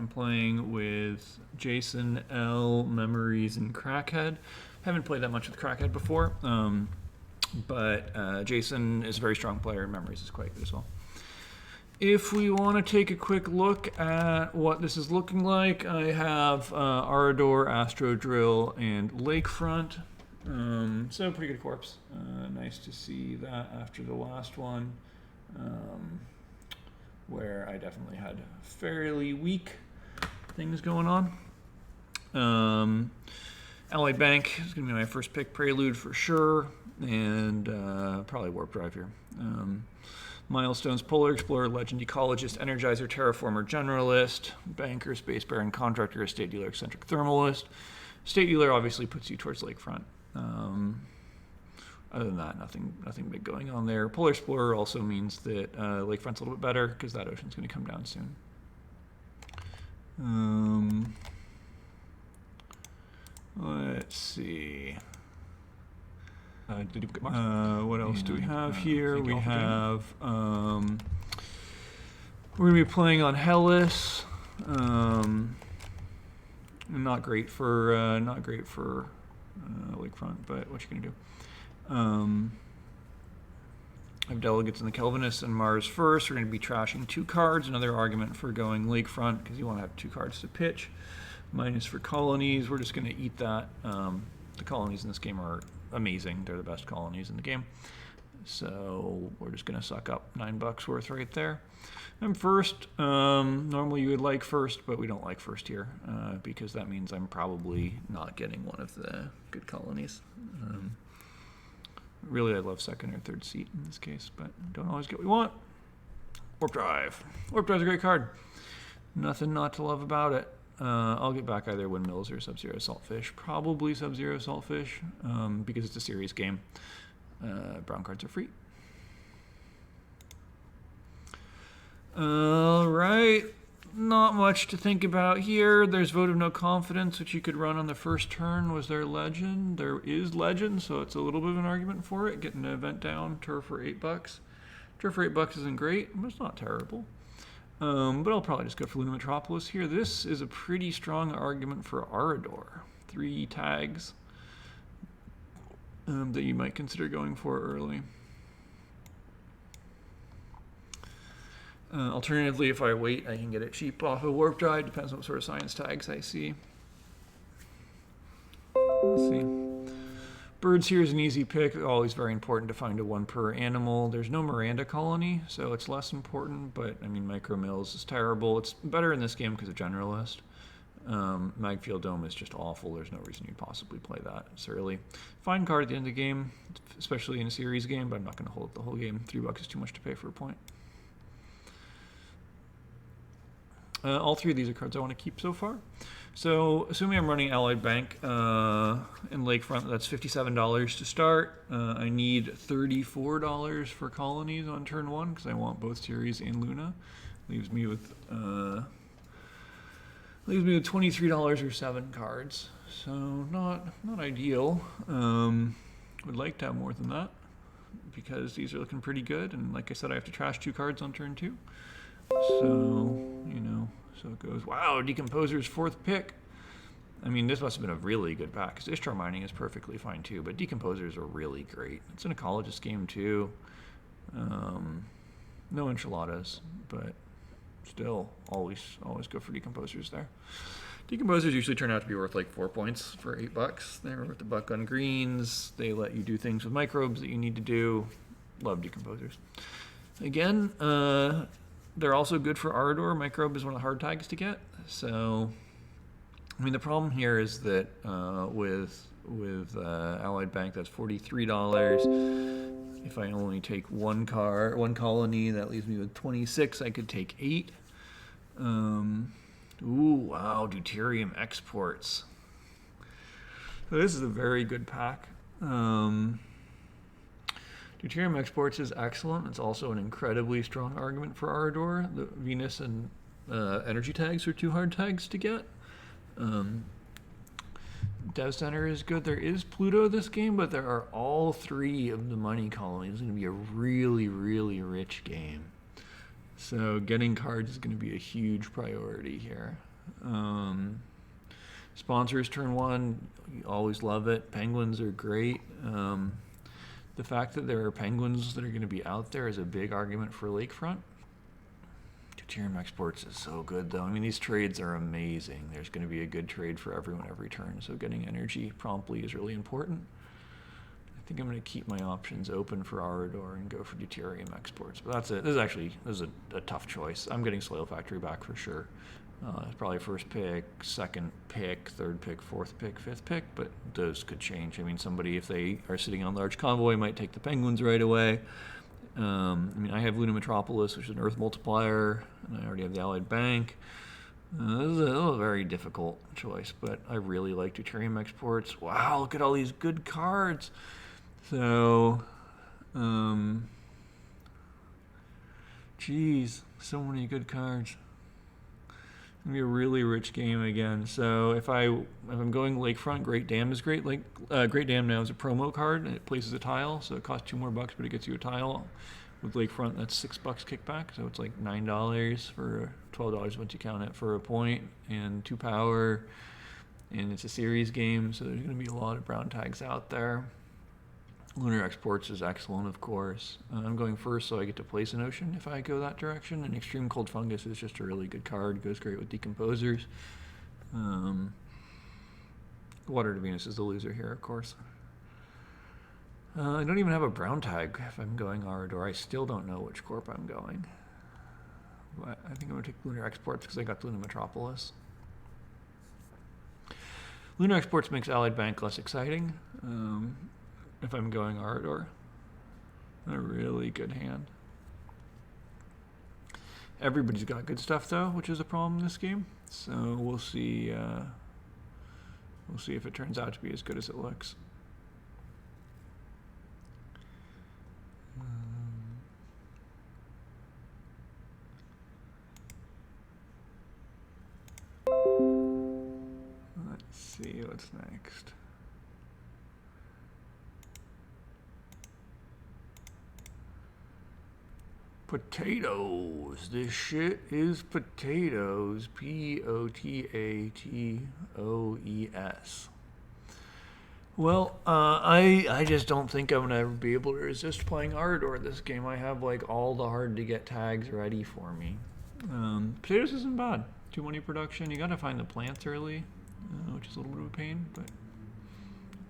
I'm playing with Jason, L, Memories, and Crackhead. Haven't played that much with Crackhead before, but Jason is a very strong player, and Memories is quite good as well. If we want to take a quick look at what this is looking like, I have Arador, Astro Drill, and Lakefront. So pretty good corpse. Nice to see that after the last one, where I definitely had fairly weak things going on. Allied Bank is going to be my first pick. Prelude for sure, and probably Warp Drive here. Milestones, Polar Explorer, Legend Ecologist, Energizer, Terraformer, Generalist, Banker, Space Baron, Contractor, Estate Dealer, Eccentric Thermalist. Estate Dealer obviously puts you towards Lakefront. Other than that, nothing big going on there. Polar Explorer also means that Lakefront's a little bit better because that ocean's going to come down soon. Let's see. What else do we have here? We have we're going to be playing on Hellas. Not great for Lakefront, but what you gonna do? I have Delegates in the Kelvinists and Mars first. We're going to be trashing 2 cards. Another argument for going Lakefront because you want to have 2 cards to pitch. Minus for colonies. We're just going to eat that. The colonies in this game are amazing. They're the best colonies in the game. So we're just going to suck up $9 worth right there. I'm first. Normally you would like first, but we don't like first here because that means I'm probably not getting one of the good colonies. Really, I love second or third seat in this case, but don't always get what we want. Warp Drive. Warp Drive's a great card. Nothing not to love about it. I'll get back either Windmills or Sub-Zero Saltfish. Probably Sub-Zero Saltfish because it's a series game. Brown cards are free. All right. Not much to think about here. There's Vote of No Confidence, which you could run on the first turn. Was there Legend? There is Legend, so it's a little bit of an argument for it. Getting an event down, Turf for $8. Turf for $8 isn't great, but it's not terrible. But I'll probably just go for Luna Metropolis here. This is a pretty strong argument for Arador. 3 tags that you might consider going for early. Alternatively, if I wait, I can get it cheap off of Warp Drive. Depends on what sort of science tags I see. Let's see. Birds here is an easy pick. Always very important to find a 1 per animal. There's no Miranda colony, so it's less important, but I mean, Micro Mills is terrible. It's better in this game because of Generalist. Magfield Dome is just awful. There's no reason you'd possibly play that. It's early. Fine card at the end of the game, especially in a series game, but I'm not going to hold it the whole game. $3 is too much to pay for a point. All 3 of these are cards I want to keep so far. So, assuming I'm running Allied Bank in Lakefront, that's $57 to start. I need $34 for colonies on turn 1 because I want both Ceres and Luna. Leaves me with $23 or 7 cards. So not ideal. Would like to have more than that because these are looking pretty good. And like I said, I have to trash 2 cards on turn 2. So, so it goes. Wow, Decomposer's 4th pick. I mean, this must have been a really good pack, because Ishtar Mining is perfectly fine too, but Decomposers are really great. It's an ecologist game too. No enchiladas, but still, always go for Decomposers there. Decomposers usually turn out to be worth like 4 points for $8. They're worth $1 on greens. They let you do things with microbes that you need to do. Love Decomposers. Again, they're also good for Arador. Microbe is one of the hard tags to get. So, I mean, the problem here is that with Allied Bank, that's $43. If I only take one colony, that leaves me with 26. I could take 8. Ooh, wow, deuterium exports. So this is a very good pack. Deuterium exports is excellent. It's also an incredibly strong argument for Arador. The Venus and energy tags are 2 hard tags to get. Dev Center is good. There is Pluto this game, but there are all 3 of the money colonies. It's going to be a really, really rich game. So getting cards is going to be a huge priority here. Sponsors turn 1, you always love it. Penguins are great. The fact that there are penguins that are going to be out there is a big argument for lakefront. Deuterium exports is so good, though. I mean, these trades are amazing. There's going to be a good trade for everyone every turn, so getting energy promptly is really important. I think I'm going to keep my options open for Arador and go for deuterium exports. But that's it. This is a tough choice. I'm getting Soil Factory back for sure. Probably first pick, second pick, third pick, fourth pick, fifth pick, but those could change. I mean, somebody, if they are sitting on large convoy, might take the Penguins right away. I mean, I have Luna Metropolis, which is an Earth multiplier, and I already have the Allied Bank. This is a very difficult choice, but I really like deuterium exports. Wow, look at all these good cards. So, geez, so many good cards. It's gonna be a really rich game again. So if I'm going lakefront, Great Dam is great. Like Great Dam now is a promo card, and it places a tile, so it costs $2 more, but it gets you a tile. With lakefront, that's $6 kickback, so it's like $9 for $12 once you count it for a point and 2 power, and it's a series game, so there's going to be a lot of brown tags out there. Lunar Exports is excellent, of course. I'm going first, so I get to place an ocean if I go that direction. And Extreme Cold Fungus is just a really good card. Goes great with Decomposers. Water to Venus is the loser here, of course. I don't even have a brown tag if I'm going Arador. I still don't know which corp I'm going. But I think I'm going to take Lunar Exports because I got Luna Metropolis. Lunar Exports makes Allied Bank less exciting. If I'm going Arador. A really good hand. Everybody's got good stuff though, which is a problem in this game. So we'll see if it turns out to be as good as it looks. Let's see what's next. Potatoes. This shit is potatoes. Potatoes. Well, I just don't think I'm gonna ever be able to resist playing Arador this game. I have like all the hard to get tags ready for me. Potatoes isn't bad. 2 money production. You gotta find the plants early, which is a little bit of a pain, but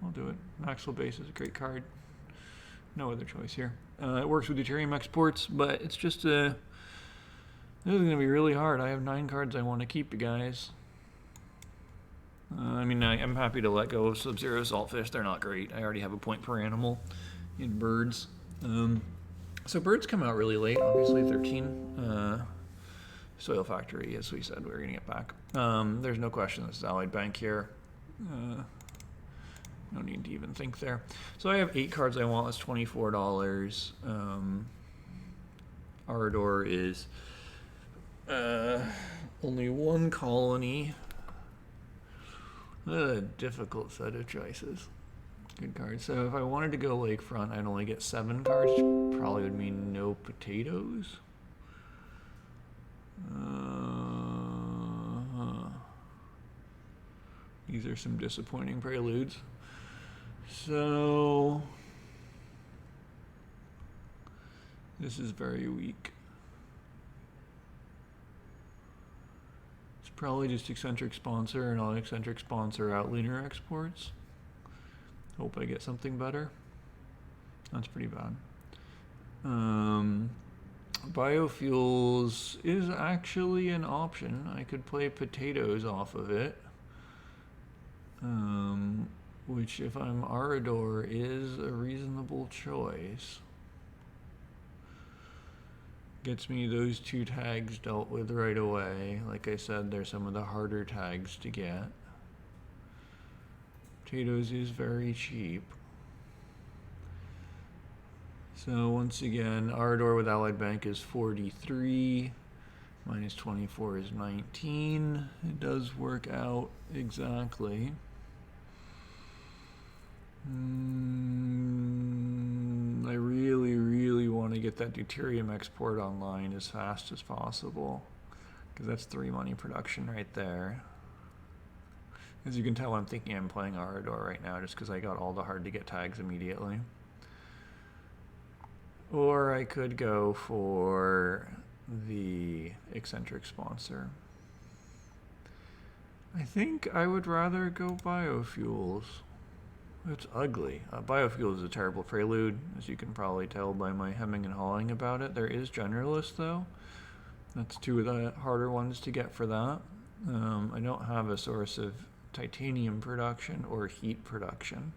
I'll do it. Maxwell Base is a great card. No other choice here. It works with deuterium exports, but it's just this is going to be really hard. I have 9 cards I want to keep, you guys. I mean, I'm happy to let go of Sub-Zero Saltfish. They're not great. I already have a point per animal in birds. So birds come out really late, obviously 13. Soil Factory, as we said, we were going to get back. There's no question this is Allied Bank here. No need to even think there. So I have 8 cards I want. That's $24. Arador is only 1 colony. A difficult set of choices. Good cards. So if I wanted to go lakefront, I'd only get 7 cards. Probably would mean no potatoes. These are some disappointing preludes. So this is very weak. It's probably just eccentric sponsor and non-eccentric sponsor out Lunar Exports. Hope I get something better. That's pretty bad. Biofuels is actually an option. I could play potatoes off of it. Which, if I'm Arador, is a reasonable choice. Gets me those 2 tags dealt with right away. Like I said, they're some of the harder tags to get. Potatoes is very cheap. So once again, Arador with Allied Bank is 43. Minus 24 is 19. It does work out exactly. I really want to get that deuterium export online as fast as possible. because that's 3 money production right there. As you can tell, I'm thinking I'm playing Arador right now just because I got all the hard to get tags immediately. Or I could go for the eccentric sponsor. I think I would rather go biofuels. It's ugly. Biofuels is a terrible prelude, as you can probably tell by my hemming and hawing about it. There is generalist though. That's 2 of the harder ones to get for that. I don't have a source of titanium production or heat production.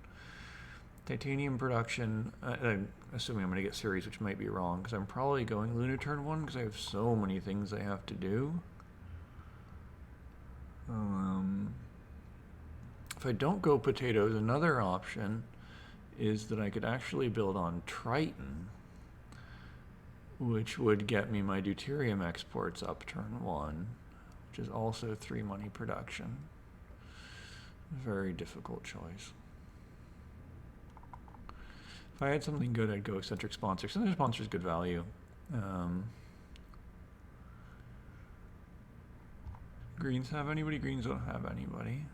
Titanium production, I'm assuming I'm going to get series, which might be wrong, because I'm probably going Luna turn 1 because I have so many things I have to do. If I don't go potatoes, another option is that I could actually build on Triton, which would get me my deuterium exports up turn 1, which is also 3 money production. Very difficult choice. If I had something good, I'd go eccentric sponsor. Eccentric sponsor is good value. Greens have anybody? Greens don't have anybody.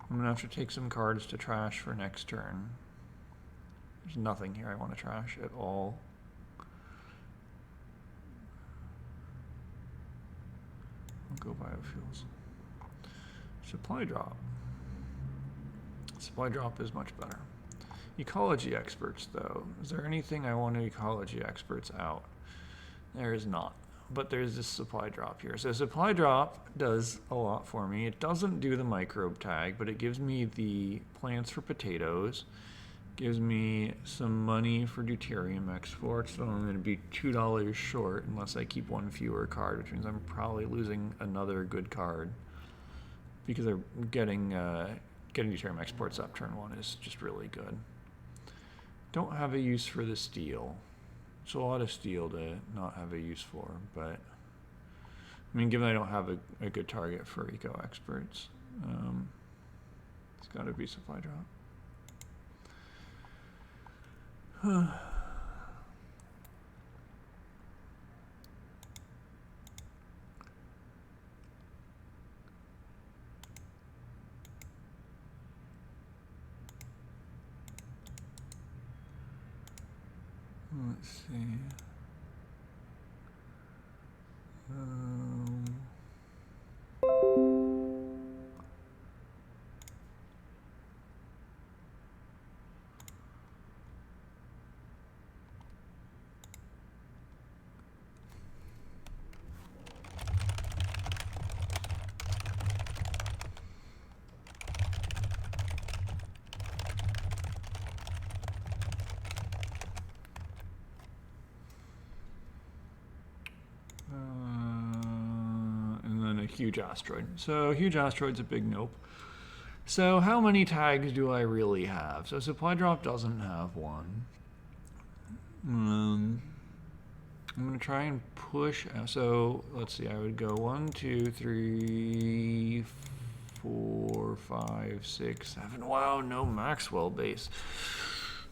I'm gonna have to take some cards to trash for next turn. There's nothing here I want to trash at all. I'll go biofuels. Supply drop. Supply drop is much better. Ecology experts, though. Is there anything I want to ecology experts out? There is not. But there's this supply drop here. So supply drop does a lot for me. It doesn't do the microbe tag, but it gives me the plants for potatoes. Gives me some money for deuterium exports. So I'm going to be $2 short unless I keep 1 fewer card, which means I'm probably losing another good card. Because they're getting deuterium exports up turn 1 is just really good. Don't have a use for the steel. It's a lot of steel to not have a use for, but I mean, given I don't have a good target for eco experts, it's got to be supply drop. Let's see. And then a huge asteroid. So huge asteroid's a big nope. So how many tags do I really have? So supply drop doesn't have one. I'm gonna try and push. So let's see. I would go 1, 2, 3, 4, 5, 6, 7. Wow, no Maxwell base.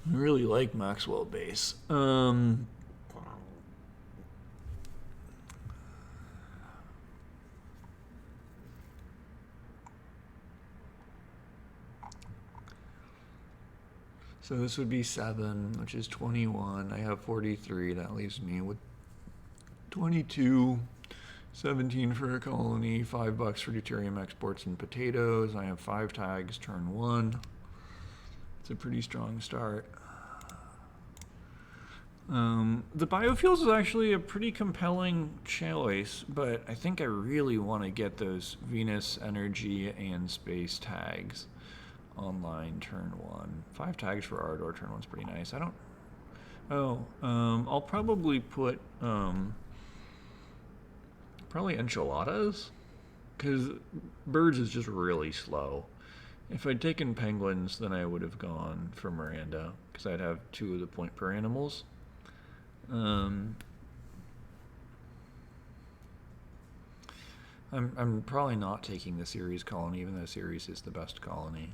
I really like Maxwell base. So this would be 7, which is 21. I have 43. That leaves me with 22. 17 for a colony, $5 for deuterium exports and potatoes. I have 5 tags, turn 1. It's a pretty strong start. The biofuels is actually a pretty compelling choice, but I think I really want to get those Venus, energy, and space tags online turn 1. 5 tags for Ardor turn 1's pretty nice. I don't... I'll probably put... probably enchiladas, because birds is just really slow. If I'd taken penguins, then I would have gone for Miranda, because I'd have 2 of the point per animals. I'm probably not taking the Ceres colony, even though Ceres is the best colony,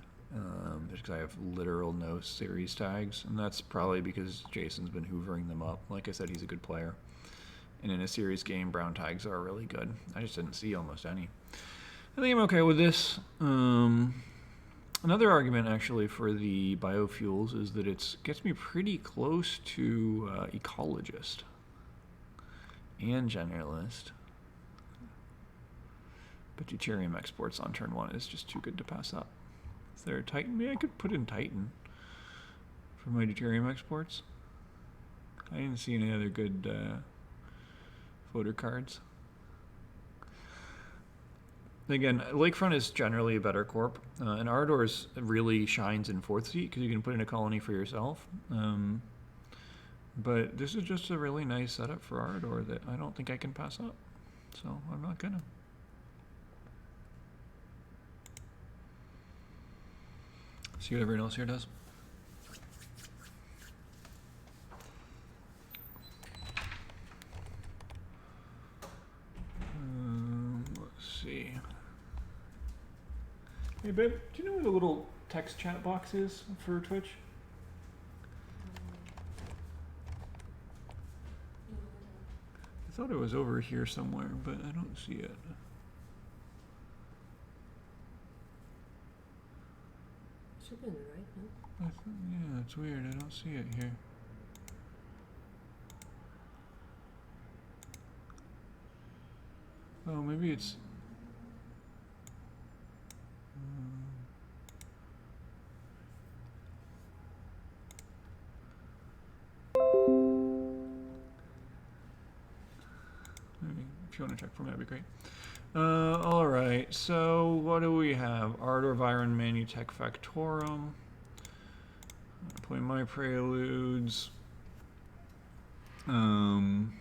just because I have literal no Ceres tags, and that's probably because Jason's been hoovering them up. Like I said, he's a good player. And in a series game, brown tags are really good. I just didn't see almost any. I think I'm okay with this. Another argument, actually, for the biofuels is that it gets me pretty close to ecologist and generalist. But deuterium exports on turn 1 is just too good to pass up. Is there a Titan? Maybe I could put in Titan for my deuterium exports. I didn't see any other good voter cards. Again, Lakefront is generally a better corp, and Ardor's really shines in 4th seat because you can put in a colony for yourself. But this is just a really nice setup for Ardor that I don't think I can pass up, so I'm not gonna. See what everyone else here does. Let's see. Hey babe, do you know where the little text chat box is for Twitch? I thought it was over here somewhere, but I don't see it. Should be on the right, no? Yeah, it's weird. I don't see it here. Oh, maybe it's. Maybe if you want to check for me, that'd be great. All right. So what do we have? Ardor Viron Manutech Factorum. Play my preludes. So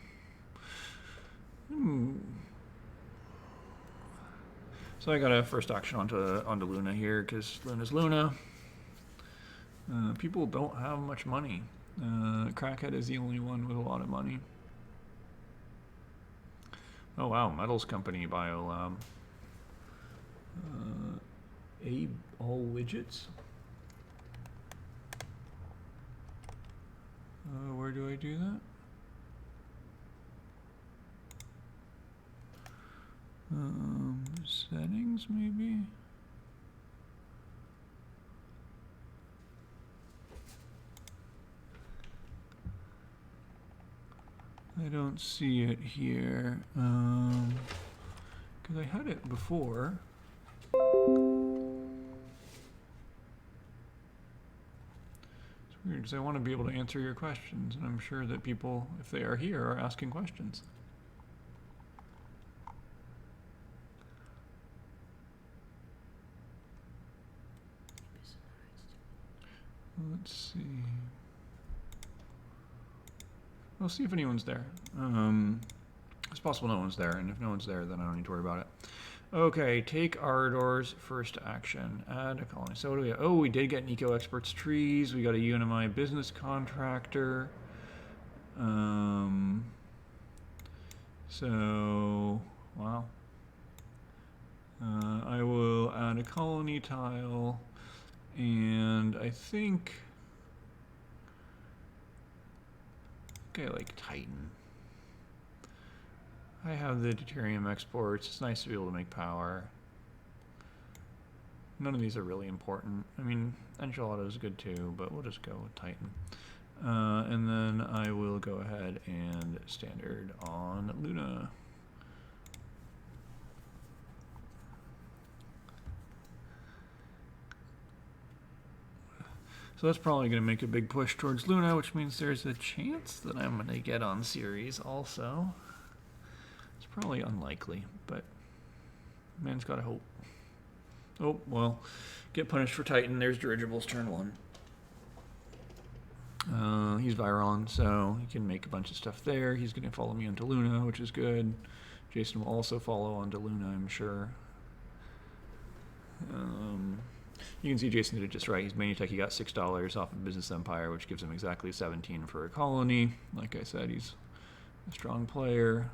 I got a first action onto Luna here because Luna's Luna. People don't have much money. Crackhead is the only one with a lot of money. Oh wow, Metals Company Biolab. All widgets. Where do I do that? Settings maybe? I don't see it here, because I had it before. It's weird because I want to be able to answer your questions, and I'm sure that people, if they are here, are asking questions. Let's see. We'll see if anyone's there. It's possible no one's there, and if no one's there, then I don't need to worry about it. Okay, take Ardor's first action. Add a colony. So what do we have? Oh, we did get an Eco Experts Trees. We got a UNMI Business Contractor. So, wow. I will add a colony tile, and I think I like Titan. I have the deuterium exports. It's nice to be able to make power. None of these are really important. I mean, Enchilada is good too, but we'll just go with Titan. And then I will go ahead and standard on Luna. So that's probably going to make a big push towards Luna, which means there's a chance that I'm going to get on series also. It's probably unlikely, but man's got to hope. Oh, well, get punished for Titan. There's Dirigibles turn 1. He's Viron, so he can make a bunch of stuff there. He's going to follow me onto Luna, which is good. Jason will also follow onto Luna, I'm sure. You can see Jason did it just right. He's Manutech. He got $6 off of Business Empire, which gives him exactly 17 for a colony. Like I said, he's a strong player.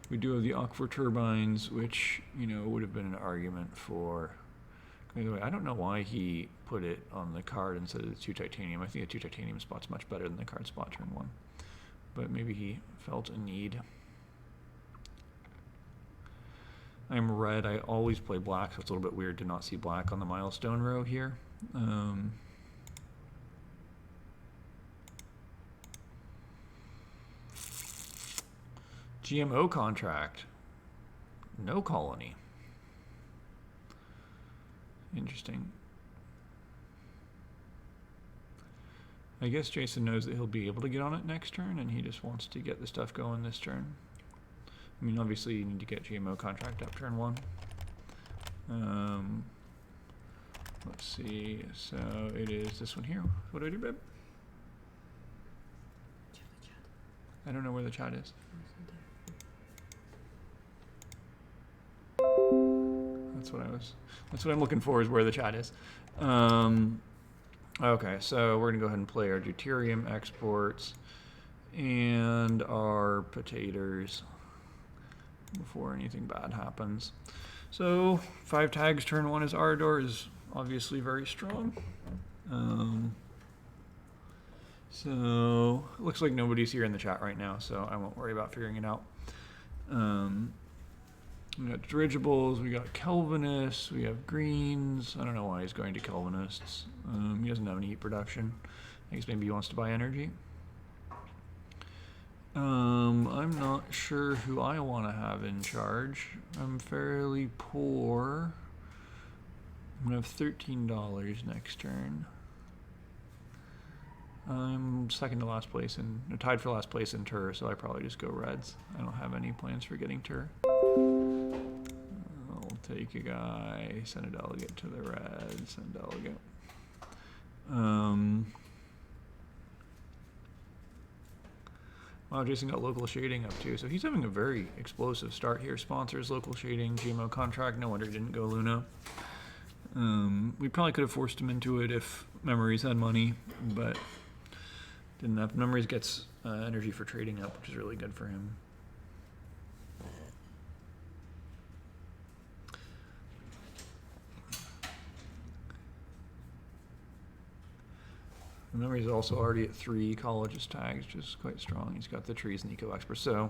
We do have the Aqua Turbines, which, you know, would have been an argument for. By the way, I don't know why he put it on the card instead of the 2 titanium. I think the 2 titanium spot's much better than the card spot turn 1. but maybe he felt a need. I'm red. I always play black, so it's a little bit weird to not see black on the milestone row here. GMO contract. No colony. Interesting. I guess Jason knows that he'll be able to get on it next turn, and he just wants to get the stuff going this turn. I mean, obviously you need to get GMO contract up turn 1. Let's see. So it is this one here. What do I do, babe? Check the chat. I don't know where the chat is. That's what I'm looking for, is where the chat is. Okay, so we're gonna go ahead and play our deuterium exports and our potatoes before anything bad happens. So 5 tags, turn 1 is Ardor, is obviously very strong. So it looks like nobody's here in the chat right now, so I won't worry about figuring it out. We got dirigibles, we got Kelvinists, we have greens. I don't know why he's going to Kelvinists. He doesn't have any heat production. I guess maybe he wants to buy energy. I'm not sure who I want to have in charge. I'm fairly poor. I'm gonna have $13 next turn. I'm second to last place and tied for last place in Tur, so I probably just go reds. I don't have any plans for getting Tur. I'll take a guy, send a delegate to the reds, send a delegate. Wow, Jason got local shading up too, so he's having a very explosive start here. Sponsors, local shading, GMO contract. No wonder he didn't go Luna. We probably could have forced him into it if Memories had money, but didn't have. Memories gets energy for trading up, which is really good for him. Memories is also already at 3 colleges tags, which is quite strong. He's got the trees and eco experts. So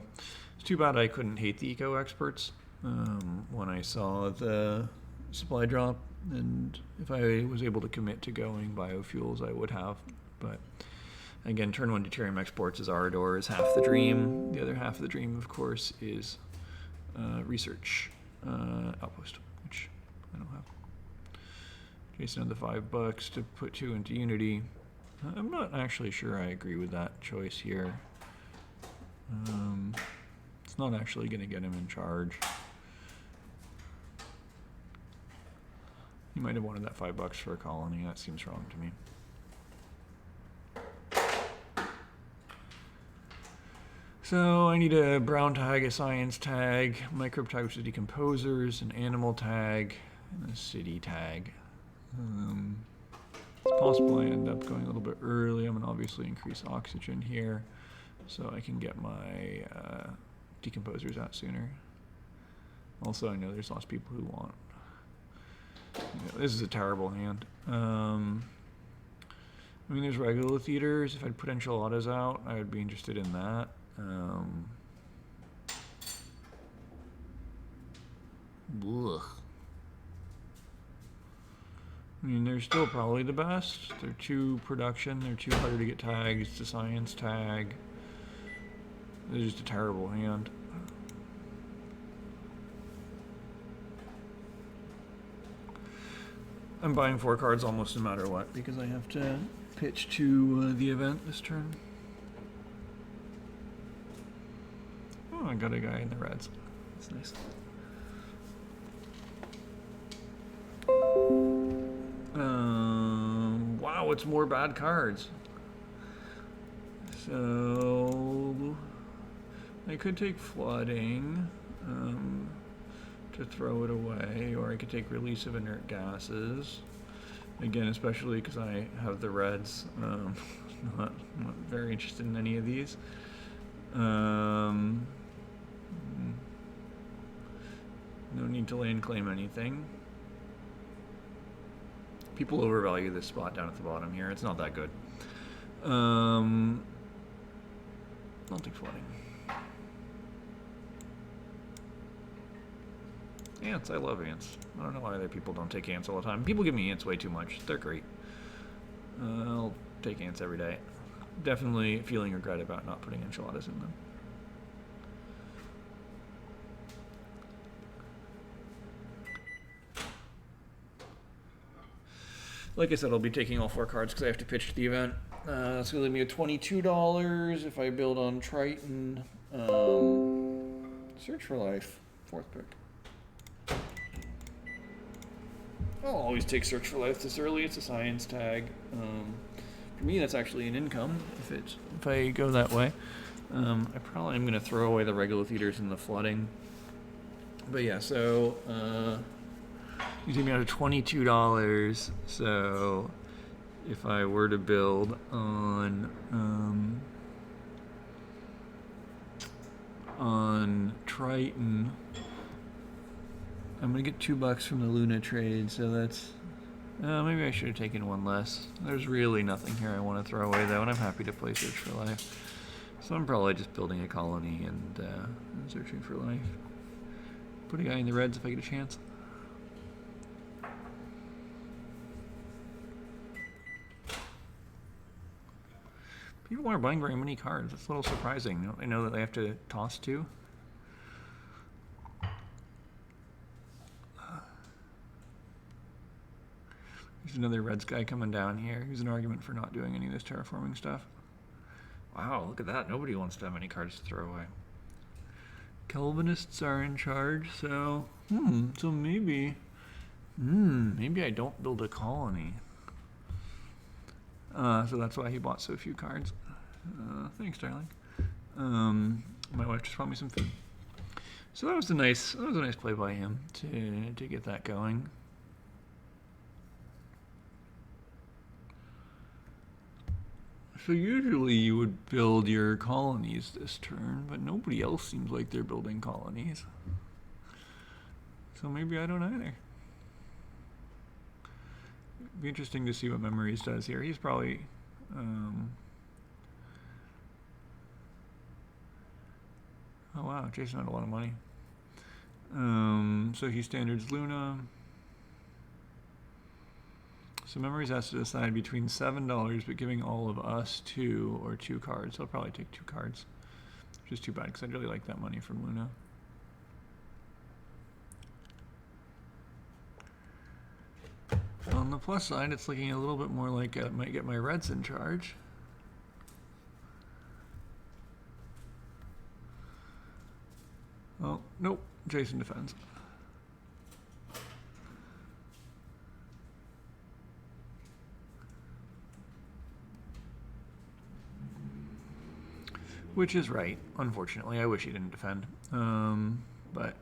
it's too bad I couldn't hate the eco experts when I saw the supply drop. And if I was able to commit to going biofuels, I would have. But again, turn 1 deuterium exports is Ardor, is half the dream. The other half of the dream, of course, is research outpost, which I don't have. Jason had the $5 to put 2 into Unity. I'm not actually sure I agree with that choice here. It's not actually going to get him in charge. He might have wanted that $5 for a colony. That seems wrong to me. So I need a brown tag, a science tag, microbe tag, which is decomposers, an animal tag, and a city tag. It's possible I end up going a little bit early. I'm going to obviously increase oxygen here so I can get my decomposers out sooner. Also, I know there's lots of people who want. This is a terrible hand. I mean, there's regolith eaters. If I'd put enchiladas out, I would be interested in that. Ugh. I mean, they're still probably the best. They're 2 production. They're 2 harder to get tags. It's a science tag. They're just a terrible hand. I'm buying 4 cards almost no matter what because I have to pitch to the event this turn. Oh, I got a guy in the reds. That's nice. Wow, it's more bad cards. So I could take flooding to throw it away, or I could take release of inert gases. Again, especially because I have the reds. Not very interested in any of these. No need to land claim anything. People overvalue this spot down at the bottom here. It's not that good. I'll take flooding. Ants, I love ants. I don't know why other people don't take ants all the time. People give me ants way too much. They're great. I'll take ants every day. Definitely feeling regret about not putting enchiladas in them. Like I said, I'll be taking all 4 cards because I have to pitch to the event. That's going to leave me at $22 if I build on Triton. Search for Life, 4th pick. I'll always take Search for Life this early. It's a science tag. For me, that's actually an income if I go that way. I probably am going to throw away the regular theaters and the flooding. But yeah, so you take me out of $22. So if I were to build on Triton, I'm gonna get $2 from the Luna trade. So that's maybe I should have taken 1 less. There's really nothing here I want to throw away though, and I'm happy to play Search for Life. So I'm probably just building a colony and searching for life. Put a guy in the reds if I get a chance. People aren't buying very many cards. That's a little surprising. Don't they know that they have to toss 2? There's another Reds guy coming down here. Here's an argument for not doing any of this terraforming stuff. Wow, look at that. Nobody wants to have any cards to throw away. Calvinists are in charge, so so maybe I don't build a colony. So that's why he bought so few cards. Thanks, darling. My wife just brought me some food. So that was a nice play by him to get that going. So usually you would build your colonies this turn, but nobody else seems like they're building colonies. So maybe I don't either. It'd be interesting to see what Memories does here. He's probably oh wow, Jason had a lot of money. So he standards Luna. So Memories has to decide between $7 but giving all of us 2 or 2 cards. I'll probably take 2 cards, which is too bad because I'd really like that money from Luna. On the plus side, it's looking a little bit more like I might get my Reds in charge. Oh, nope. Jason defends. Which is right, unfortunately. I wish he didn't defend. But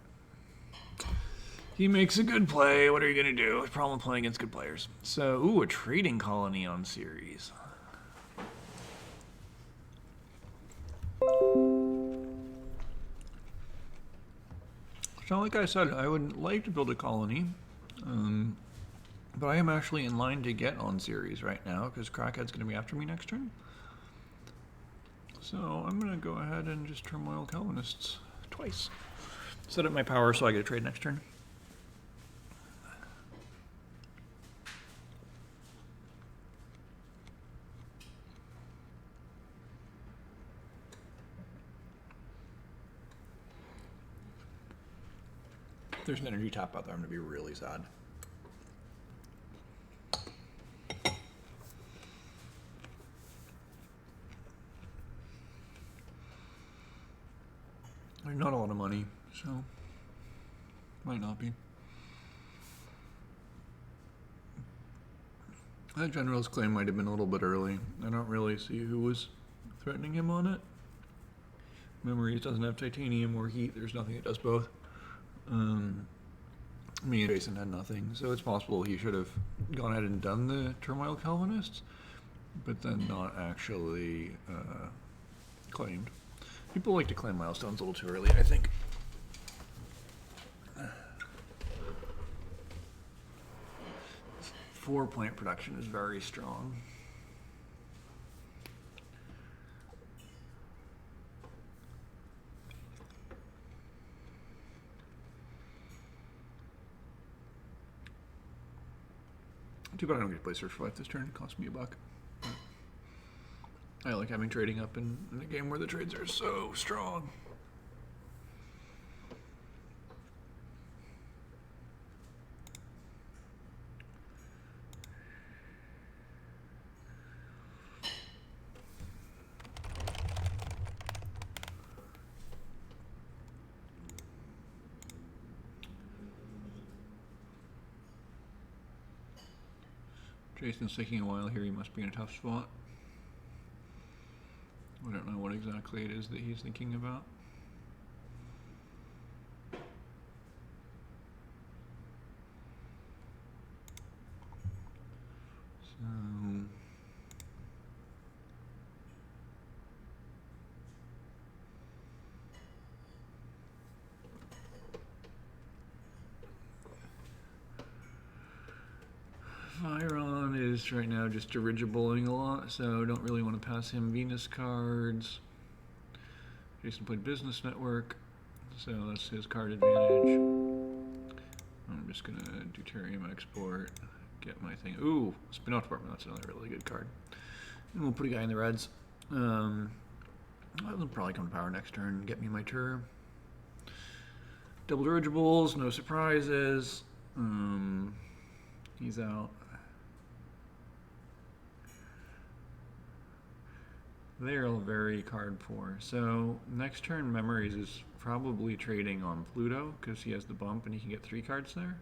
he makes a good play. What are you going to do? Problem playing against good players. So, ooh, a trading colony on series. So like I said, I would like to build a colony. But I am actually in line to get on series right now because Crackhead's going to be after me next turn. So I'm going to go ahead and just Turmoil Calvinists twice. Set up my power so I get a trade next turn. If there's an energy tap out there, I'm going to be really sad. There's not a lot of money, so might not be. That general's claim might have been a little bit early. I don't really see who was threatening him on it. Memories doesn't have titanium or heat. There's nothing that does both. Me and Jason had nothing, so it's possible he should have gone ahead and done the Turmoil Calvinists, but then not actually claimed. People like to claim milestones a little too early, I think. 4-point production is very strong. Too bad I don't get to play Search for Life this turn. It cost me $1. I like having trading up in a game where the trades are so strong. Jason's taking a while here. He must be in a tough spot. I don't know what exactly it is that he's thinking about. So Viron is right now just dirigible-ing a lot, so don't really want to pass him Venus cards. Jason played Business Network, so that's his card advantage. I'm just gonna do Deuterium export, get my thing. Ooh, Spin-off Department, that's another really good card. And we'll put a guy in the reds. I'll probably come to power next turn, get me my turn. Double dirigibles, no surprises. He's out. They're all very card poor. So next turn, Memories is probably trading on Pluto because he has the bump and he can get 3 cards there.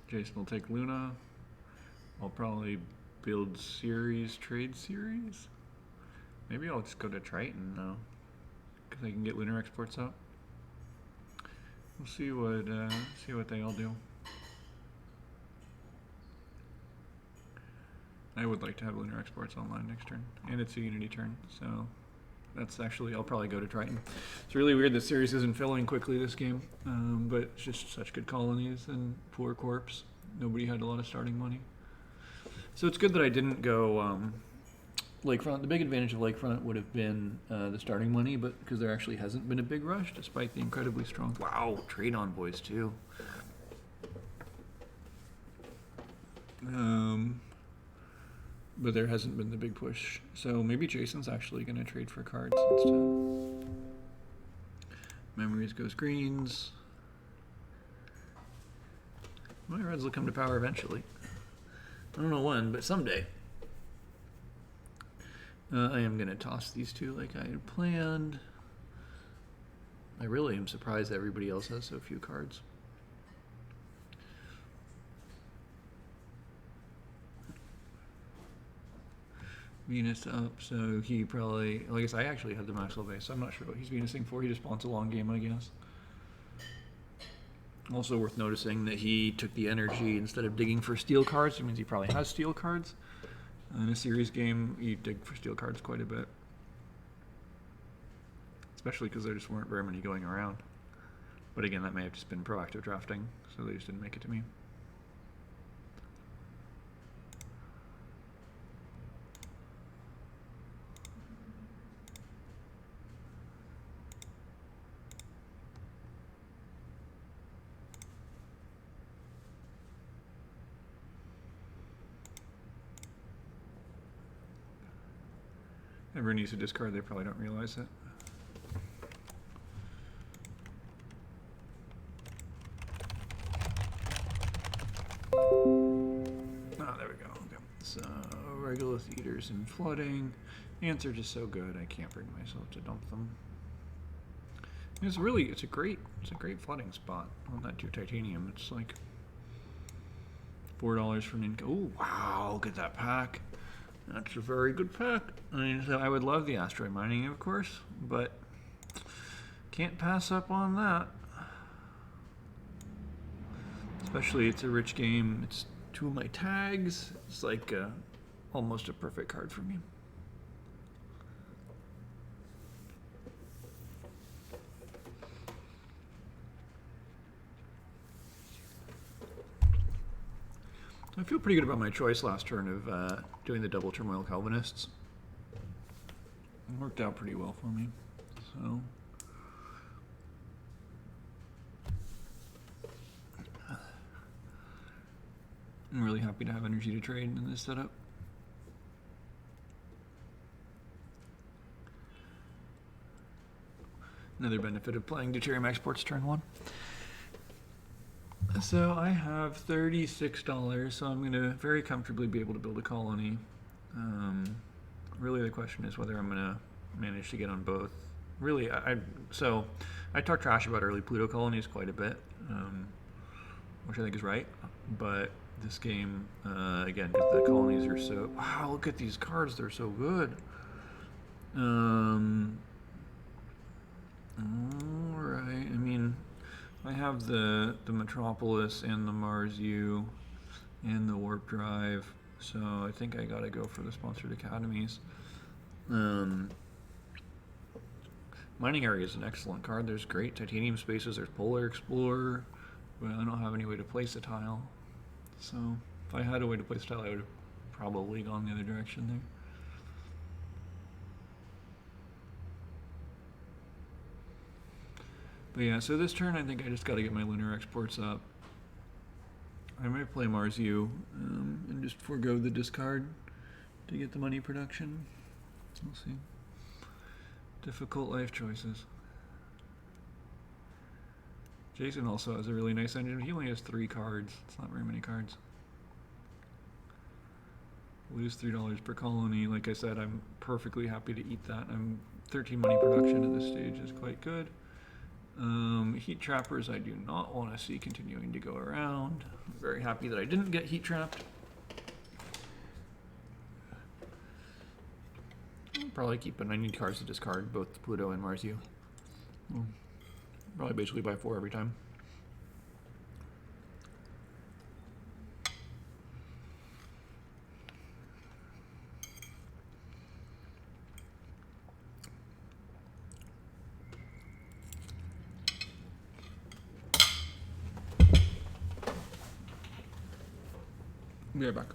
Jason will take Luna. I'll probably build series, trade series. Maybe I'll just go to Triton though, because I can get lunar exports up. We'll see what they all do. I would like to have lunar exports online next turn, and it's a Unity turn, so that's actually, I'll probably go to Triton. It's really weird the series isn't filling quickly this game, but it's just such good colonies and poor corpse. Nobody had a lot of starting money. So it's good that I didn't go Lakefront. The big advantage of Lakefront would have been the starting money, but because there actually hasn't been a big rush, despite the incredibly strong, wow, trade envoys too. But there hasn't been the big push. So maybe Jason's actually going to trade for cards instead. Memories goes greens. My reds will come to power eventually. I don't know when, but someday. I am going to toss these two like I had planned. I really am surprised that everybody else has so few cards. Venus up, so he probably, I guess I actually had the Maxwell base, so I'm not sure what he's Venusing for. He just wants a long game, I guess. Also worth noticing that he took the energy instead of digging for steel cards. It means he probably has steel cards. In a series game, you dig for steel cards quite a bit. Especially because there just weren't very many going around. But again, that may have just been proactive drafting, so they just didn't make it to me. Everyone needs to discard, they probably don't realize it. Ah, there we go. Okay. So, Regolith Eaters and Flooding. Ants are just so good, I can't bring myself to dump them. It's a great flooding spot on that 2 titanium. It's like $4 for an income. Oh, wow, look at that pack. That's a very good pack. I mean, so I would love the asteroid mining, of course, but can't pass up on that. Especially, it's a rich game. It's 2 of my tags. It's like almost a perfect card for me. I feel pretty good about my choice last turn of doing the double Turmoil Calvinists. It worked out pretty well for me. So I'm really happy to have energy to trade in this setup. Another benefit of playing Deuterium Exports turn 1. So I have $36, so I'm going to very comfortably be able to build a colony. Really the question is whether I'm going to manage to get on both. Really, so I talk trash about early Pluto colonies quite a bit, which I think is right, but this game, again, because the colonies are so... Wow, look at these cards, they're so good. Alright, I mean, I have the Metropolis and the Mars U and the Warp Drive, so I think I gotta go for the Sponsored Academies. Mining Area is an excellent card. There's great Titanium Spaces, there's Polar Explorer, but I don't have any way to place a tile. So, if I had a way to place a tile, I would have probably gone the other direction there. But yeah, so this turn I think I just got to get my lunar exports up. I might play Mars U and just forego the discard to get the money production. We'll see. Difficult life choices. Jason also has a really nice engine. He only has 3 cards. It's not very many cards. Lose $3 per colony. Like I said, I'm perfectly happy to eat that. 13 money production at this stage is quite good. Heat trappers I do not want to see continuing to go around. I'm very happy that I didn't get heat trapped. I'll probably keep it. I need cards to discard both Pluto and Mars U. Probably basically buy 4 every time. Be right back.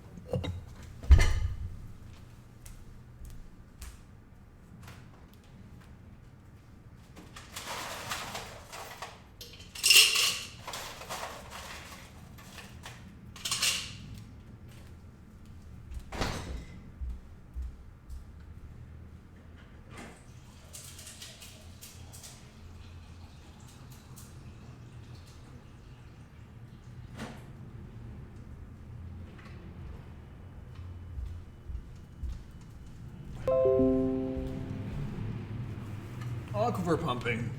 Aquifer Pumping.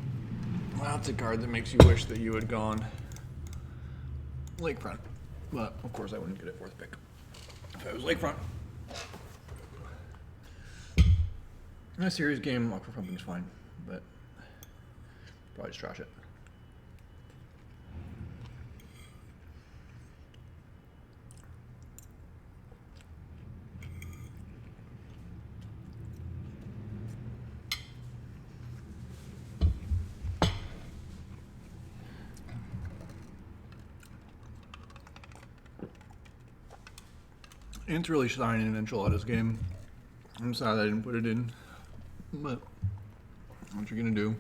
Well, that's a card that makes you wish that you had gone Lakefront. But, of course, I wouldn't get it 4th pick if I was Lakefront. In a series game, Aquifer Pumping is fine, but probably just trash it. It's really shining in Enchiladas game. I'm sad I didn't put it in, but what you gonna do?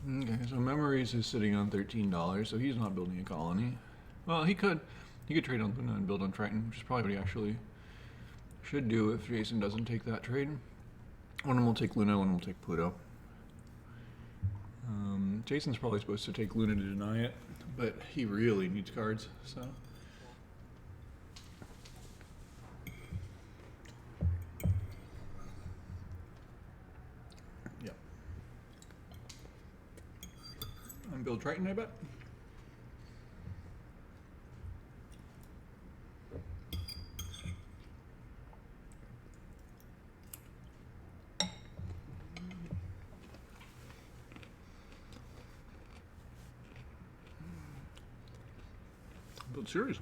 Okay, so Memories is sitting on $13, so he's not building a colony. Well, he could trade on Luna and build on Triton, which is probably what he actually should do if Jason doesn't take that trade. One of them will take Luna, one will take Pluto. Jason's probably supposed to take Luna to deny it, but he really needs cards, so. Yep. And build Triton, I bet. Build series.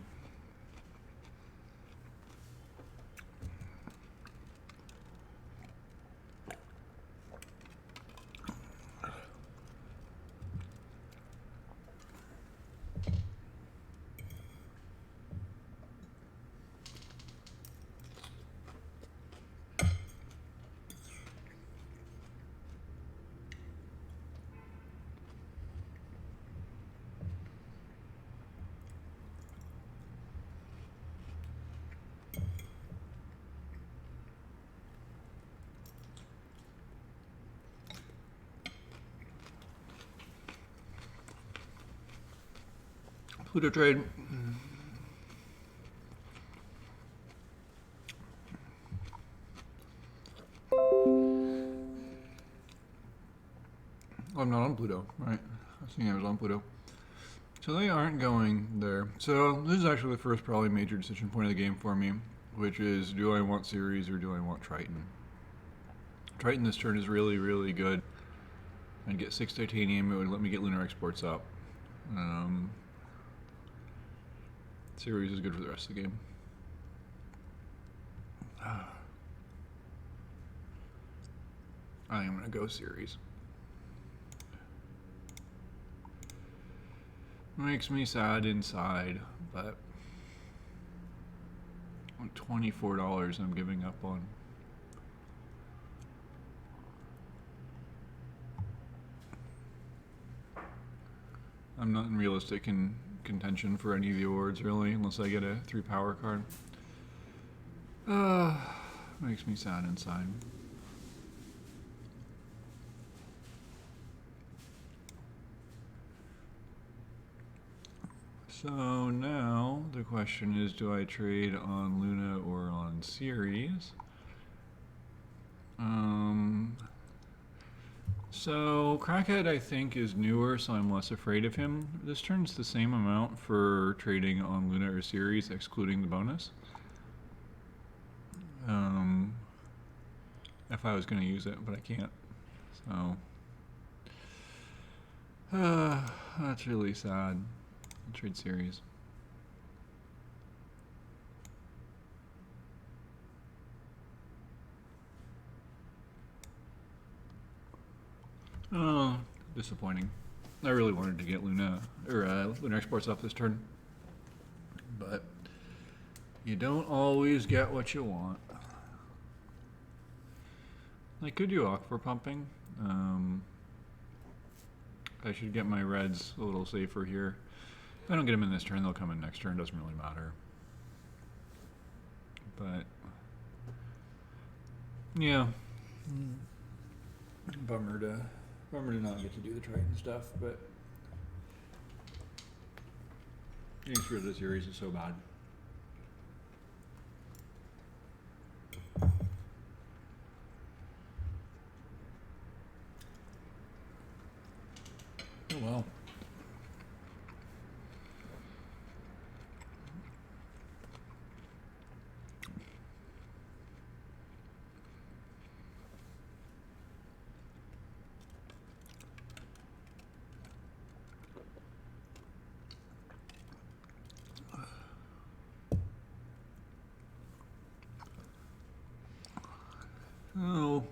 Pluto trade. Oh, I'm not on Pluto, right? I was thinking I was on Pluto. So they aren't going there. So this is actually the first probably major decision point of the game for me, which is, do I want Ceres or do I want Triton? Triton this turn is really, really good. I'd get 6 titanium, it would let me get lunar exports up. Ceres is good for the rest of the game. I think I'm going to go Ceres. Makes me sad inside, but $24 I'm giving up on. I'm not in realistic contention for any of the awards really, unless I get a 3 power card. Makes me sad inside. So now the question is, do I trade on Luna or on Ceres? So Crackhead I think is newer, so I'm less afraid of him. This turn's the same amount for trading on Luna or Ceres, excluding the bonus. If I was going to use it, but I can't. So that's really sad. I'll trade Ceres. Oh, disappointing. I really wanted to get Luna or Lunar Exports off this turn, but you don't always get what you want. I could do Aqua pumping. I should get my reds a little safer here. If I don't get them in this turn, they'll come in next turn. Doesn't really matter. But yeah, bummer to not get to do the Triton stuff. But getting through the series is so bad. Oh well. Oh.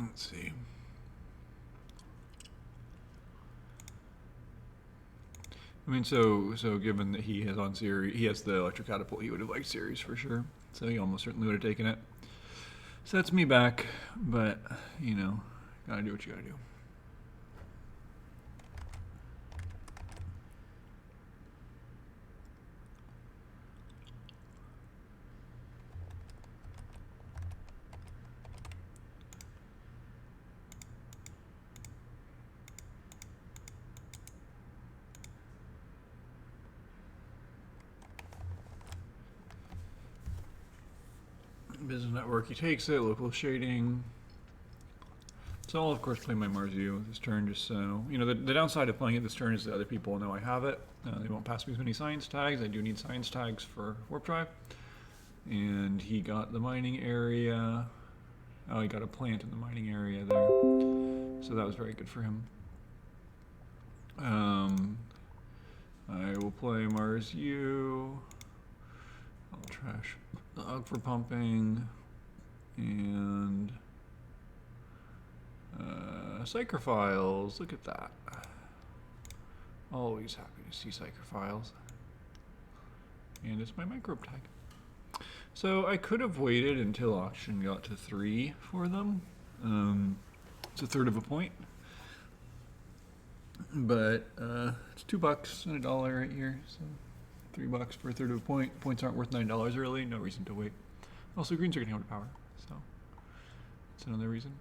Let's see. I mean, so given that he has on Ceres, he has the electric catapult, he would have liked Ceres for sure. So he almost certainly would have taken it. Sets me back, but you know, gotta do what you gotta do. Business network, he takes it, local shading. So I'll of course play my Mars U this turn, just so, you know, the downside of playing it this turn is that other people know I have it. They won't pass me as many science tags. I do need science tags for Warp Drive. And he got the mining area. Oh, he got a plant in the mining area there. So that was very good for him. I will play Mars U. I'll trash the UG for pumping. And Psychrophiles, look at that. Always happy to see Psychrophiles. And it's my microbe tag. So I could have waited until auction got to 3 for them. It's a third of a point. But it's $2 and $1 right here. So $3 for a third of a point. Points aren't worth $9 really. No reason to wait. Also, greens are getting out of power, so that's another reason.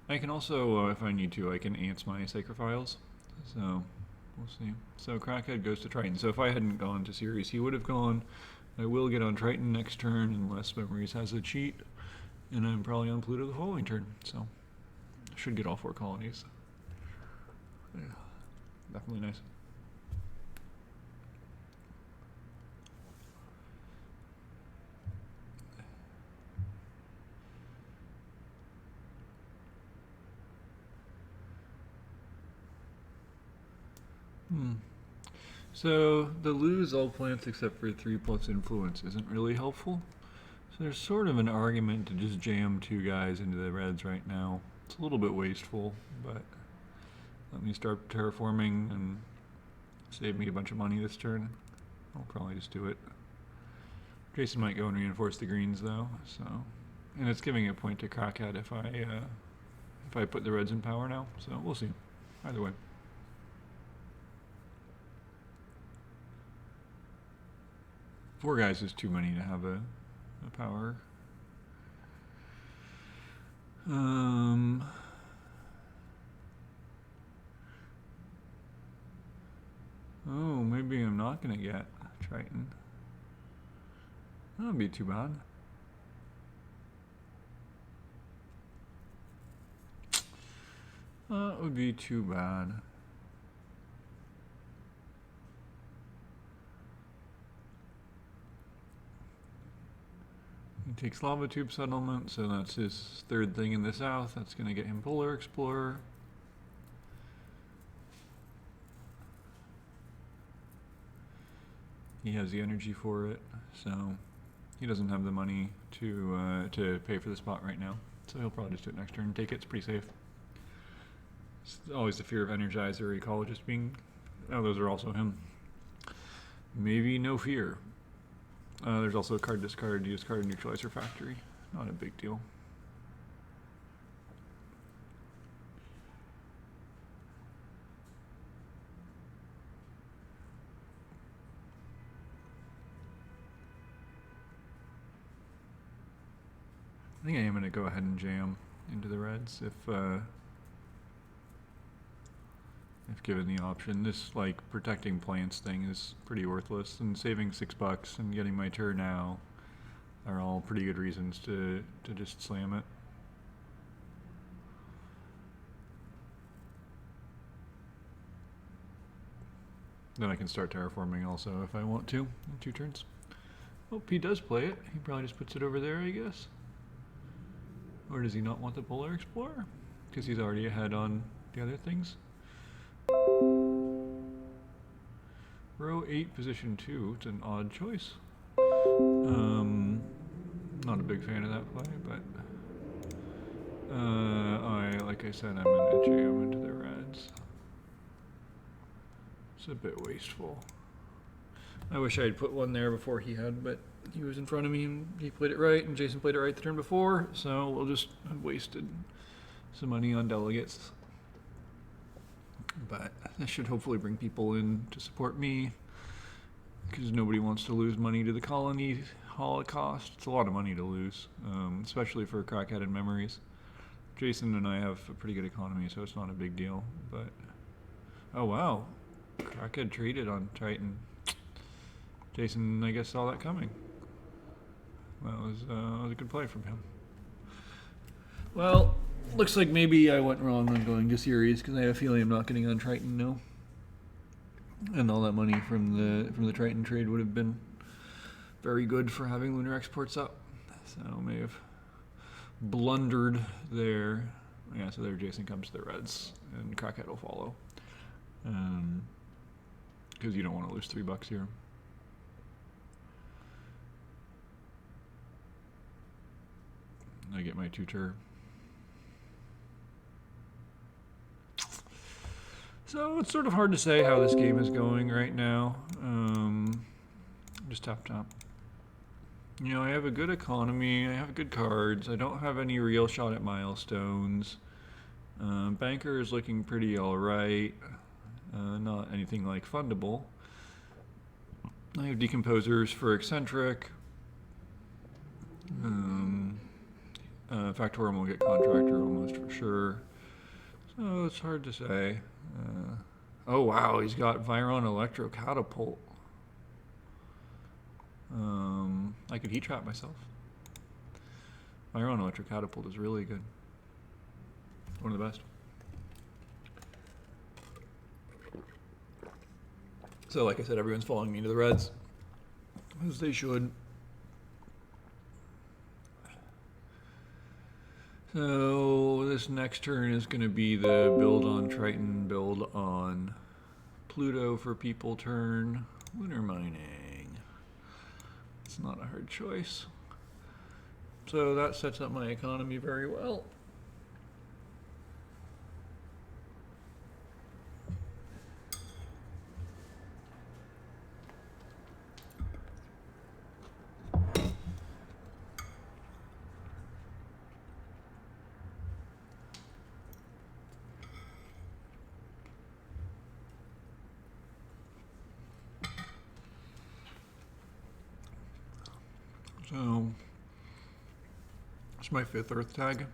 I can also, if I need to, I can ants my Sacrophiles. So we'll see. So Crackhead goes to Triton. So if I hadn't gone to series, he would have gone. I will get on Triton next turn unless Memories has a cheat. And I'm probably on Pluto the following turn. So I should get all 4 colonies. Yeah, definitely nice. So the lose all plants except for 3+ influence isn't really helpful. So there's sort of an argument to just jam 2 guys into the reds right now. It's a little bit wasteful, but let me start terraforming and save me a bunch of money this turn. I'll probably just do it. Jason might go and reinforce the greens though, so, and it's giving a point to Crackhead if I put the reds in power now. So we'll see. Either way. Four guys is too many to have a power. Oh, maybe I'm not gonna get Triton. That would be too bad. That would be too bad. He takes Lava Tube Settlement, so that's his 3rd thing in the south. That's going to get him Polar Explorer. He has the energy for it, so he doesn't have the money to pay for the spot right now. So he'll probably just do it next turn. Take it, it's pretty safe. It's always the fear of Energizer or Ecologist being... Oh, those are also him. Maybe no fear. There's also a card discard, use card neutralizer factory. Not a big deal. I think I am going to go ahead and jam into the reds if given the option. This like protecting plants thing is pretty worthless, and saving $6 and getting my turn now are all pretty good reasons to just slam it. Then I can start terraforming also if I want to in 2 turns. Oh, he does play it. He probably just puts it over there, I guess. Or does he not want the Polar Explorer? Because he's already ahead on the other things. Row 8, position 2. It's an odd choice. Not a big fan of that play, but like I said, I'm gonna jam into the reds. It's a bit wasteful. I wish I had put one there before he had, but he was in front of me and he played it right, and Jason played it right the turn before, so we'll just have wasted some money on delegates. But this should hopefully bring people in to support me, because nobody wants to lose money to the colony holocaust. It's a lot of money to lose, especially for Crackhead and Memories. Jason and I have a pretty good economy, so it's not a big deal. But oh wow, Crackhead traded on Triton. Jason, I guess, saw that coming. That was a good play from him. Well, looks like maybe I went wrong on going to series, because I have a feeling I'm not getting on Triton now. And all that money from the Triton trade would have been very good for having lunar exports up. So I may have blundered there. Yeah, so there Jason comes to the reds, and Crackhead will follow. Because you don't want to lose $3 here. I get my tutor. So it's sort of hard to say how this game is going right now. Just tap top. You know, I have a good economy, I have good cards, I don't have any real shot at milestones. Banker is looking pretty alright. Not anything like fundable. I have decomposers for eccentric. Factorum will get contractor almost for sure. So it's hard to say. Oh wow, he's got Viron Electro Catapult. I could heat trap myself. Viron Electro Catapult is really good. One of the best. So like I said, everyone's following me into the reds. As they should. So this next turn is going to be the build on Triton, build on Pluto for people turn. Lunar mining. It's not a hard choice. So that sets up my economy very well. So it's my 5th Earth tag.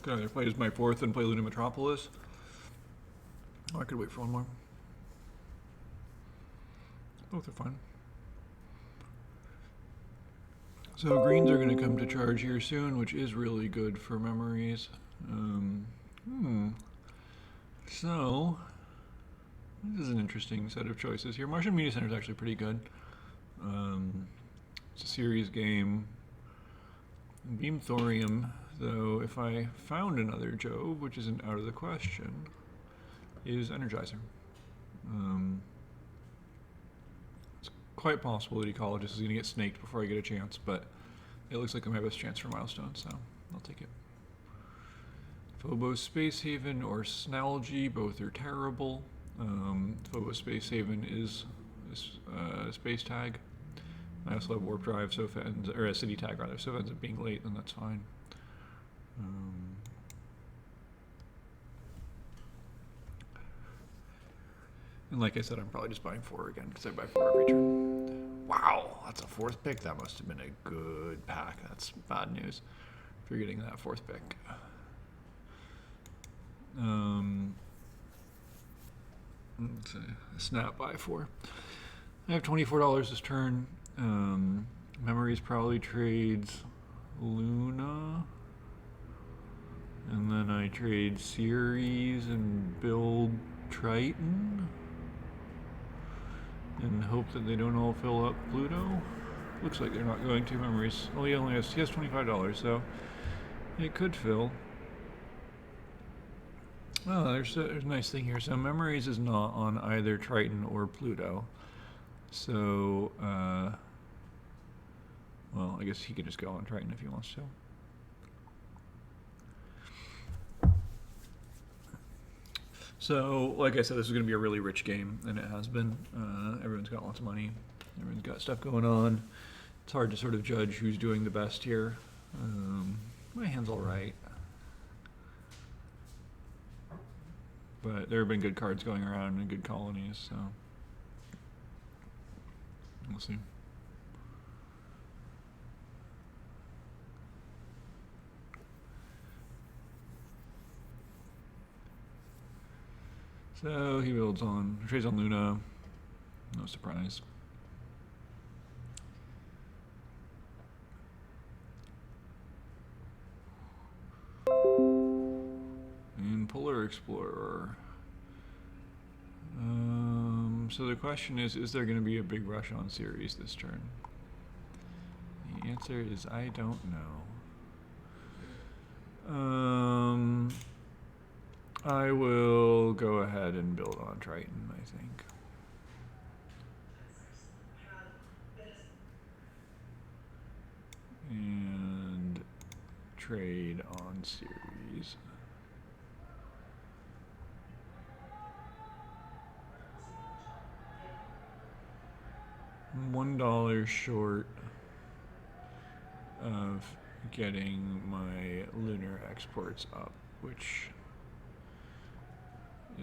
Could either play as my 4th and play Luna Metropolis. Oh, I could wait for one more. Both are fine. So greens are going to come to charge here soon, which is really good for memories. So this is an interesting set of choices here. Martian Media Center is actually pretty good. It's a series game. Beam Thorium, though, if I found another Jove, which isn't out of the question, is Energizer. It's quite possible that Ecologist is going to get snaked before I get a chance, but it looks like my best chance for Milestone, so I'll take it. Phobos Space Haven or Snalgy, both are terrible. Phobos Space Haven is a space tag. I also have Warp Drive, so if it ends, or a city tag rather, so if it ends up being late, then that's fine. And like I said, I'm probably just buying 4 again, because I buy 4 every turn. Wow, that's a 4th pick? That must have been a good pack. That's bad news if you're getting that 4th pick. Let's see, snap buy 4. I have $24 this turn. Memories probably trades Luna, and then I trade Ceres and build Triton, and hope that they don't all fill up Pluto. Looks like they're not going to. Memories. Oh, he has $25, so it could fill. Oh, there's a nice thing here. So Memories is not on either Triton or Pluto. So, well, I guess he could just go on Triton if he wants to. So, like I said, this is going to be a really rich game, and it has been. Everyone's got lots of money. Everyone's got stuff going on. It's hard to sort of judge who's doing the best here. My hand's all right. But there have been good cards going around and good colonies, so we'll see. So he trades on Luna, no surprise. And Polar Explorer. So the question is there going to be a big rush on Ceres this turn? The answer is I don't know. I will go ahead and build on Triton, I think. And trade on Ceres. $1 short of getting my lunar exports up, which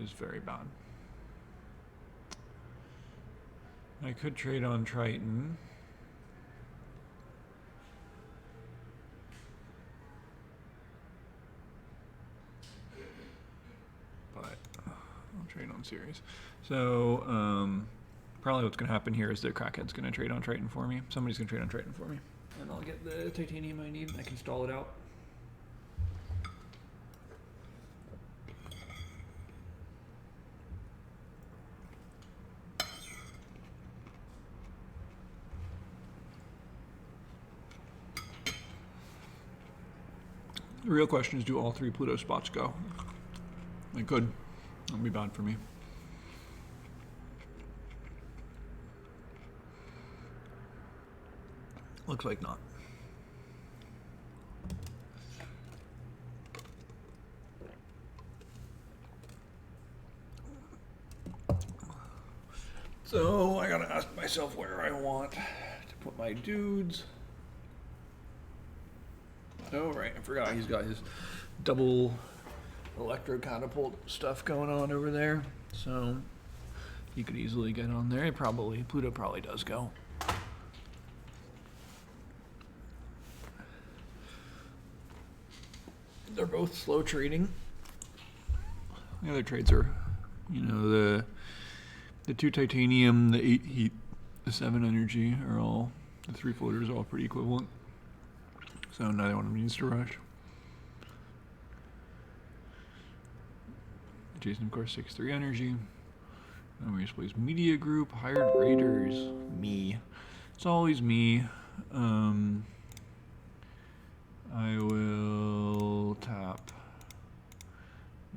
is very bad. I could trade on Triton. series. So probably what's going to happen here is the Crackhead's going to trade on Triton for me. Somebody's going to trade on Triton for me. And I'll get the titanium I need. I can stall it out. The real question is, do all 3 Pluto spots go? They could. That'd be bad for me. Looks like not. So I gotta ask myself where I want to put my dudes. Oh, right, I forgot he's got his double electro catapult stuff going on over there. So he could easily get on there. Pluto probably does go. They're both slow trading. The other trades are, the 2 titanium, the 8 heat, the 7 energy are all, the 3 floaters are all pretty equivalent. So neither one of them needs to rush. Jason, of course, 6-3 energy. And we just plays Media Group, Hired Raiders, me. It's always me. I will tap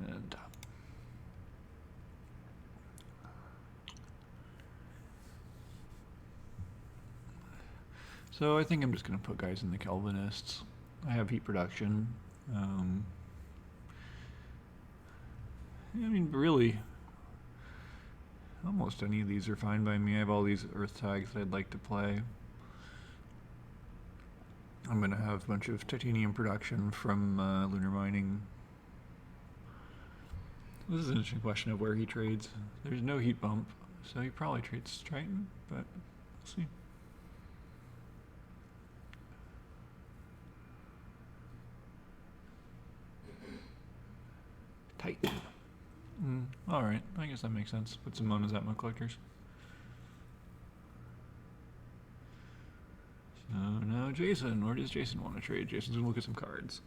and tap. So I think I'm just going to put guys in the Kelvinists. I have heat production. I mean, really, almost any of these are fine by me. I have all these Earth tags that I'd like to play. I'm going to have a bunch of titanium production from lunar mining. This is an interesting question of where he trades. There's no heat bump, so he probably trades Triton, but we'll see. Titan. Alright, I guess that makes sense. Put some Monas Atma collectors. So now Jason, where does Jason want to trade? Jason's gonna look at some cards.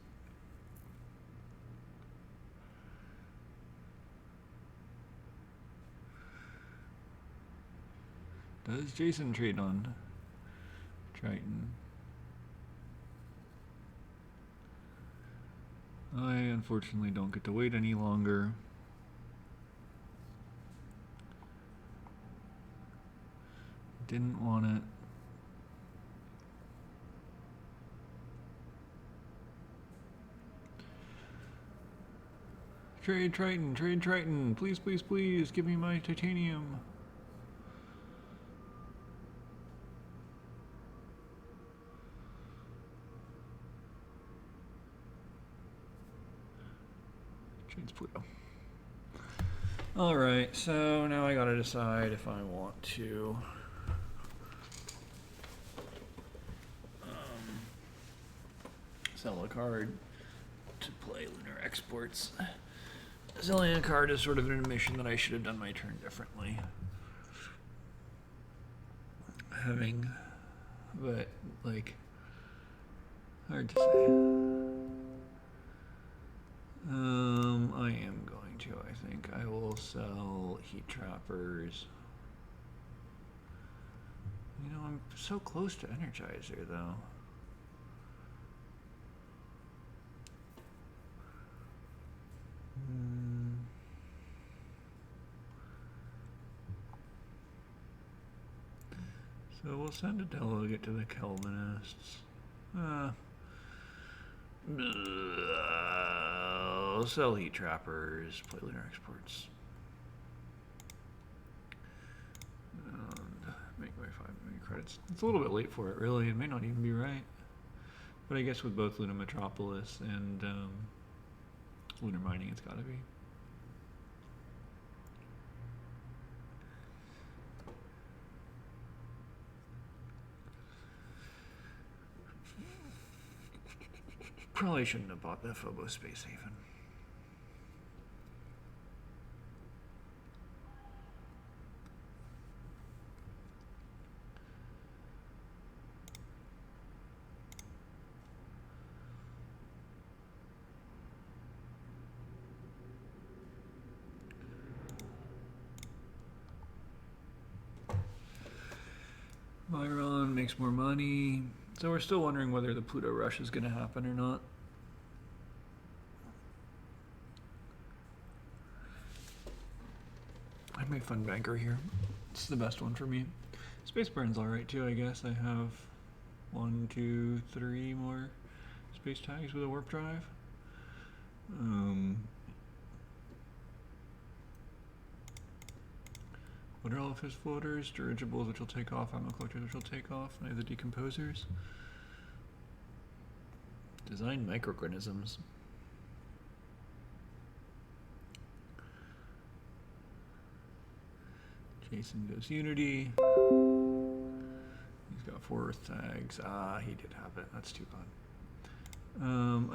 Does Jason trade on Triton? I unfortunately don't get to wait any longer. Didn't want it. Trade Triton, please, please, please, give me my titanium. Trades Pluto. Alright, so now I gotta decide if I want to sell a card to play Lunar Exports. Selling a card is sort of an admission that I should have done my turn differently. But, like, hard to say. I am going to, I think. I will sell Heat Trappers. I'm so close to Energizer, though. So we'll send a delegate to the Kelvinists. I'll sell Heat Trappers, play Lunar Exports. And make my 5 million credits. It's a little bit late for it, really. It may not even be right. But I guess with both Luna Metropolis and Lunar Mining, it's gotta be. Probably shouldn't have bought the Phobos Space Haven. Byron makes more money. So we're still wondering whether the Pluto rush is going to happen or not. I have my fun banker here. It's the best one for me. Space Burn's alright too, I guess. I have 1, 2, 3 more space tags with a warp drive. What are all of his floaters? Dirigibles, which will take off, ammo collectors, which will take off, and I have the decomposers. Design microorganisms. Jason goes Unity. He's got 4 Earth tags. Ah, he did have it. That's too bad.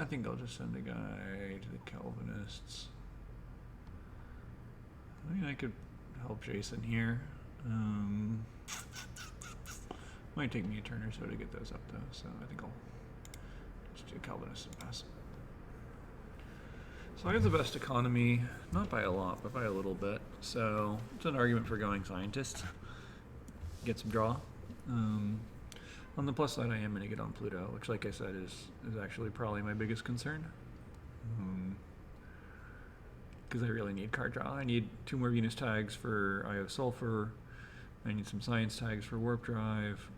I think I'll just send a guy to the Calvinists. I mean, I could help Jason here. Might take me a turn or so to get those up though, so I think I'll just do Calvinist and pass. So I have the best economy, not by a lot, but by a little bit. So it's an argument for going scientist. Get some draw. On the plus side, I am going to get on Pluto, which, like I said, is actually probably my biggest concern. Because I really need card draw. I need 2 more Venus tags for Io Sulfur. I need some science tags for Warp Drive.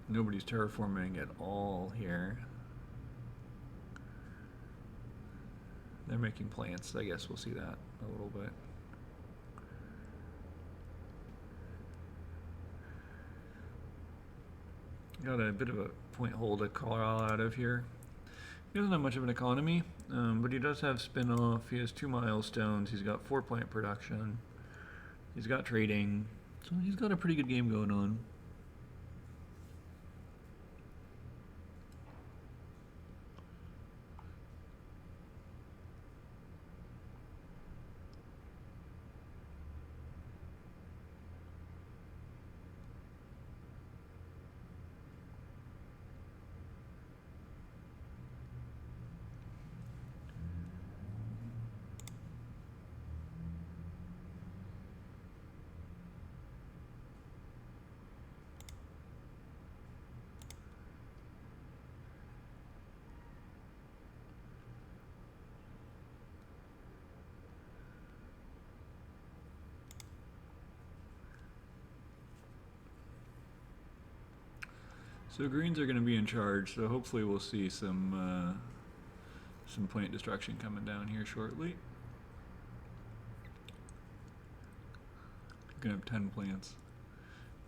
Nobody's terraforming at all here. They're making plants. I guess we'll see that a little bit. Got a bit of a point hole to call out of here. He doesn't have much of an economy, but he does have spin-off. He has 2 milestones. He's got 4 plant production. He's got trading. So he's got a pretty good game going on. So greens are going to be in charge, so hopefully we'll see some plant destruction coming down here shortly. Gonna have 10 plants.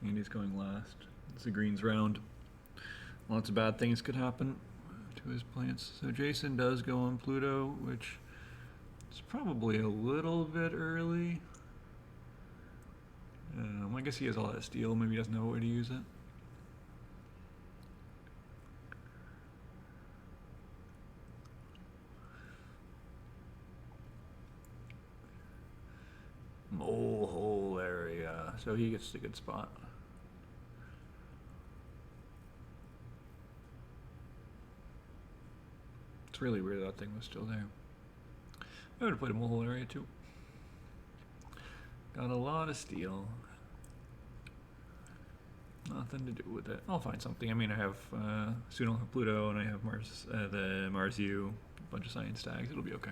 Andy's going last. It's the greens round. Lots of bad things could happen to his plants. So Jason does go on Pluto, which is probably a little bit early. I guess he has all that steel. Maybe he doesn't know what way to use it. Mole hole area, so he gets a good spot. It's really weird that thing was still there. I would have played a mole hole area too. Got a lot of steel. Nothing to do with it. I'll find something. I mean, I have soon I'll have Pluto, and I have Mars, the Mars U, a bunch of science tags. It'll be okay.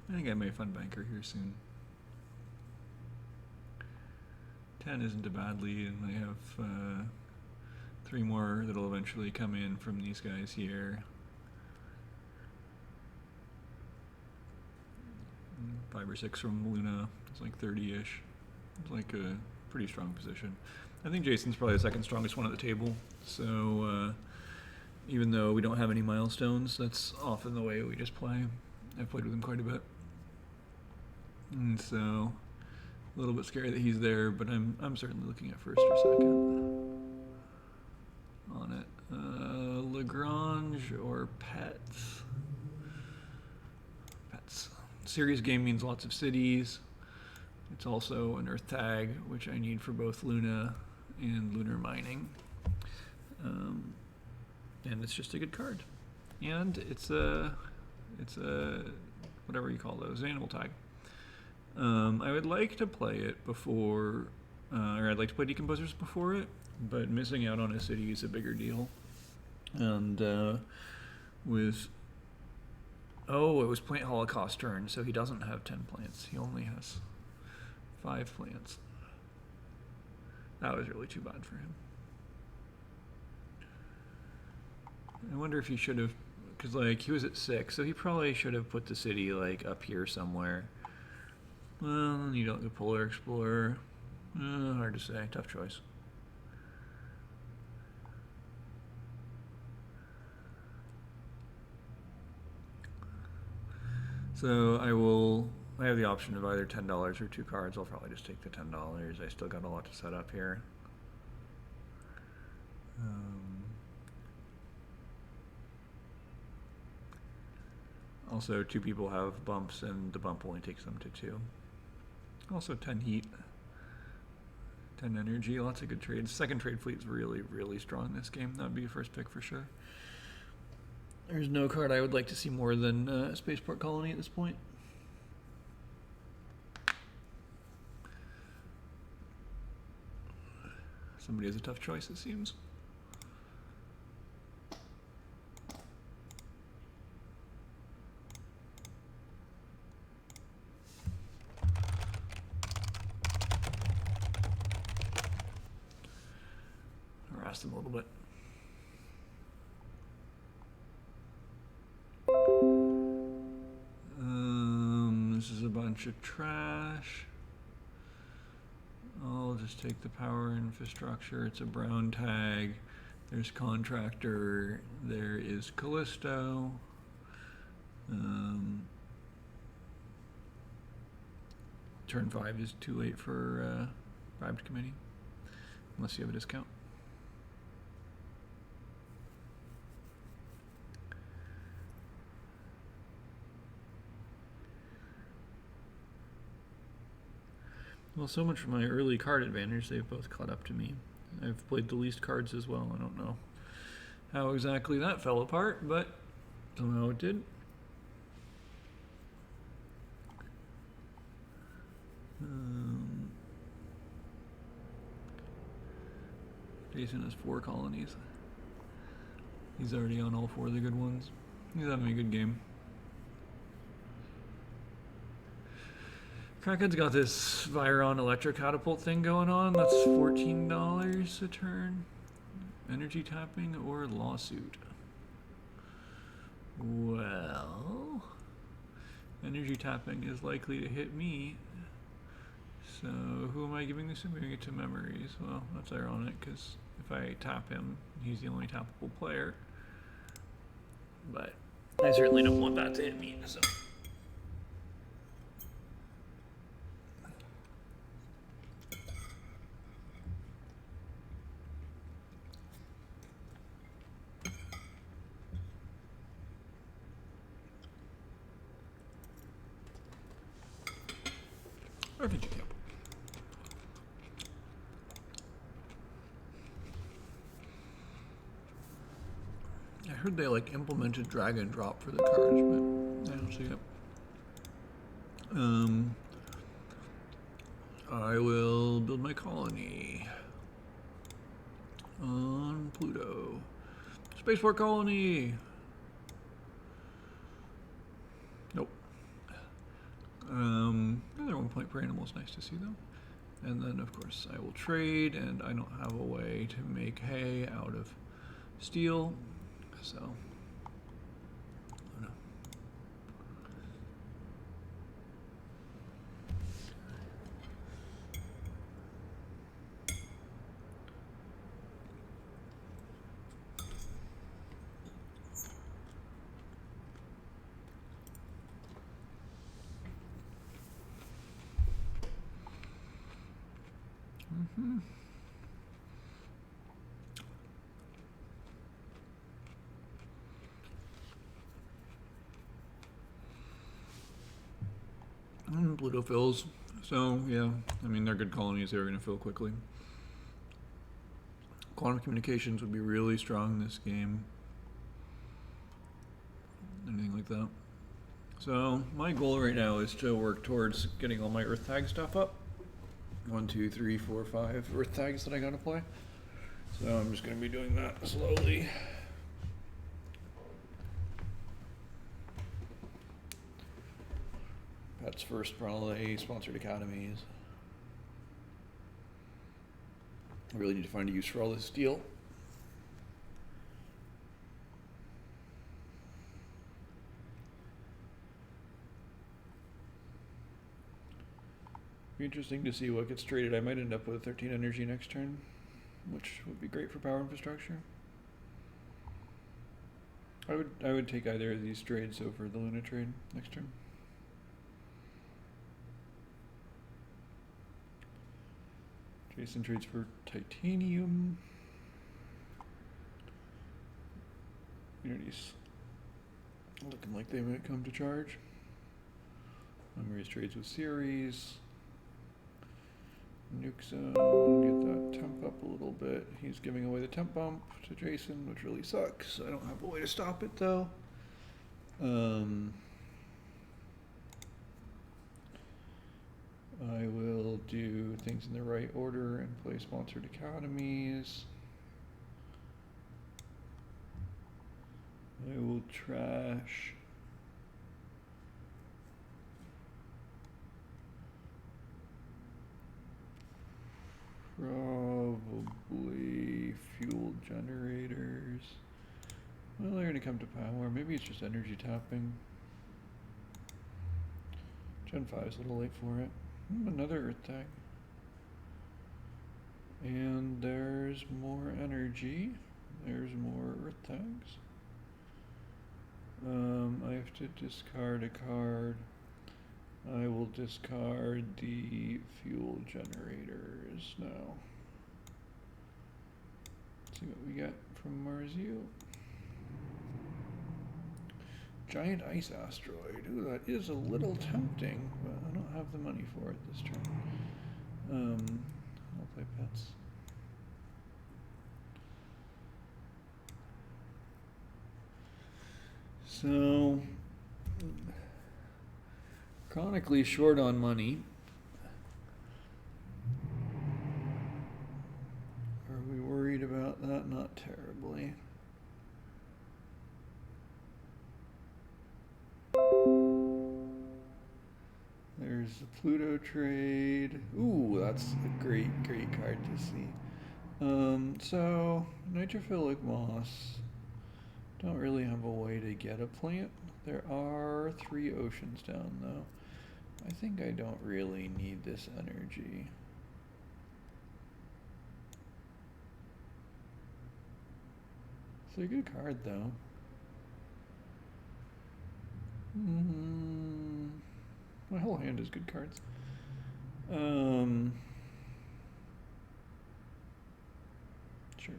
I think I may fund banker here soon. 10 isn't a bad lead, and I have 3 more that'll eventually come in from these guys here. 5 or 6 from Luna. It's like 30-ish. It's like a pretty strong position. I think Jason's probably the second strongest one at the table. So even though we don't have any milestones, that's often the way we just play. I've played with him quite a bit. And so, a little bit scary that he's there, but I'm certainly looking at first or second on it. Lagrange or Pets? Pets. Serious game means lots of cities. It's also an Earth tag, which I need for both Luna and Lunar Mining. And it's just a good card. And it's a whatever you call those, an animal tag. I would like to play it before, or I'd like to play Decomposers before it, but missing out on a city is a bigger deal. And it was Plant Holocaust turn, so he doesn't have 10 plants. He only has 5 plants. That was really too bad for him. I wonder if he should have, because like he was at 6, so he probably should have put the city like up here somewhere. Well, you don't get Polar Explorer. Hard to say. Tough choice. So I have the option of either $10 or 2 cards. I'll probably just take the $10. I still got a lot to set up here. Also, 2 people have bumps, and the bump only takes them to 2. Also, 10 heat, 10 energy, lots of good trades. Second trade fleet's really, really strong this game. That'd be a first pick for sure. There's no card I would like to see more than Spaceport Colony at this point. Somebody has a tough choice, it seems. Harass them a little bit. This is a bunch of trash. I'll just take the power infrastructure. It's a brown tag. There's Contractor. There is Callisto. Turn 5 is too late for bribed committee, unless you have a discount. Well, so much for my early card advantage. They've both caught up to me. I've played the least cards as well. I don't know how exactly that fell apart, but somehow it did. Jason has 4 colonies. He's already on all 4 of the good ones. He's having a good game. Kraken's got this Viron Electro Catapult thing going on. That's $14 a turn. Energy tapping or lawsuit. Well, energy tapping is likely to hit me. So who am I giving this to? I'm giving it to Memories. Well, that's ironic because if I tap him, he's the only tappable player. But I certainly don't want that to hit me, so. Refugee camp. I heard they like implemented drag and drop for the cards, but I don't see it. I will build my colony on Pluto. Spaceport colony. Nope. Another 1 point per animal is nice to see though. And then of course I will trade, and I don't have a way to make hay out of steel, so no. Pluto fills So, yeah, I mean, they're good colonies. They're going to fill quickly. Quantum communications would be really strong in this game. Anything like that. So, my goal right now is to work towards getting all my Earth tag stuff up. 1, 2, 3, 4, 5 Earth tags that I gotta play. So, I'm just going to be doing that slowly. Pets first, probably. Sponsored academies. I really need to find a use for all this steel. Be interesting to see what gets traded. I might end up with 13 energy next turn, which would be great for power infrastructure. I would take either of these trades over the Luna trade next turn. Jason trades for titanium. Unity's looking like they might come to charge. Memories trades with Ceres. Nuke zone, get that temp up a little bit. He's giving away the temp bump to Jason, which really sucks. I don't have a way to stop it though. I will do things in the right order and play sponsored academies. I will trash probably fuel generators. Well, they're gonna come to power. Maybe it's just energy tapping. Gen 5 is a little late for it. Another Earth tag. And there's more energy. There's more Earth tags. I have to discard a card. I will discard the fuel generators now. Let's see what we get from Mars U. Giant ice asteroid. Ooh, that is a little tempting, but I don't have the money for it this turn. I'll play pets. So, chronically short on money. Are we worried about that? Not terribly. There's the Pluto trade. Ooh, that's a great card to see. So, nitrophilic moss. Don't really have a way to get a plant. There are 3 oceans down though. I think I don't really need this energy. It's a good card though. My whole hand is good cards. Sure,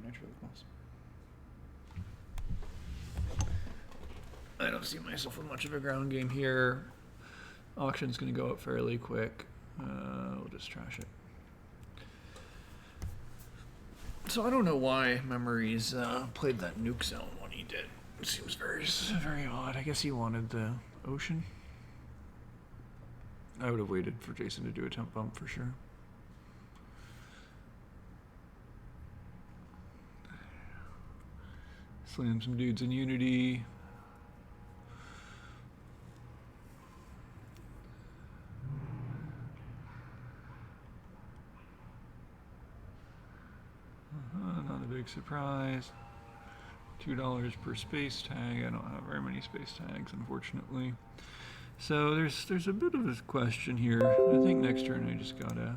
nitrophilic moss. I don't see myself with much of a ground game here. Auction's going to go up fairly quick. We'll just trash it. So I don't know why Memories played that nuke zone when he did. It seems very odd. I guess he wanted the ocean. I would have waited for Jason to do a temp bump for sure. Slam some dudes in Unity. Not a big surprise. $2 per space tag. I don't have very many space tags, unfortunately. So there's a bit of a question here. I think next turn I just gotta.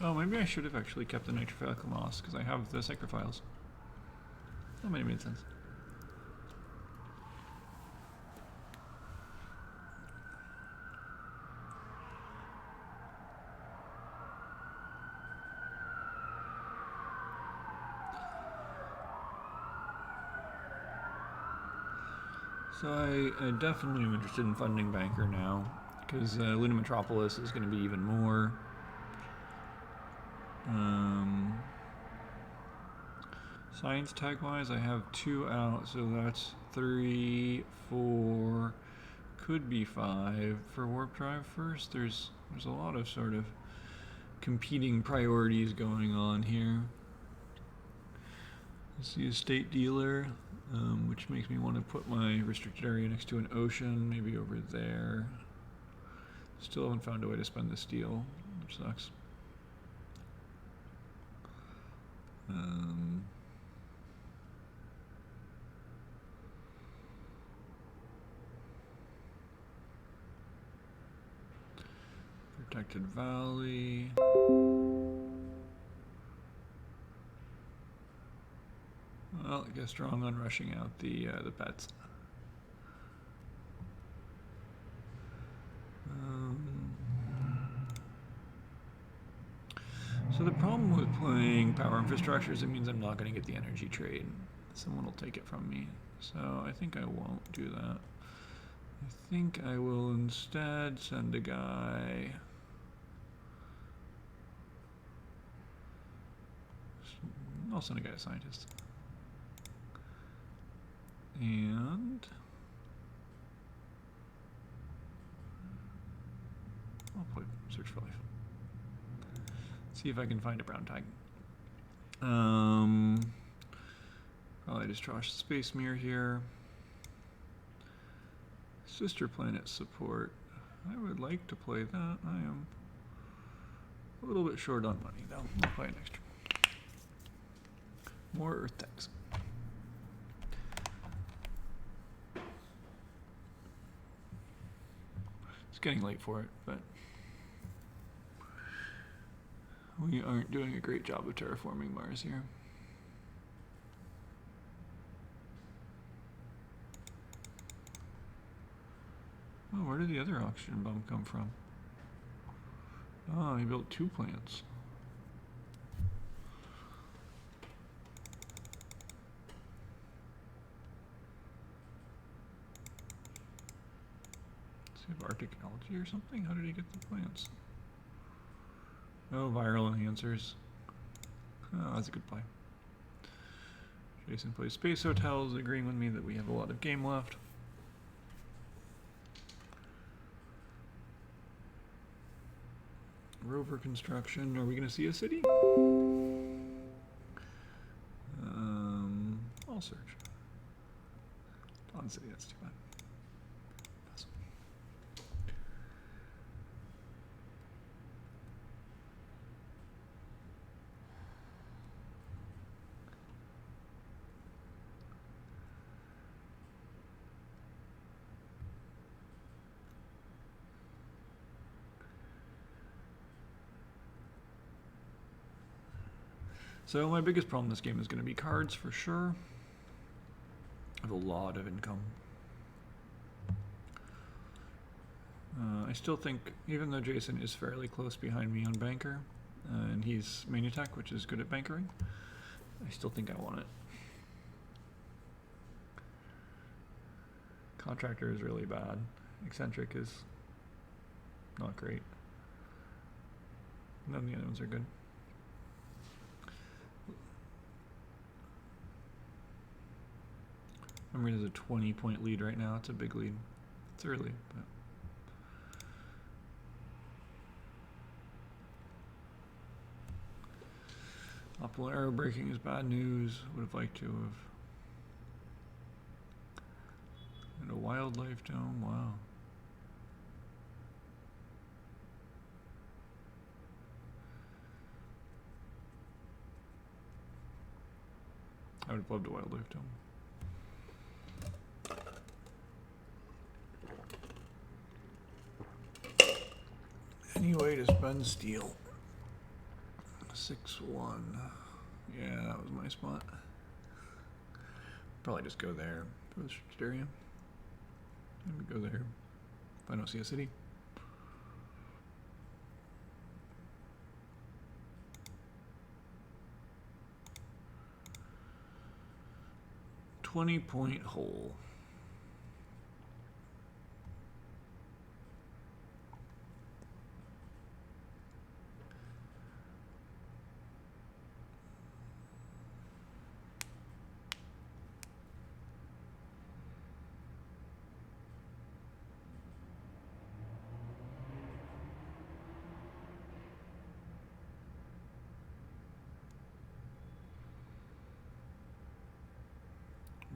Oh, maybe I should have actually kept the nitrophilic moss because I have the sacrifiles. That might have made sense. So I definitely am interested in funding Banker now, because Luna Metropolis is going to be even more. Science tag wise, I have 2 out, so that's 3, 4, could be 5 for Warp Drive first. There's a lot of sort of competing priorities going on here. I see a state dealer, which makes me want to put my restricted area next to an ocean, maybe over there. Still haven't found a way to spend this deal, which sucks. Protected Valley. Well, I guess strong on rushing out the pets. So the problem with playing power infrastructure is it means I'm not going to get the energy trade. Someone will take it from me. So I think I won't do that. I think I will instead send a guy. I'll send a guy to scientist. And I'll put search for life. See if I can find a brown tag. Probably just trash the space mirror here. Sister planet support. I would like to play that. I am a little bit short on money though. I'll play it next turn. More Earth tags. It's getting late for it, but we aren't doing a great job of terraforming Mars here. Oh, where did the other oxygen bomb come from? Oh, he built 2 plants. Does he have Arctic algae or something? How did he get the plants? Oh, viral enhancers. Oh, that's a good play. Jason plays Space Hotels, agreeing with me that we have a lot of game left. Rover construction. Are we going to see a city? I'll search. Dawn City, that's too bad. Awesome. So my biggest problem in this game is going to be cards for sure. I have a lot of income. I still think, even though Jason is fairly close behind me on Banker, and he's Manutech, which is good at bankering, I still think I want it. Contractor is really bad. Eccentric is not great. None of the other ones are good. Memory has a 20-point lead right now. It's a big lead. It's early, but optimal arrow breaking is bad news. Would have liked to have. And a wildlife dome. Wow. I would have loved a wildlife dome. Any way to spend steel? 6-1. Yeah, that was my spot. Probably just go there for the restricted area. Maybe go there if I don't see a city. $20-point hole.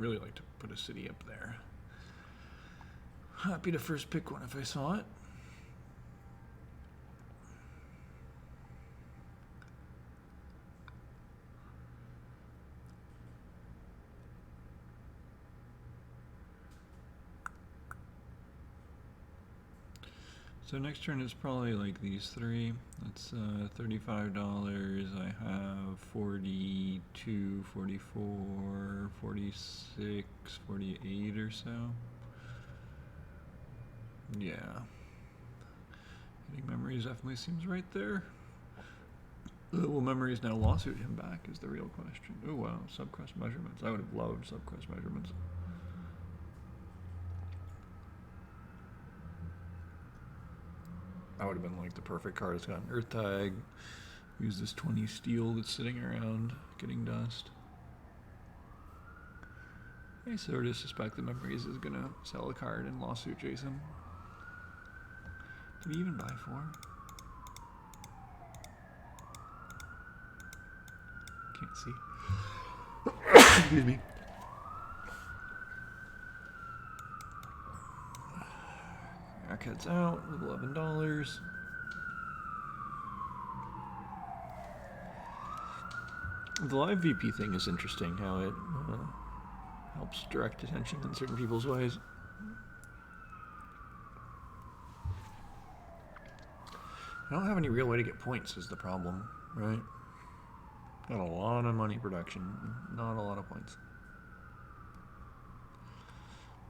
really like to put a city up there. Happy to first pick one if I saw it. So next turn is probably like these three. That's $35. I have 42, 44, 46, 48 or so. Yeah. Hitting memories definitely seems right there. Will memories now lawsuit him back is the real question. Oh wow, subquest measurements. I would have loved subquest measurements. That would have been like the perfect card. It's got an earth tag. Use this 20 steel that's sitting around getting dust. I sort of suspect that Memories is gonna sell a card and lawsuit Jason. Did he even buy 4? Can't see. Excuse me. Haircut's out with $11. The live VP thing is interesting, how it helps direct attention in certain people's ways. I don't have any real way to get points is the problem, right? Got a lot of money production, not a lot of points.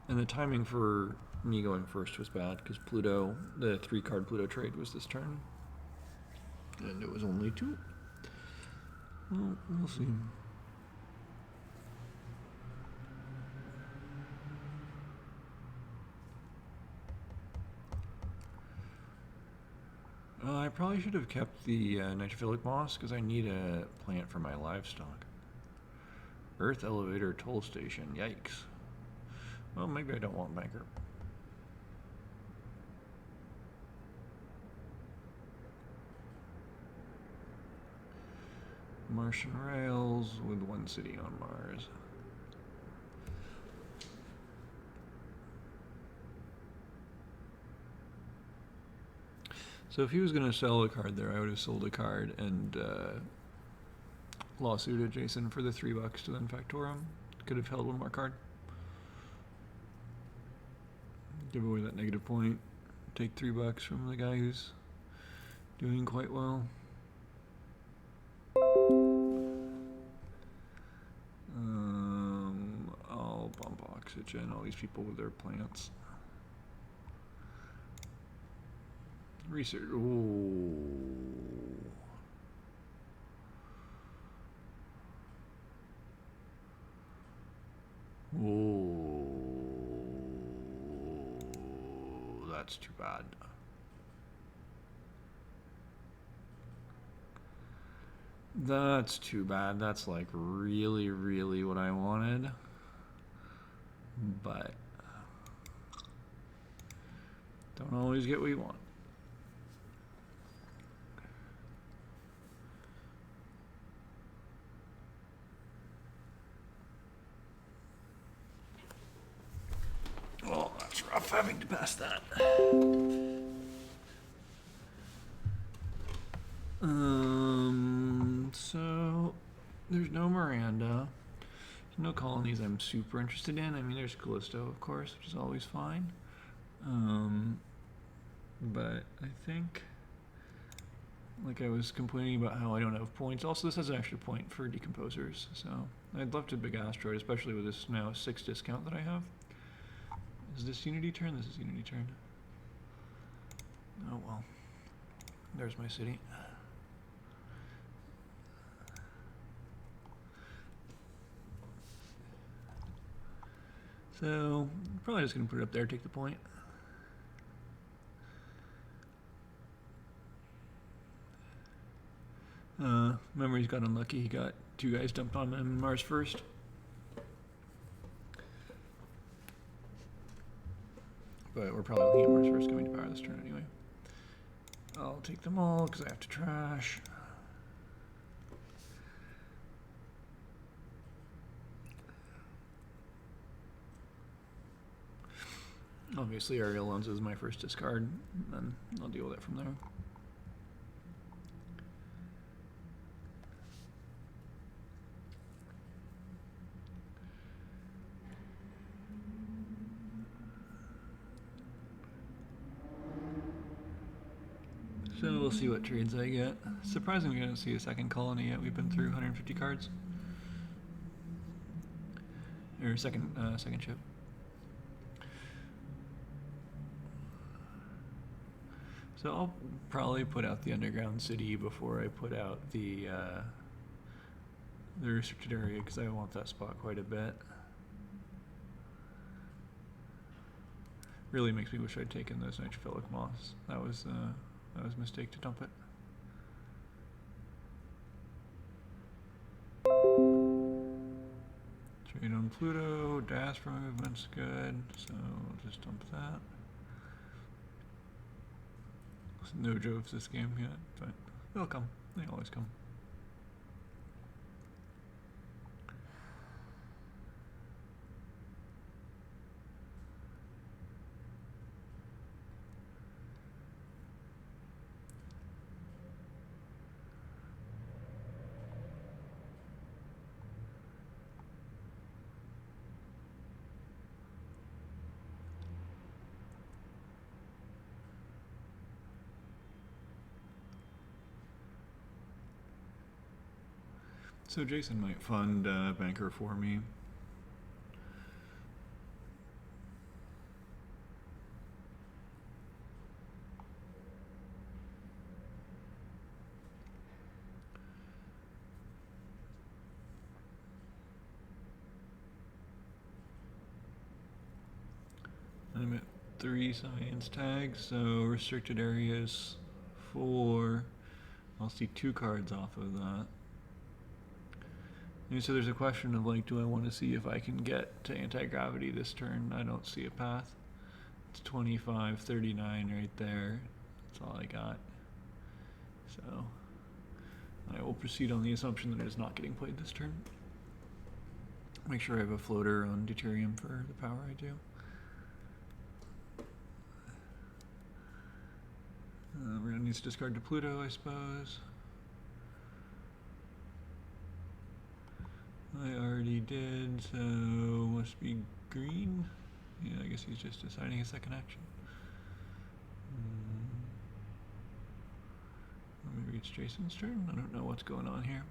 And the timing for me going first was bad because Pluto, the 3-card Pluto trade was this turn. And it was only 2. Well, we'll see. I probably should have kept the nitrophilic moss because I need a plant for my livestock. Earth elevator toll station. Yikes. Well, maybe I don't want banker. Martian rails with 1 city on Mars. So if he was going to sell a card there, I would have sold a card and lawsuited Jason for the $3 to then Factorum. Could have held 1 more card. Give away that negative point. Take $3 from the guy who's doing quite well. I'll bump oxygen, all these people with their plants. Research. Ooh. Ooh. That's too bad. That's too bad. That's like really, really what I wanted. But don't always get what you want. Oh, that's rough having to pass that. So there's no Miranda. There's no colonies I'm super interested in. I mean, there's Callisto, of course, which is always fine. But I think, like I was complaining about how I don't have points. Also, this has an extra point for decomposers, so I'd love to big asteroid, especially with this now 6 discount that I have. Is this Unity turn? This is Unity turn. Oh well. There's my city. So, probably just going to put it up there, take the point. Memories got unlucky. He got 2 guys dumped on him Mars first. But we're probably looking at Mars first coming to power this turn anyway. I'll take them all because I have to trash. Obviously, Aerial Lens is my first discard, and then I'll deal with it from there. So we'll see what trades I get. Surprisingly, we don't see a second colony yet. We've been through 150 cards. Or second chip. So I'll probably put out the underground city before I put out the restricted area, because I want that spot quite a bit. Really makes me wish I'd taken those nitrophilic moths. That was a mistake to dump it. Trade on Pluto, diaspora movement's good, so we'll just dump that. No Joves this game yet, but they'll come. They always come. So Jason might fund Banker for me. I'm at 3 science tags, so restricted areas 4. I'll see 2 cards off of that. And so there's a question of like, do I want to see if I can get to anti-gravity this turn? I don't see a path. It's 25, 39 right there. That's all I got. So I will proceed on the assumption that it is not getting played this turn. Make sure I have a floater on deuterium for the power I do. We're gonna need to discard to Pluto, I suppose. I already did, so must be green. Yeah, I guess he's just deciding a second action. Maybe it's Jason's turn. I don't know what's going on here.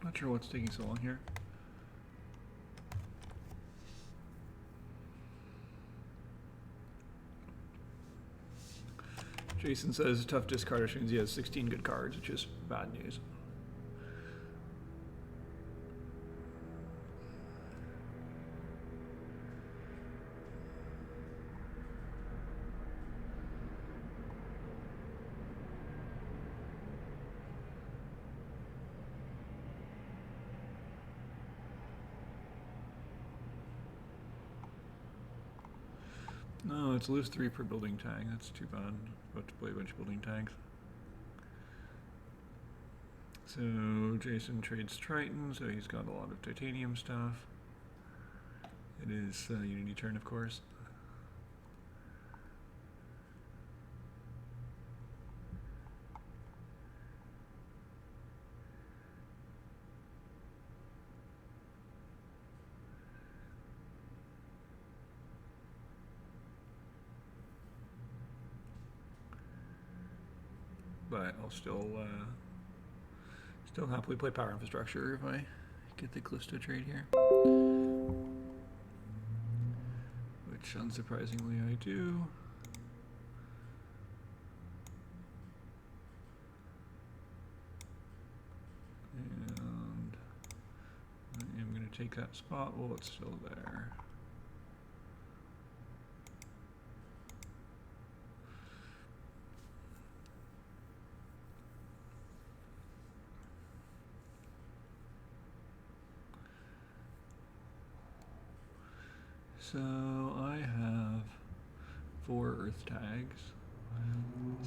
Not sure what's taking so long here. Jason says tough discard, which means he has 16 good cards, which is bad news. No, it's lose 3 per building tag. That's too bad. About to play a bunch of building tags. So Jason trades Triton, so he's got a lot of titanium stuff. It is Unity turn, of course. but I'll still happily play power infrastructure if I get the Callisto trade here, which unsurprisingly I do. And I am going to take that spot while it's still there. So I have 4 Earth tags.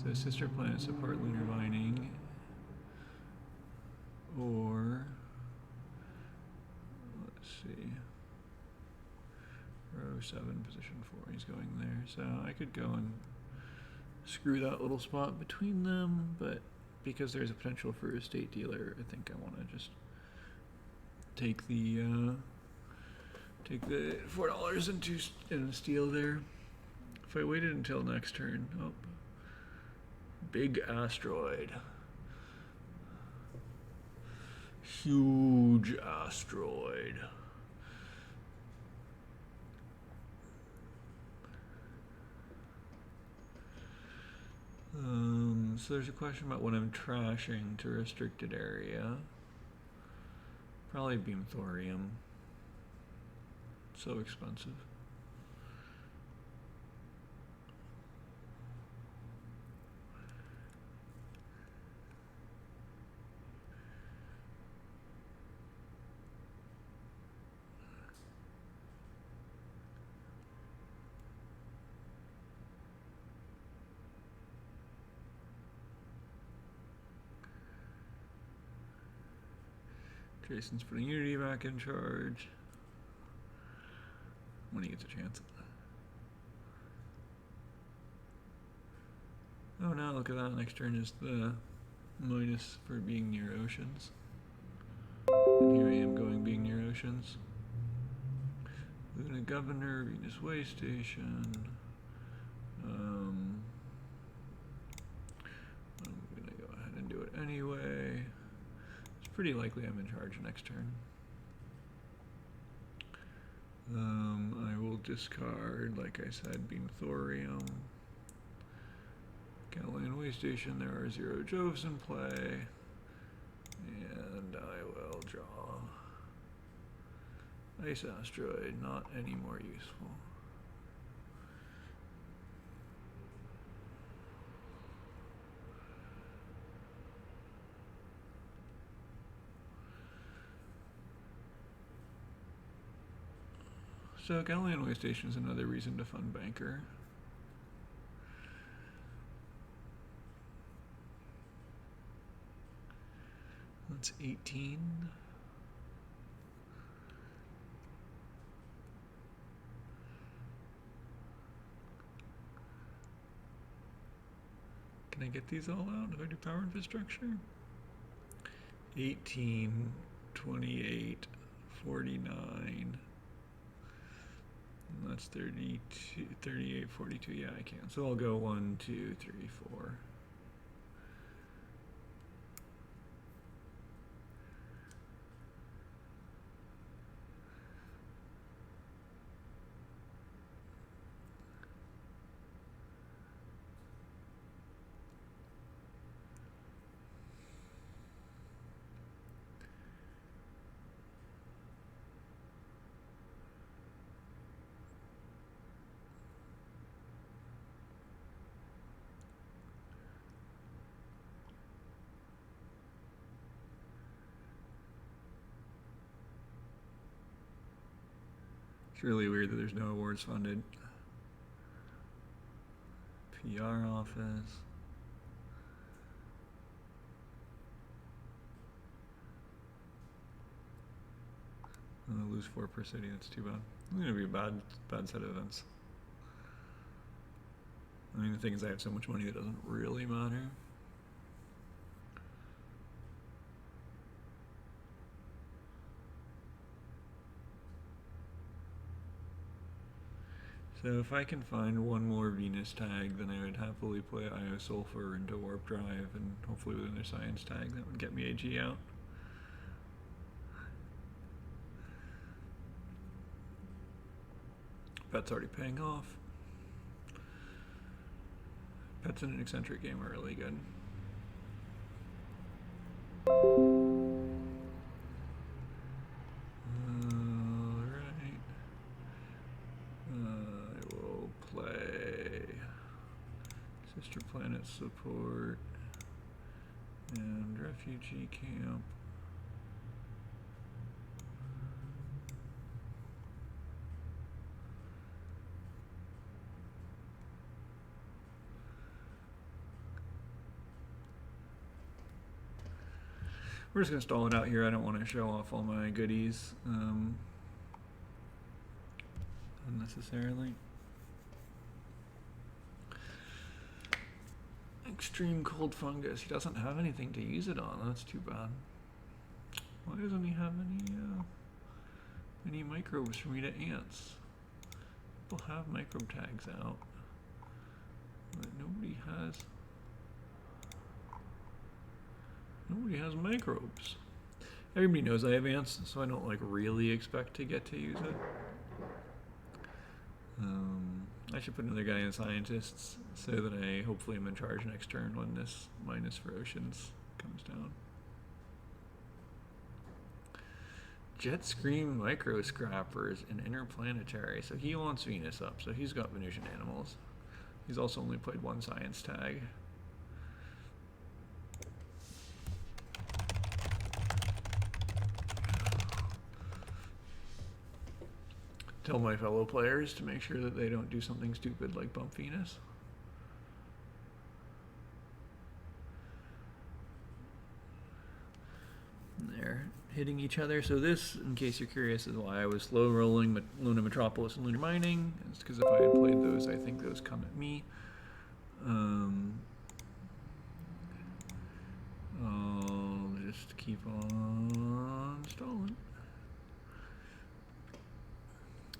So sister planet support lunar mining, or let's see, row 7, position 4. He's going there. So I could go and screw that little spot between them, but because there's a potential for a state dealer, I think I want to just take the $4 into steel there. If I waited until next turn, oh, big asteroid, huge asteroid. So there's a question about when I'm trashing to restricted area. Probably beam thorium. So expensive. Jason's putting Unity back in charge when he gets a chance. Oh no, look at that. Next turn is the minus for being near oceans. And here I am going being near oceans. Luna Governor, Venus Way Station. I'm gonna go ahead and do it anyway. It's pretty likely I'm in charge next turn. I will discard, like I said, beam thorium. Galilean Way Station, there are 0 Joves in play. And I will draw Ice Asteroid, not any more useful. So Galilean Way Station is another reason to fund Banker. That's 18. Can I get these all out if I do power infrastructure? 18, 28, 49. And that's 32, 38, 42. Yeah, I can. So I'll go 1, 2, 3, 4. It's really weird that there's no awards funded. PR office. I'm gonna lose 4 per city, that's too bad. It's gonna be a bad set of events. I mean, the thing is I have so much money that doesn't really matter. So if I can find one more Venus tag, then I would happily play Io Sulfur into Warp Drive, and hopefully with another Science tag that would get me AG out. Pet's already paying off. Pets in an eccentric game are really good. Alright. I will play Sister Planet Support and Refugee Camp. We're just going to stall it out here. I don't want to show off all my goodies unnecessarily. Extreme Cold Fungus. He doesn't have anything to use it on. That's too bad. Why doesn't he have any microbes for me to ants? People have microbe tags out, but nobody has microbes. Everybody knows I have ants, so I don't like really expect to get to use it. I should put another guy in scientists so that I hopefully am in charge next turn when this minus for oceans comes down. Jet Scream Micro Scrappers and Interplanetary. So he wants Venus up, so he's got Venusian animals. He's also only played one science tag. Tell my fellow players to make sure that they don't do something stupid like bump Venus. And they're hitting each other. So this, in case you're curious, is why I was slow rolling Luna Metropolis and Lunar Mining. It's because if I had played those, I think those come at me. I'll just keep on stalling.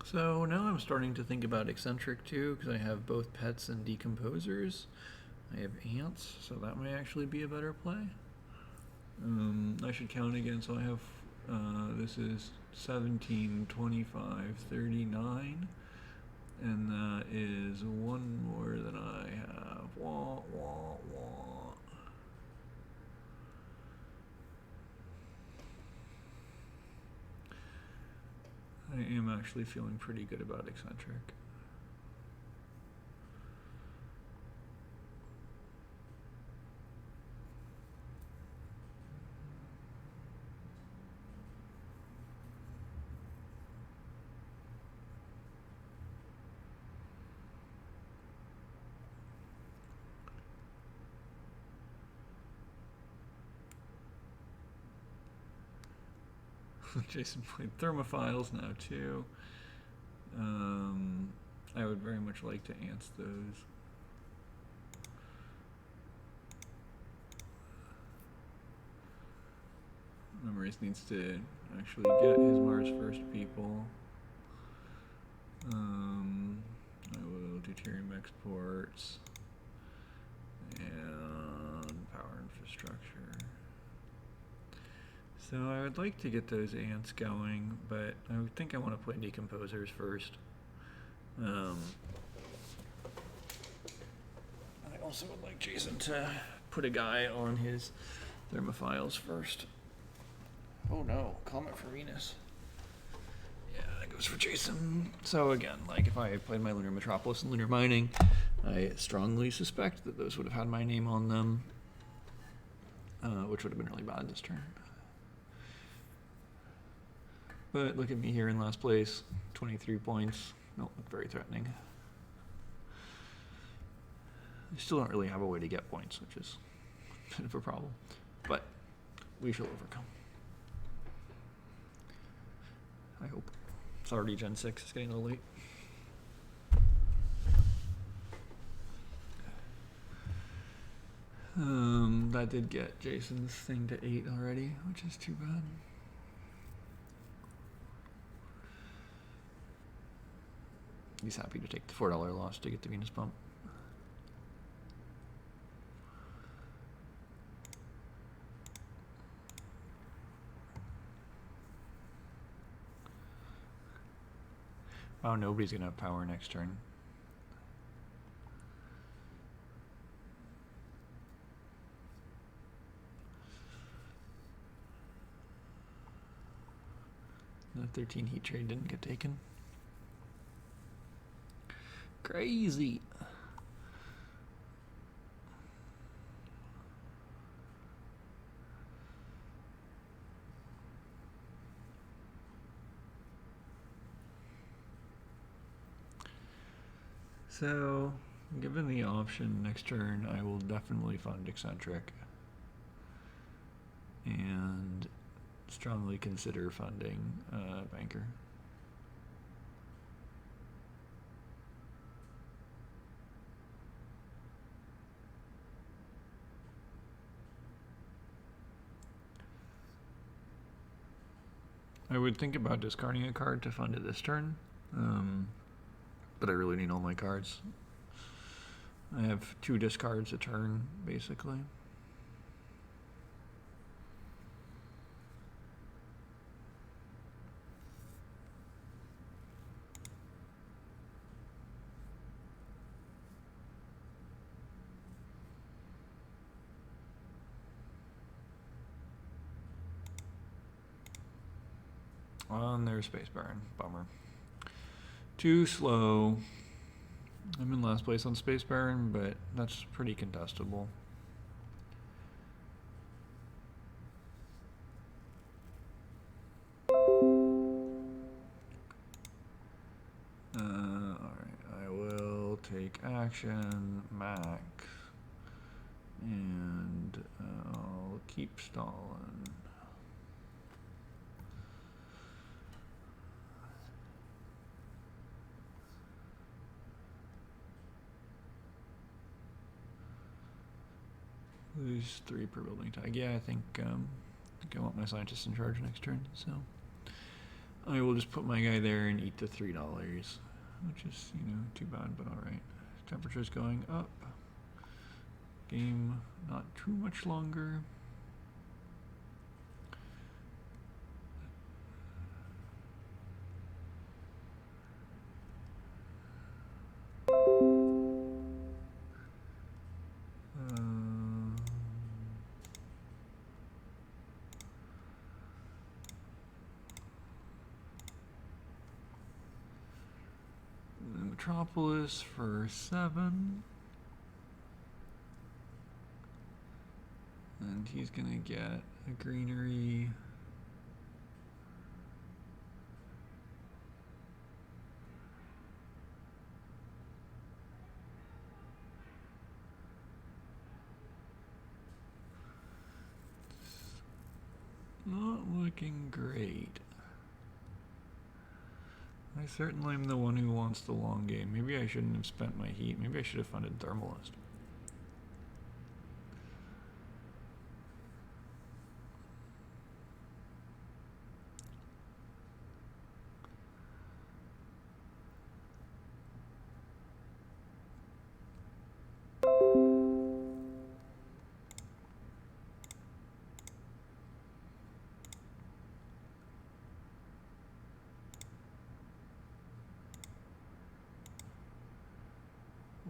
So now I'm starting to think about eccentric too, because I have both pets and decomposers. I have ants, so that may actually be a better play. I should count again, so I have, this is 17, 25, 39, and that is one more than I have. Wah, wah, wah. I am actually feeling pretty good about eccentric. Jason played thermophiles now too. I would very much like to ants those. Memories needs to actually get his Mars first people. I will do deuterium exports and power infrastructure. So I would like to get those ants going, but I think I want to play decomposers first. I also would like Jason to put a guy on his thermophiles first. Oh no, Comet for Venus. Yeah, that goes for Jason. So again, like if I had played my Lunar Metropolis and Lunar Mining, I strongly suspect that those would have had my name on them, which would have been really bad this turn. But look at me here in last place, 23 points. Don't look very threatening. I still don't really have a way to get points, which is a bit of a problem. But we shall overcome. I hope. It's already Gen 6, it's getting a little late. That did get Jason's thing to 8 already, which is too bad. He's happy to take the $4 loss to get the Venus bump. Wow, nobody's gonna have power next turn. The 13 heat trade didn't get taken. Crazy. So, given the option next turn, I will definitely fund eccentric and strongly consider funding banker. I would think about discarding a card to fund it this turn, but I really need all my cards. I have 2 discards a turn, basically. On their Space Baron. Bummer. Too slow. I'm in last place on Space Baron, but that's pretty contestable. Alright, I will take action, Max, and I'll keep stalling. Lose 3 per building tag. Yeah, I think I want my scientist in charge next turn, so I will just put my guy there and eat the $3, which is, too bad, but alright. Temperature's going up. Game not too much longer. Metropolis for 7. And he's gonna get a greenery. Not looking great. I certainly am the one who wants the long game. Maybe I shouldn't have spent my heat. Maybe I should have funded Thermalist.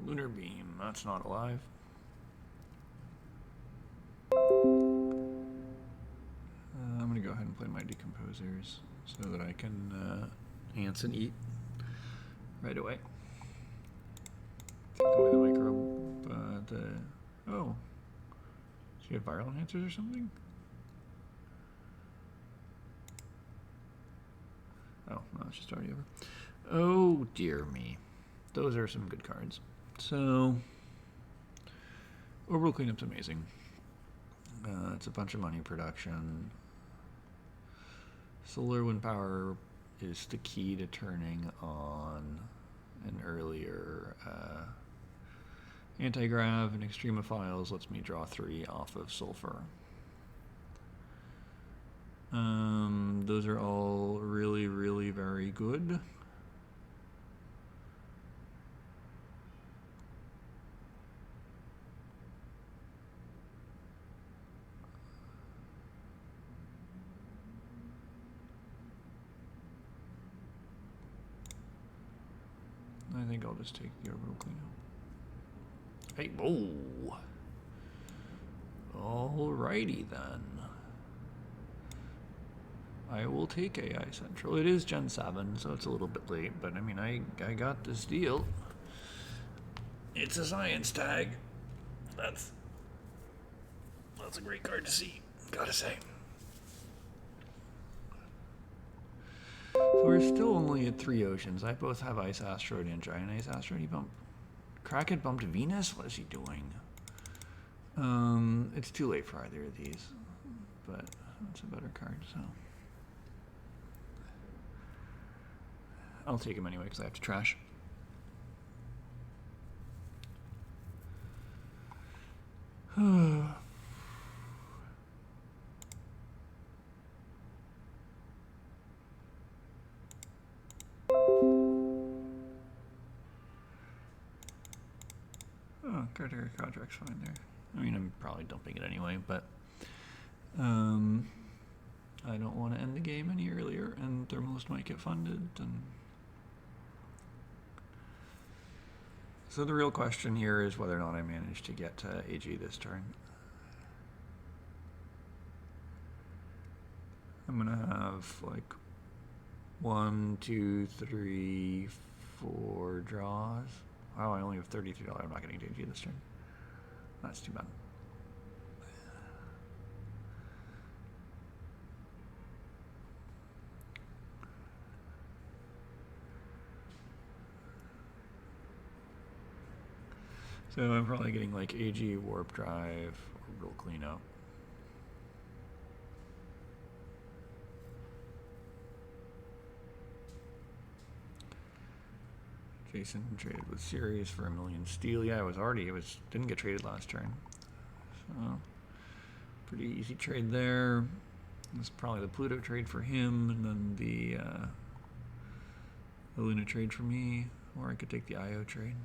Lunar Beam, that's not alive. I'm gonna go ahead and play my Decomposers so that I can ants and eat right away. Take away the microbe, oh. So you have viral enhancers or something? Oh, no, it's just already over. Oh, dear me. Those are some good cards. So, Orbital Cleanup's amazing. It's a bunch of money production. Solar wind power is the key to turning on an earlier anti-grav, and Extremophiles lets me draw 3 off of sulfur. Those are all really, really very good. think I'll just take the orbital cleanup. Hey, whoa. Alrighty then. I will take AI Central. It is Gen 7, so it's a little bit late, but I mean, I got this deal. It's a science tag. That's a great card to see, gotta say. So we're still only at 3 oceans. I both have Ice Asteroid and Giant Ice Asteroid. He bumped... Kraken bumped Venus? What is he doing? It's too late for either of these, but that's a better card, so... I'll take him anyway, because I have to trash. Oh, caretaker contract's fine there. I mean, I'm probably dumping it anyway, but I don't want to end the game any earlier, and Thermalist might get funded. And so the real question here is whether or not I manage to get to AG this turn. I'm gonna have like 1, 2, 3, 4 draws. Wow, I only have $33. I'm not getting to AG this turn. That's too bad. So I'm probably getting like AG, Warp Drive, Orbital Cleanup. Jason traded with Sirius for 1 million steel. Yeah, didn't get traded last turn. So pretty easy trade there. This is probably the Pluto trade for him, and then the Luna trade for me, or I could take the Io trade.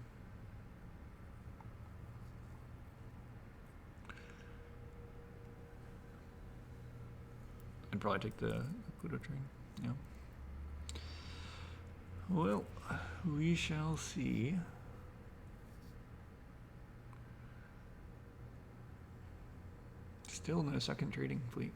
I'd probably take the Pluto trade. Yeah. Well, we shall see. Still no second trading fleet.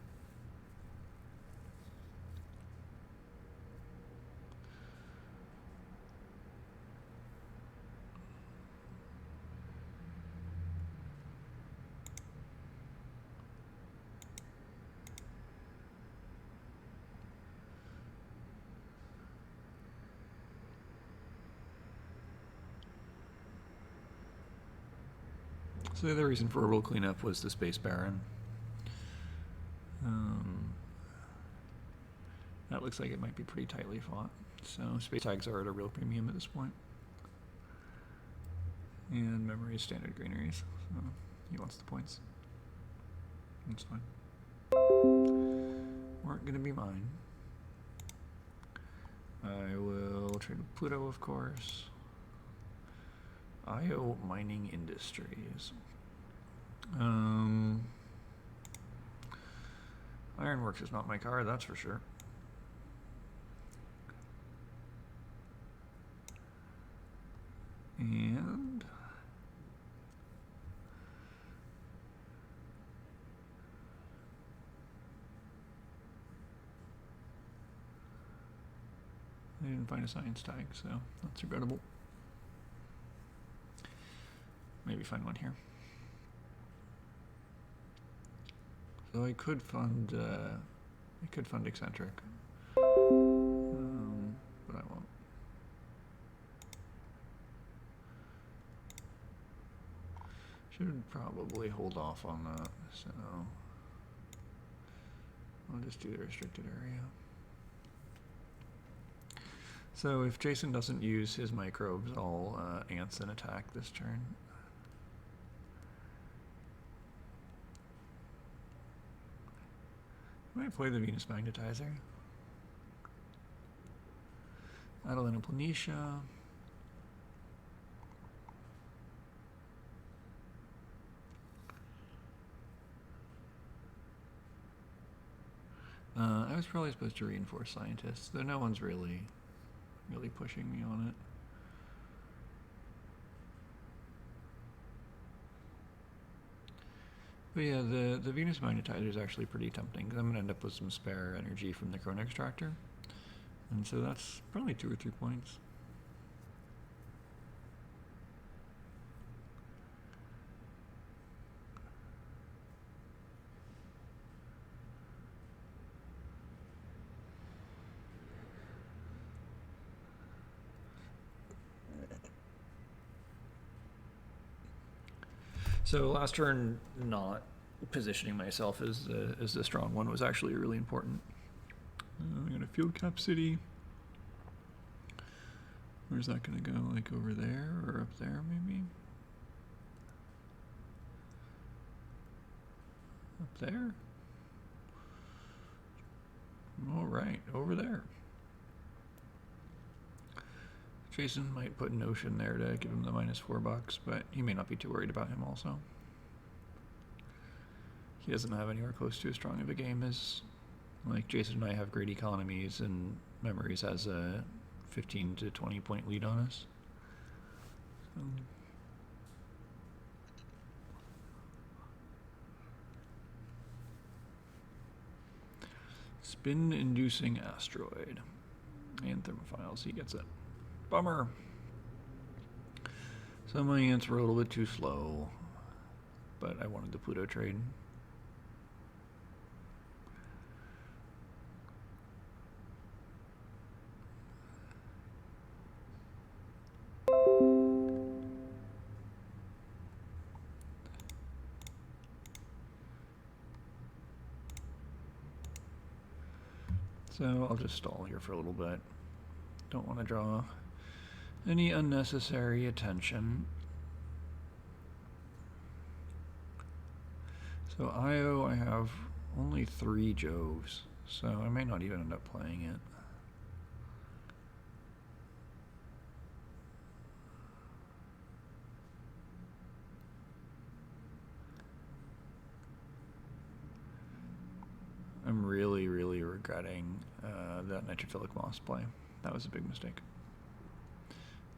So the other reason for orbital cleanup was the Space Baron. That looks like it might be pretty tightly fought. So space tags are at a real premium at this point. And memory is standard greeneries. So he wants the points. That's fine. Weren't going to be mine. I will trade with Pluto, of course. IO Mining Industries. Ironworks is not my card, that's for sure. And I didn't find a science tag, so that's regrettable. Maybe find one here. So I could fund eccentric, but I won't. Should probably hold off on that. So I'll just do the restricted area. So if Jason doesn't use his microbes, I'll ants and attack this turn. I might play the Venus Magnetizer. Adelina Planitia. I was probably supposed to reinforce scientists, though no one's really pushing me on it. But yeah, the Venus Magnetizer is actually pretty tempting because I'm going to end up with some spare energy from the Chrome Extractor. And so that's probably 2 or 3 points. So last turn, not positioning myself as the strong one was actually really important. I'm going to Field Cap City. Where's that going to go? Like over there or up there maybe? Up there? All right, over there. Jason might put an ocean there to give him the -$4, but he may not be too worried about him also. He doesn't have anywhere close to as strong of a game as, like, Jason and I have great economies, and Memories has a 15 to 20 point lead on us. Spin-inducing asteroid. And thermophiles, he gets it. Bummer. Some of my ants were a little bit too slow, but I wanted the Pluto trade. So I'll just stall here for a little bit. Don't want to draw any unnecessary attention. So IO, I have only 3 Joves, so I may not even end up playing it. I'm really, really regretting that nitrophilic moss play. That was a big mistake.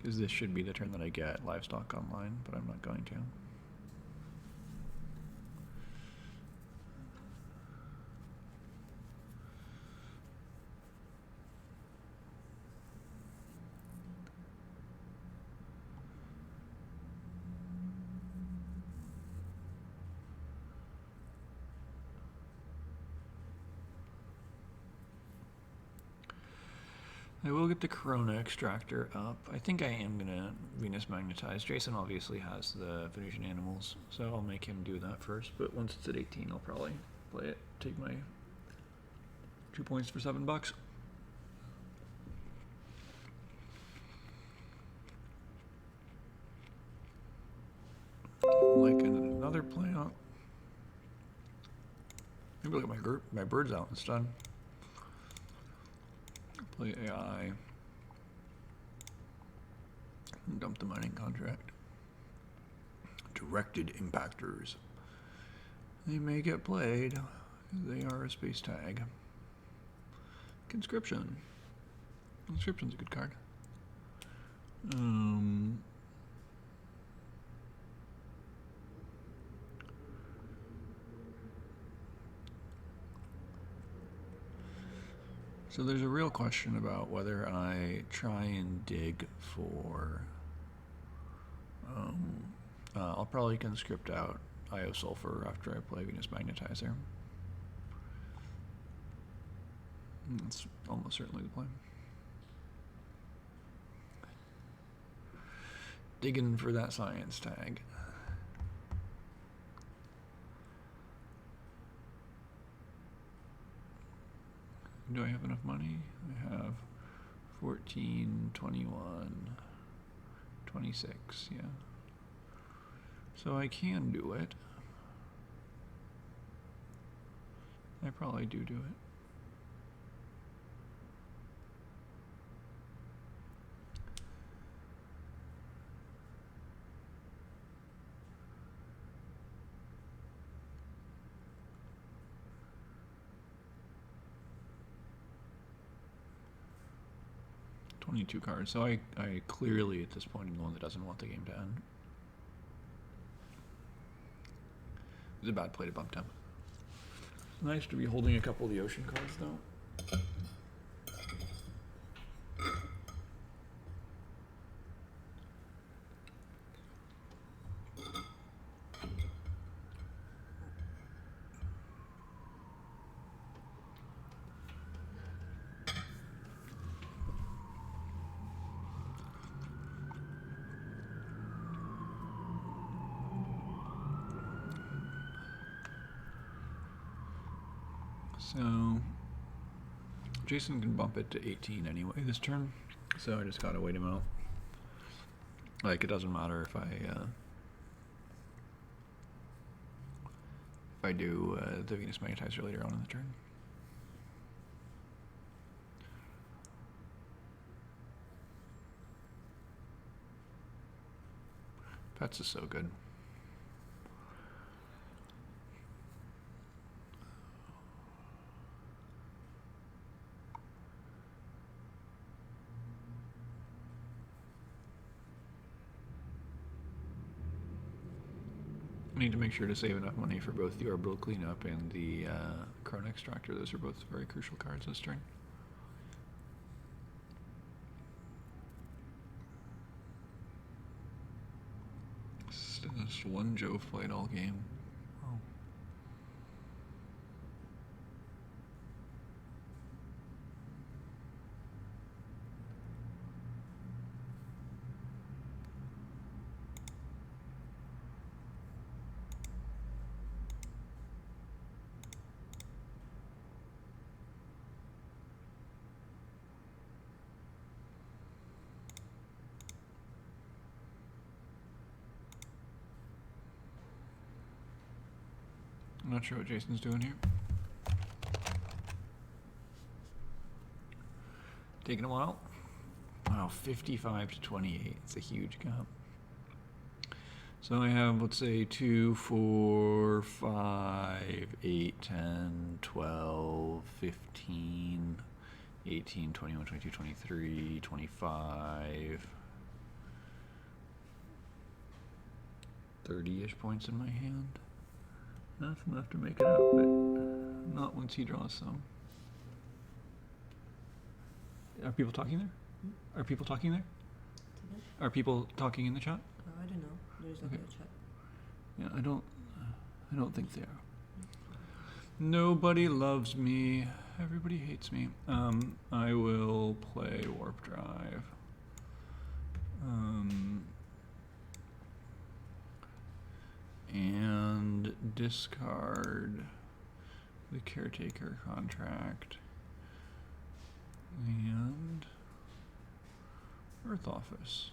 Because this should be the turn that I get livestock online, but I'm not going to. I will get the Corona Extractor up. I think I am going to Venus Magnetize. Jason obviously has the Venusian Animals, so I'll make him do that first. But once it's at 18, I'll probably play it. Take my 2 points for $7. Like another plant. Maybe look at my birds out instead. Play AI. Dump the mining contract. Directed impactors. They may get played. They are a space tag. Conscription. Conscription's a good card. So there's a real question about whether I try and dig for. I'll probably conscript out Io Sulfur after I play Venus Magnetizer. That's almost certainly the plan. Digging for that science tag. Do I have enough money? I have 14, 21, 26, yeah. So I can do it. I probably do it. Two cards, so I clearly at this point am the one that doesn't want the game to end. It's a bad play to bump down. Nice to be holding a couple of the ocean cards though. So Jason can bump it to 18 anyway this turn, so I just gotta wait him out. Like, it doesn't matter if I do the Venus Magnetizer later on in the turn. Pets is so good. I need to make sure to save enough money for both the Orbital Cleanup and the Chron Extractor. Those are both very crucial cards this turn. Just one Jove played all game. Oh. I'm not sure what Jason's doing here. Taking a while. Wow, 55 to 28. It's a huge gap. So I have, let's say, 2, 4, 5, 8, 10, 12, 15, 18, 21, 22, 23, 25, 30-ish points in my hand. That's enough to make it up, but not once he draws some. Are people talking there? Are people talking there? Are people talking in the chat? I don't know. There's Okay. no chat. Yeah, I don't think they are. Nobody loves me. Everybody hates me. I will play Warp Drive. And discard the Caretaker contract and Earth Office.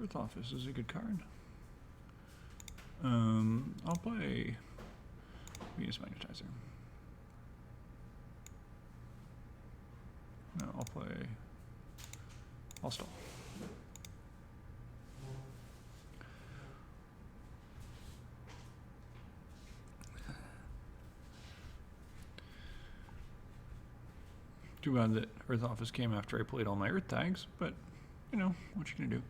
Earth Office is a good card. I'll play Venus Magnetizer. No, I'll stall. Too bad that Earth Office came after I played all my Earth tags, but, you know, what you gonna do?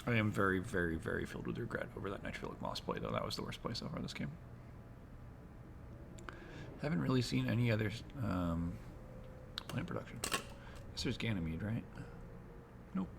I am very, very, very filled with regret over that Nitrophilic Moss play, though. That was the worst play so far this game. Haven't really seen any other plant production. Guess there's Ganymede, right? Nope.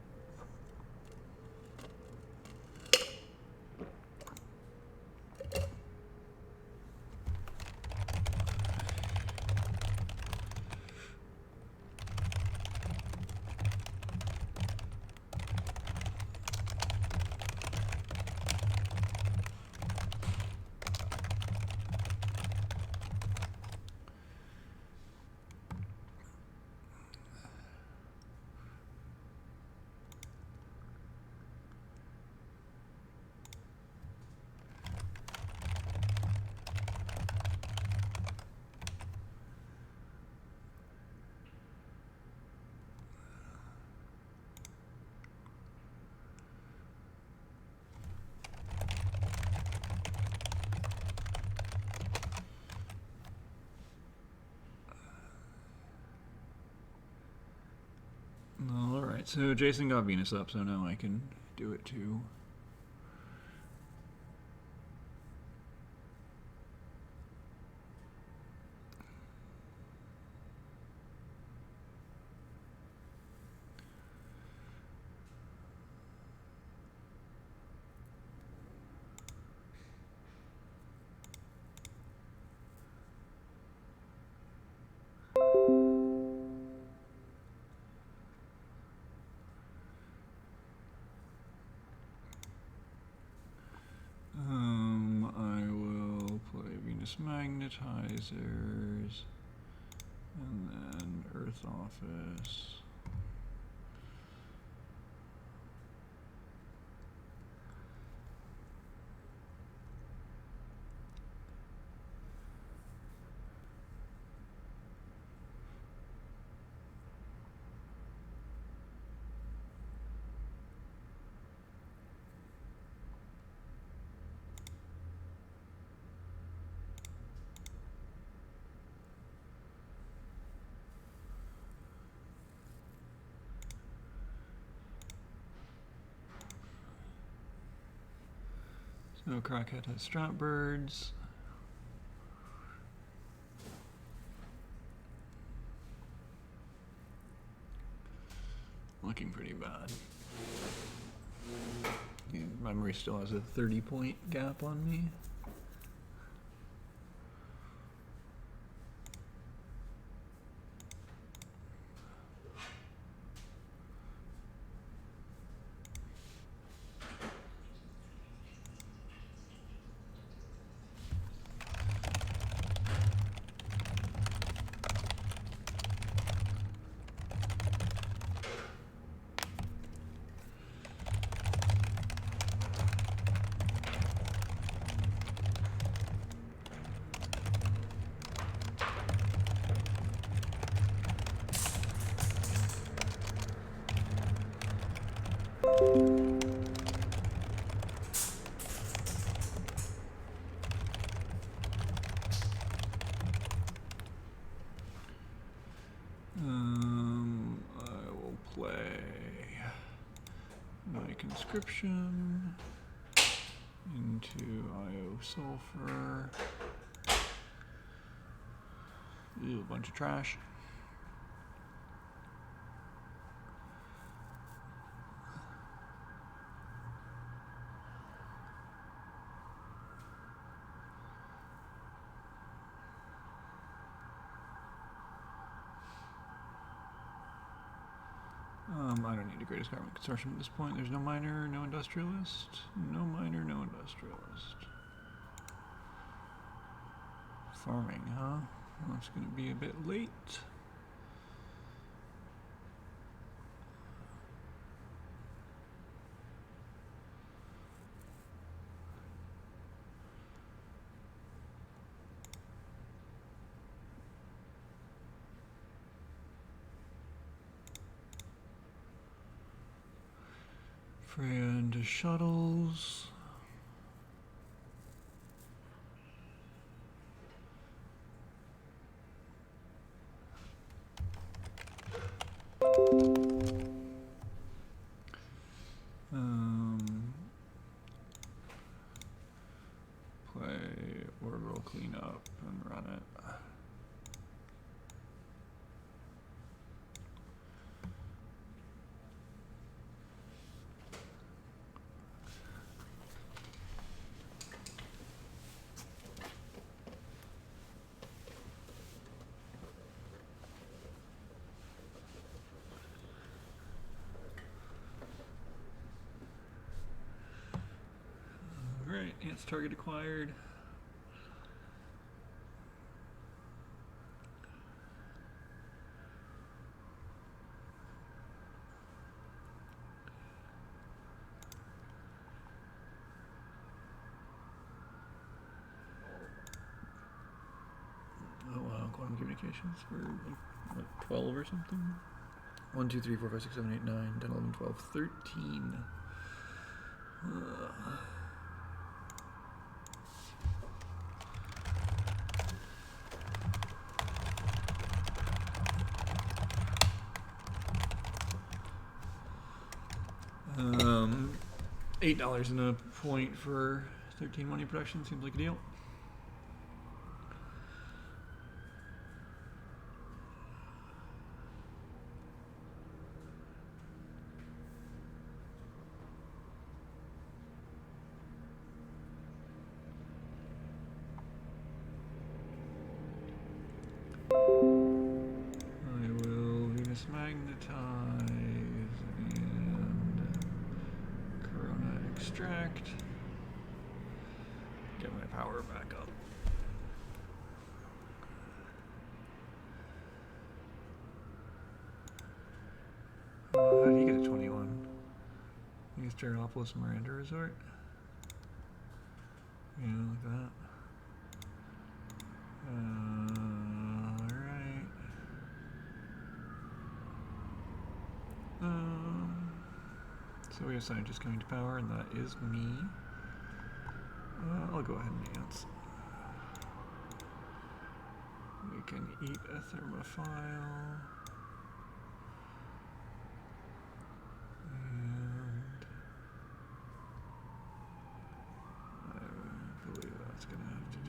So Jason got Venus up, so now I can do it too. I will play Venus Magnetizers, and then Earth Office. So Crockett has Stratbirds. Looking pretty bad. Memory still has a 30-point gap on me. I will play my conscription into IO sulfur. Ooh, a bunch of trash. I don't need a greatest government consortium at this point. There's no miner, no industrialist. No miner, no industrialist. Farming, huh? Well, it's going to be a bit late. Freya into shuttles. Play orbital cleanup and run it. Alright, ants target acquired. Oh wow, quantum communications for like, what, 12 or something? 1, 2, 3, 4, 5, 6, 7, 8, 9, 10, 11, 12, 13. $8 in a point for 13 money production seems like a deal. I will Venus magnetize and Corona extract. Get my power back up. How did he get a 21? I think it's Terraforming Miranda Resort. Yeah, like that. Alright. So we have scientists coming to power, and that is me. I'll go ahead and dance. We can eat a thermophile. And I believe that's going to have to do.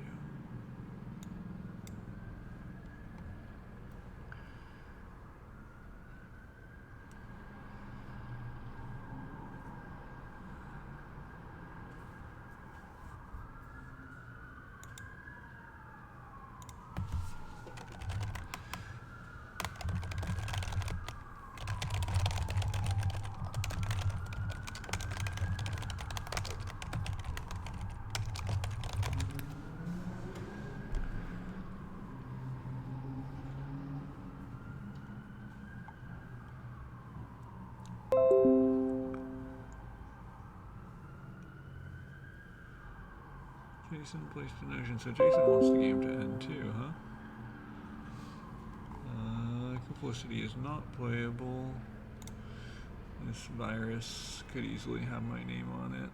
Jason placed an ocean, so Jason wants the game to end too, huh? Complicity is not playable. This virus could easily have my name on it.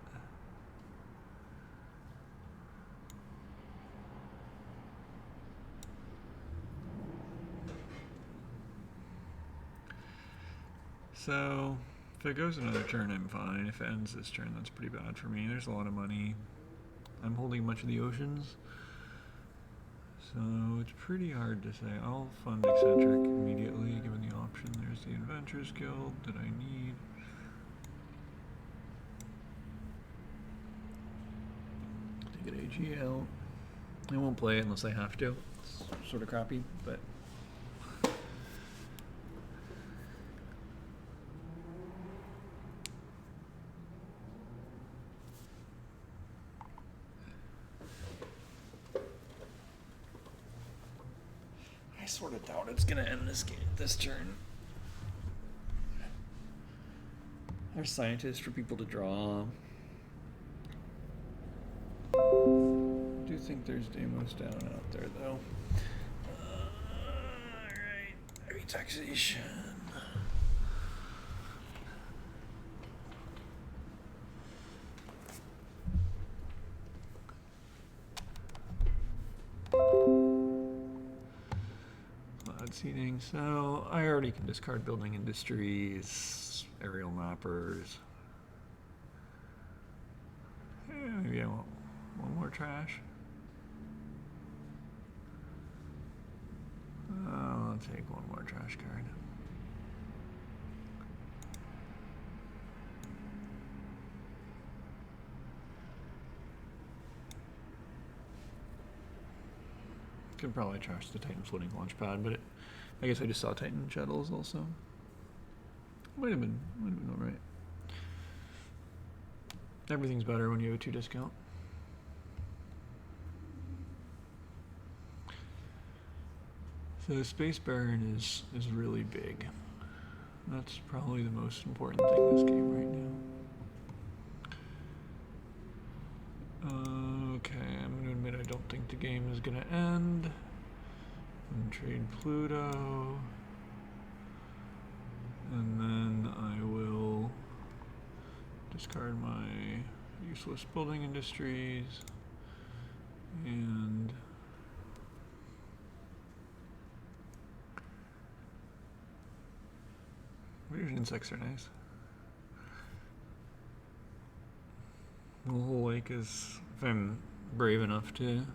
So, if it goes another turn, I'm fine. If it ends this turn, that's pretty bad for me. There's a lot of money. I'm holding much of the oceans, so it's pretty hard to say. I'll fund Eccentric immediately, given the option. There's the Adventurers Guild that I need. Take an AG out. I won't play it unless I have to. It's sort of crappy, but... I sort of doubt it's gonna end this turn. There's scientists for people to draw. I do think there's Deimos down out there though. Alright, retaxation. Seating, so I already can discard building industries, aerial mappers. Yeah, maybe I want one more trash. I'll take one more trash card. Could probably trash the Titan floating launch pad, but I guess I just saw Titan shuttles also. Might have been alright. Everything's better when you have a 2 discount. So Space Baron is really big. That's probably the most important thing in this game right now. Okay, I'm going to admit I don't think the game is going to end. And trade Pluto. And then I will discard my useless building industries. And weird insects are nice. Well, Lake is, if I'm brave enough to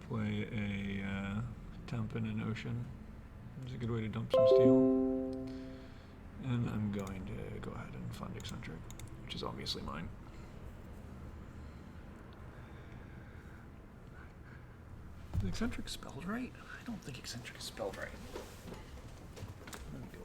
play a temp in an ocean, it's a good way to dump some steel. And I'm going to go ahead and fund eccentric, which is obviously mine. Is eccentric spelled right? I don't think eccentric is spelled right. Let me go.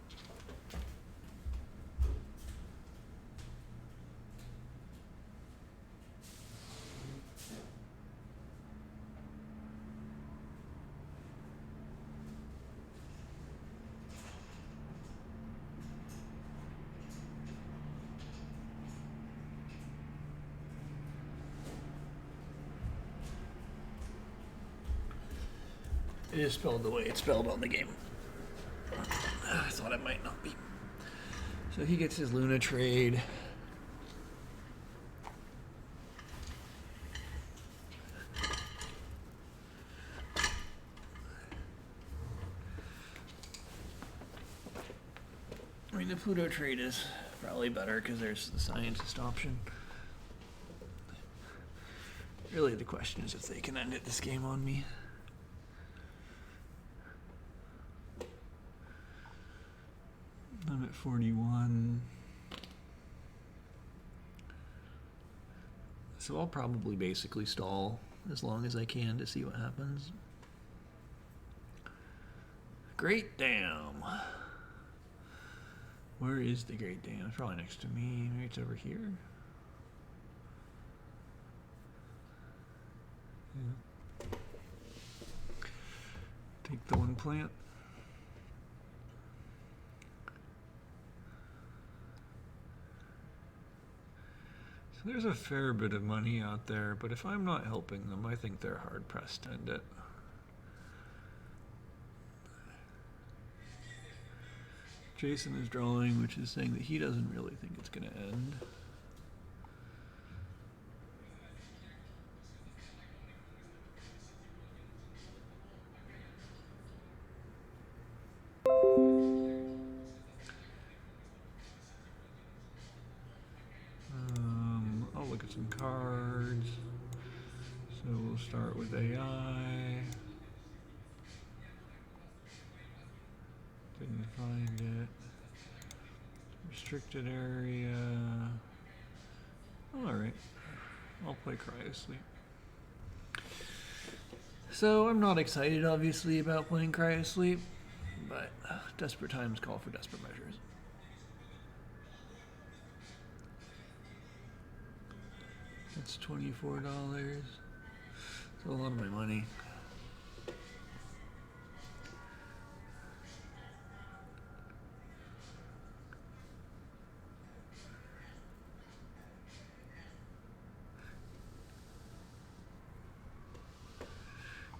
It is spelled the way it's spelled on the game. I thought it might not be. So he gets his Luna trade. I mean, the Pluto trade is probably better because there's the scientist option. Really, the question is if they can end it this game on me. I'm at 41. So I'll probably basically stall as long as I can to see what happens. Great Dam. Where is the Great Dam? It's probably next to me. Maybe it's over here. Yeah. Take the one plant. So there's a fair bit of money out there, but if I'm not helping them, I think they're hard pressed to end it. Jason is drawing, which is saying that he doesn't really think it's going to end. I'll look at some cards. So we'll start with AI. Didn't find it. Restricted area. Alright. I'll play Cryosleep. So I'm not excited, obviously, about playing Cryosleep, but desperate times call for desperate measures. That's $24. It's a lot of my money.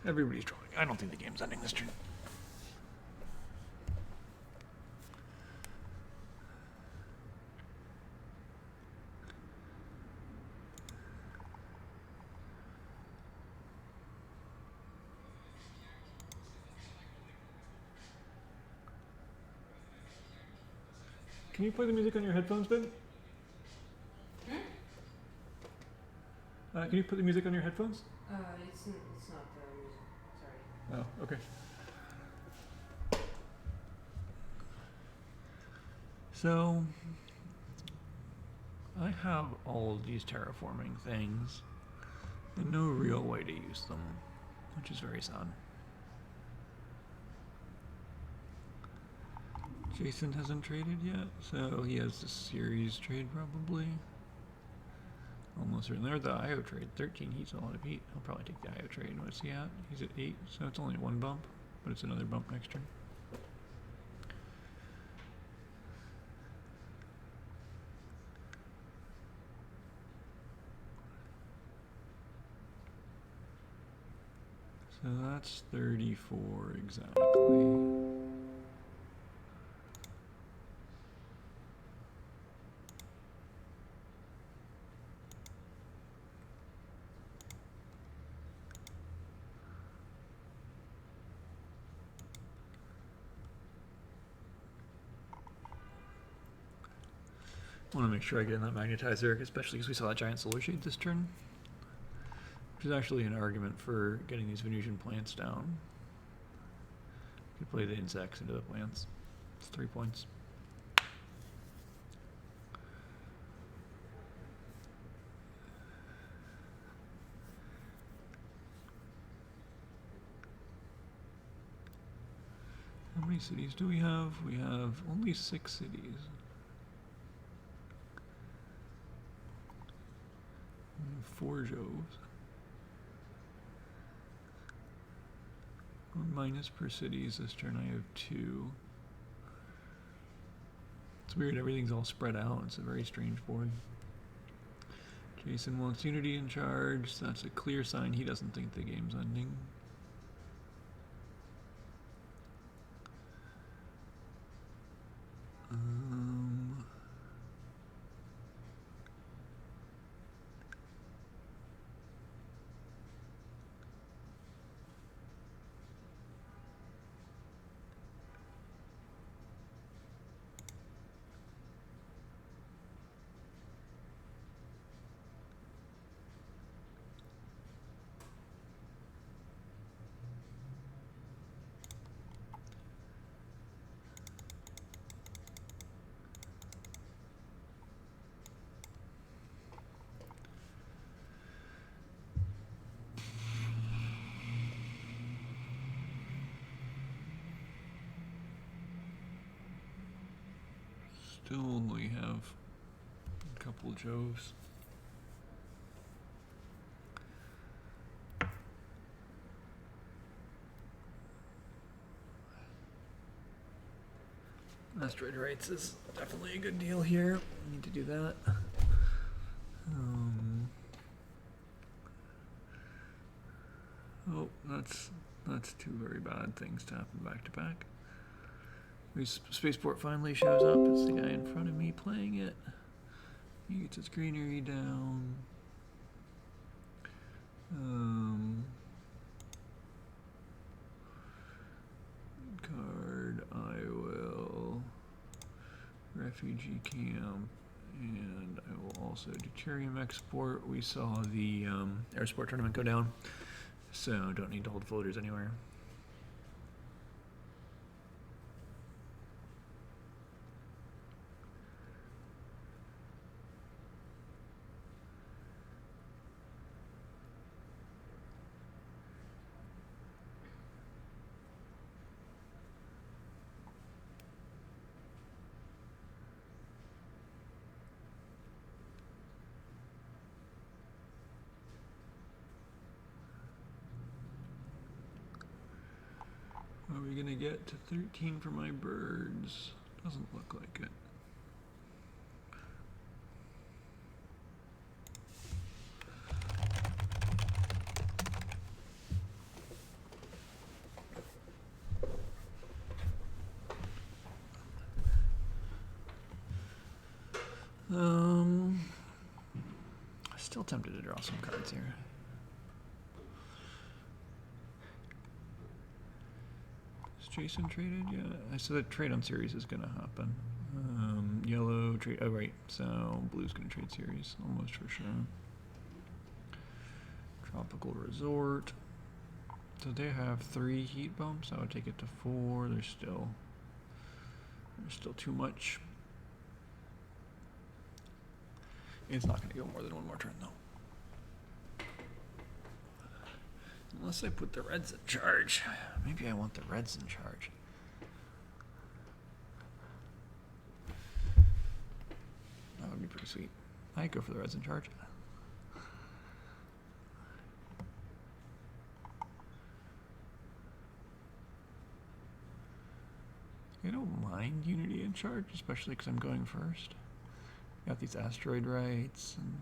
Everybody's drawing. I don't think the game's ending this turn. Can you play the music on your headphones, Ben? Can you put the music on your headphones? It's not the music. Sorry. Oh, okay. So, I have all of these terraforming things, and no real way to use them, which is very sad. Jason hasn't traded yet, so he has the series trade probably. Almost certainly. Or the IO trade, 13, he's a lot of heat. I'll probably take the IO trade. What's he at? He's at 8, so it's only one bump, but it's another bump next turn. So that's 34 exactly. Want to make sure I get in that magnetizer, especially because we saw that giant solar shade this turn. Which is actually an argument for getting these Venusian plants down. You play the insects into the plants. It's 3 points. How many cities do we have? We have only 6 cities. 4 Joves. 1 minus per cities. This turn I have 2. It's weird, everything's all spread out. It's a very strange board. Jason wants Unity in charge. So that's a clear sign he doesn't think the game's ending. Still only have a couple Joves. Asteroid rights is definitely a good deal here. Need to do that. Oh, that's 2 very bad things to happen back to back. Spaceport finally shows up. It's the guy in front of me playing it. He gets his greenery down. Card, I will. Refugee camp. And I will also deuterium export. We saw the air sport tournament go down. So don't need to hold floaters anywhere. Are we gonna get to 13 for my birds? Doesn't look like it. Still tempted to draw some cards here. Jason traded? Yeah, I said the trade on series is gonna happen. Yellow trade. Oh right, so blue's gonna trade series almost for sure. Tropical resort. So they have 3 heat bumps. I would take it to 4. There's still too much. It's not gonna go more than 1 more turn though. Unless I put the reds in charge. Maybe I want the reds in charge. That would be pretty sweet. I'd go for the reds in charge. I don't mind Unity in charge, especially because I'm going first. Got these asteroid rights and...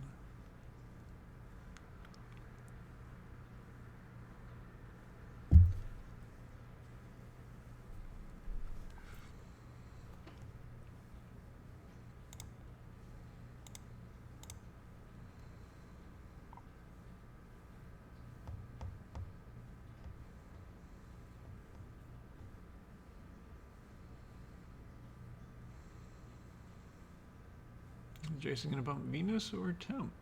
Jason gonna bump Venus or temp?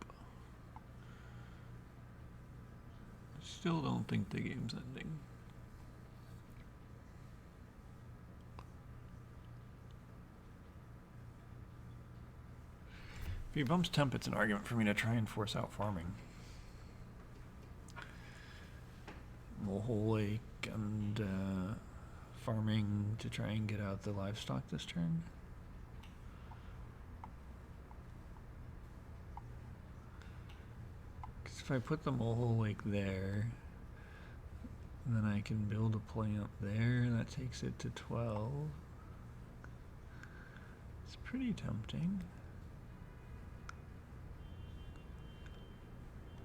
Still don't think the game's ending. If he bumps temp, it's an argument for me to try and force out farming. Mulehole Lake and farming to try and get out the livestock this turn. Because if I put the Mulehole Lake there, then I can build a plant there. That takes it to 12. It's pretty tempting.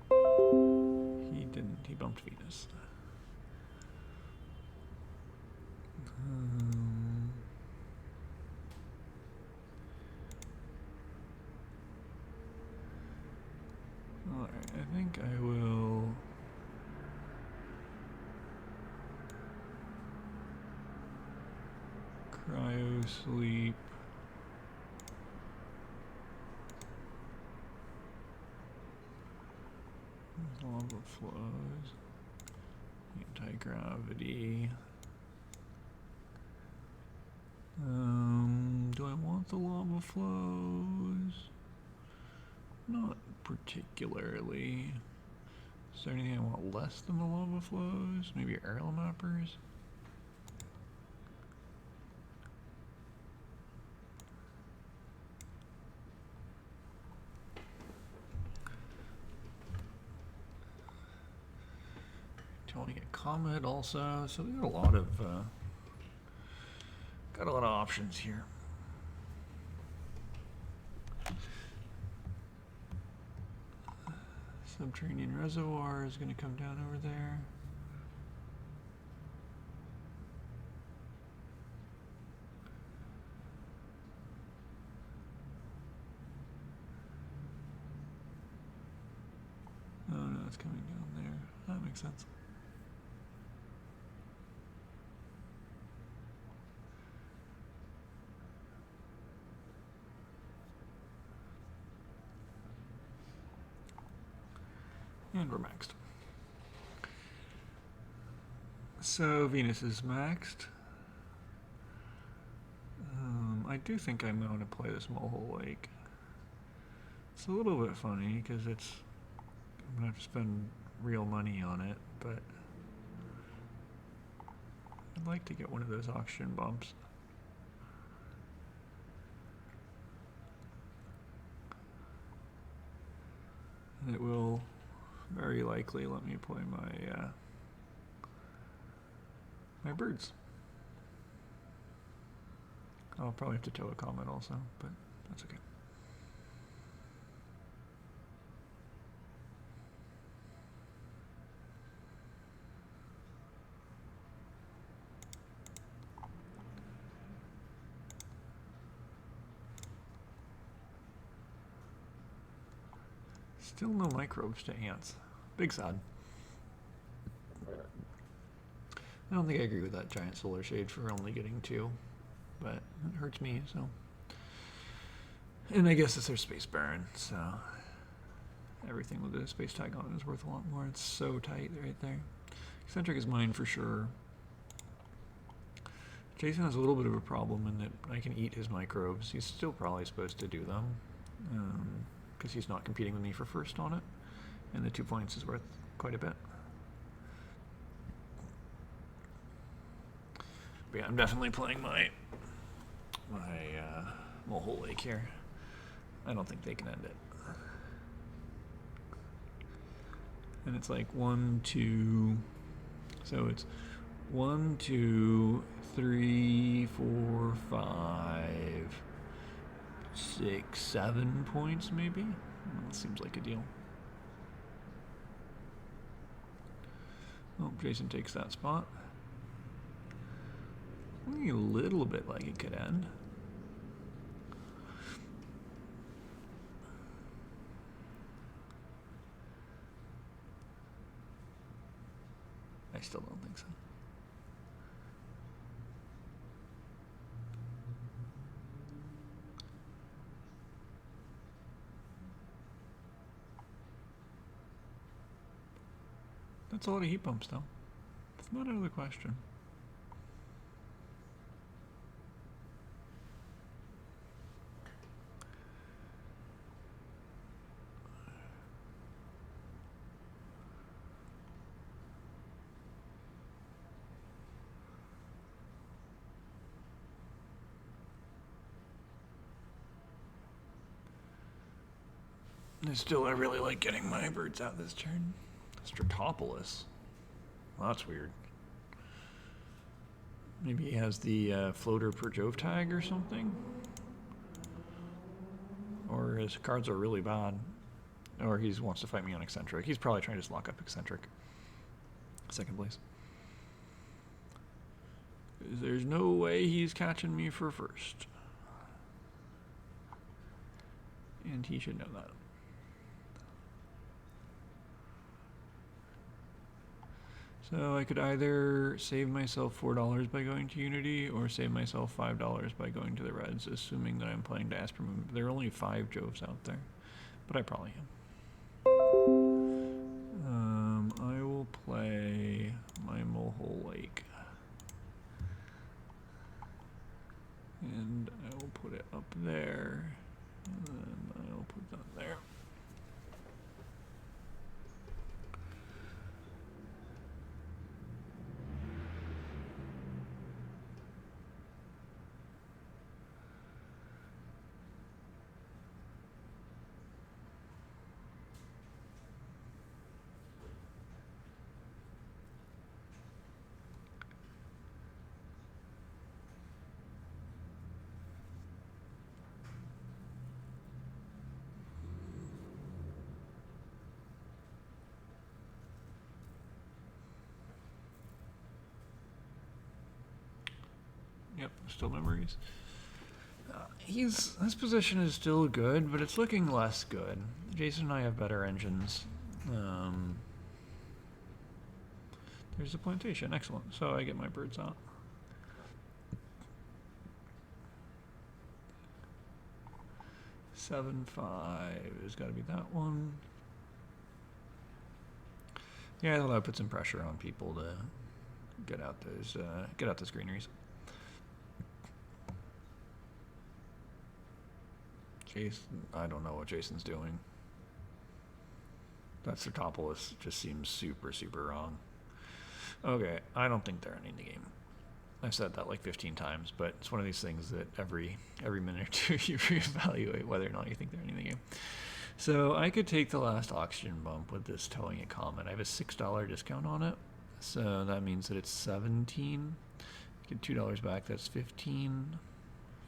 He didn't. He bumped Venus. Alright, I think I will cryo sleep. Lava flows. Anti-gravity. Do I want the lava flows? Not particularly. Is there anything I want less than the lava flows? Maybe aerial mappers? Do I want to get Comet also? So we got a lot of options here. Subterranean reservoir is going to come down over there. Oh no, it's coming down there. That makes sense. And we're maxed. So Venus is maxed. I do think I'm going to play this Mulehole Lake. It's a little bit funny because I'm going to have to spend real money on it, but I'd like to get one of those oxygen bumps. And it will very likely let me play my my birds. I'll probably have to tow a comet also, but that's okay. Still no microbes to ants. Big sad. I don't think I agree with that giant solar shade for only getting 2, but it hurts me, so. And I guess it's their space baron, so everything with a space tag on it is worth a lot more. It's so tight right there. Eccentric is mine for sure. Jason has a little bit of a problem in that I can eat his microbes. He's still probably supposed to do them, because he's not competing with me for first on it, and the 2 points is worth quite a bit. But yeah, I'm definitely playing my Mulehole Lake here. I don't think they can end it. And it's like 1, 2, so it's 1, 2, 3, 4, 5, 6, 7 points maybe? Well, that seems like a deal. Oh, Jason takes that spot. Looking a little bit like it could end. I still don't think so. That's a lot of heat pumps, though. It's not out of the question. And still, I really like getting my birds out this turn. Stratopolis. Well, that's weird. Maybe he has the floater per Jove tag or something? Or his cards are really bad. Or he wants to fight me on eccentric. He's probably trying to just lock up eccentric. Second place. There's no way he's catching me for first. And he should know that. So I could either save myself $4 by going to Unity or save myself $5 by going to the Reds, assuming that I'm playing to Asper Moon. There are only 5 Joves out there, but I probably am. I will play my Mohole Lake. And I will put it up there. And then I will put that there. Yep, still memories. His position is still good, but it's looking less good. Jason and I have better engines. There's a plantation, excellent. So I get my birds out. Seven, 5 has got to be that one. Yeah, I thought that would put some pressure on people to get out those greeneries. Jason, I don't know what Jason's doing. That Sertopolis just seems super, super wrong. Okay, I don't think they're ending the game. I've said that like 15 times, but it's one of these things that every minute or two you reevaluate whether or not you think they're ending the game. So I could take the last oxygen bump with this towing a comet. I have a $6 discount on it, so that means that it's 17. Get $2 back, that's 15.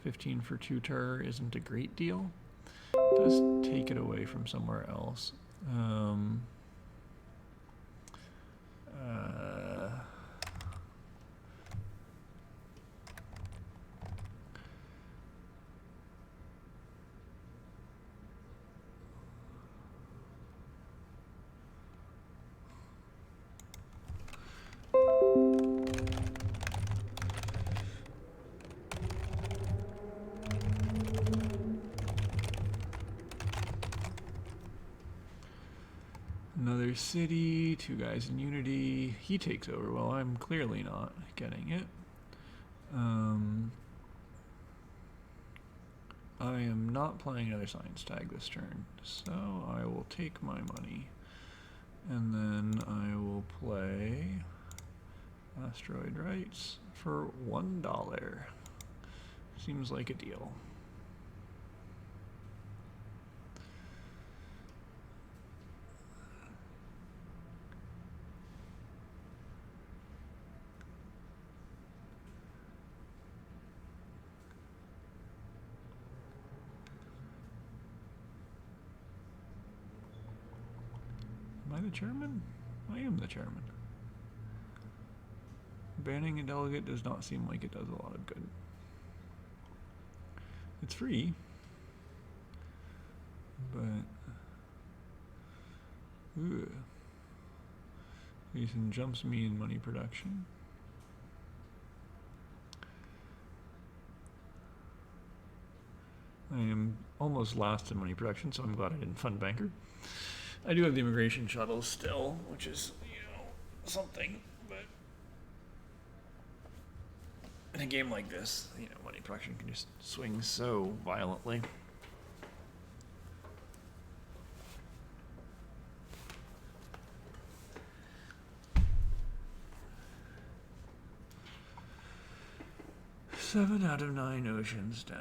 15 for 2 tur isn't a great deal. It does take it away from somewhere else. Another city, 2 guys in Unity. He takes over. Well, I'm clearly not getting it. I am not playing another science tag this turn, so I will take my money. And then I will play Asteroid Rights for $1. Seems like a deal. Am I the chairman? I am the chairman. Banning a delegate does not seem like it does a lot of good. It's free, but Jason jumps me in money production. I am almost last in money production, so I'm glad I didn't fund banker. I do have the immigration shuttle still, which is, something, but in a game like this, you know, money production can just swing so violently. Seven out of 9 oceans down.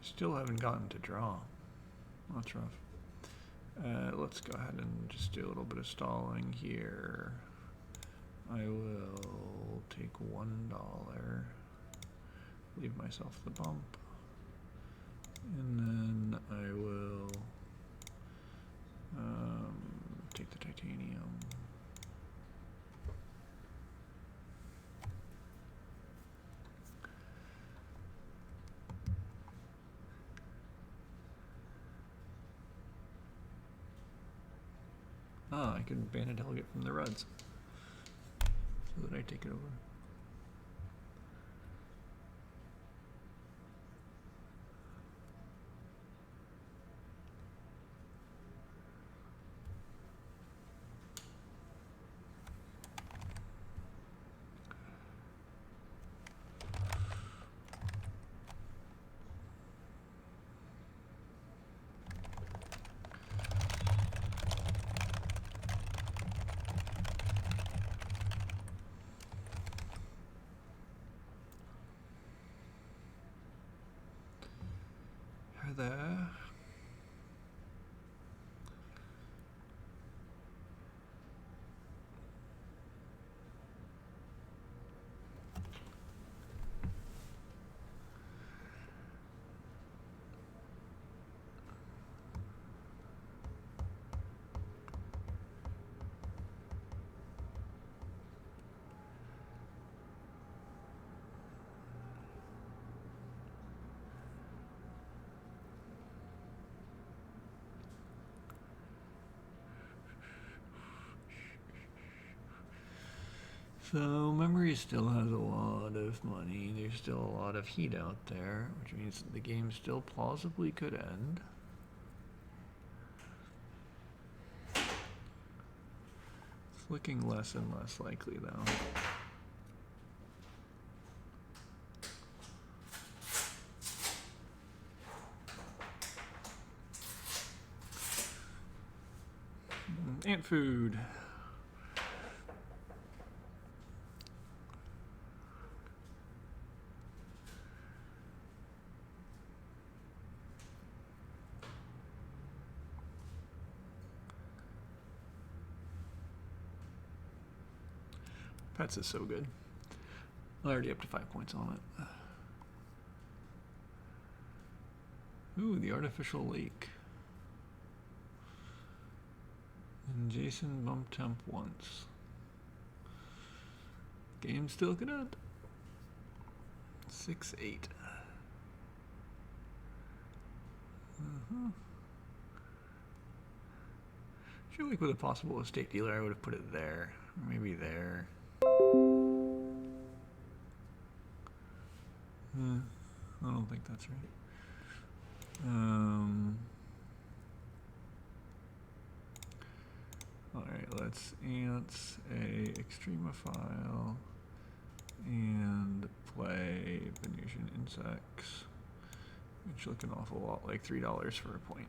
Still haven't gotten to draw. That's rough. Let's go ahead and just do a little bit of stalling here. I will take $1, leave myself the bump, and then I will take the titanium. I could ban a delegate from the Reds so that I take it over. There. So memory still has a lot of money. There's still a lot of heat out there, which means the game still plausibly could end. It's looking less and less likely though. Ant food. Pets is so good. Already up to 5 points on it. Ooh, the artificial lake. And Jason bumped temp once. Game still could end. 6-8. I feel like with a possible estate dealer, I would have put it there, or maybe there. I don't think that's right. Alright, let's ants a extremophile and play Venusian insects, which look an awful lot like $3 for a point.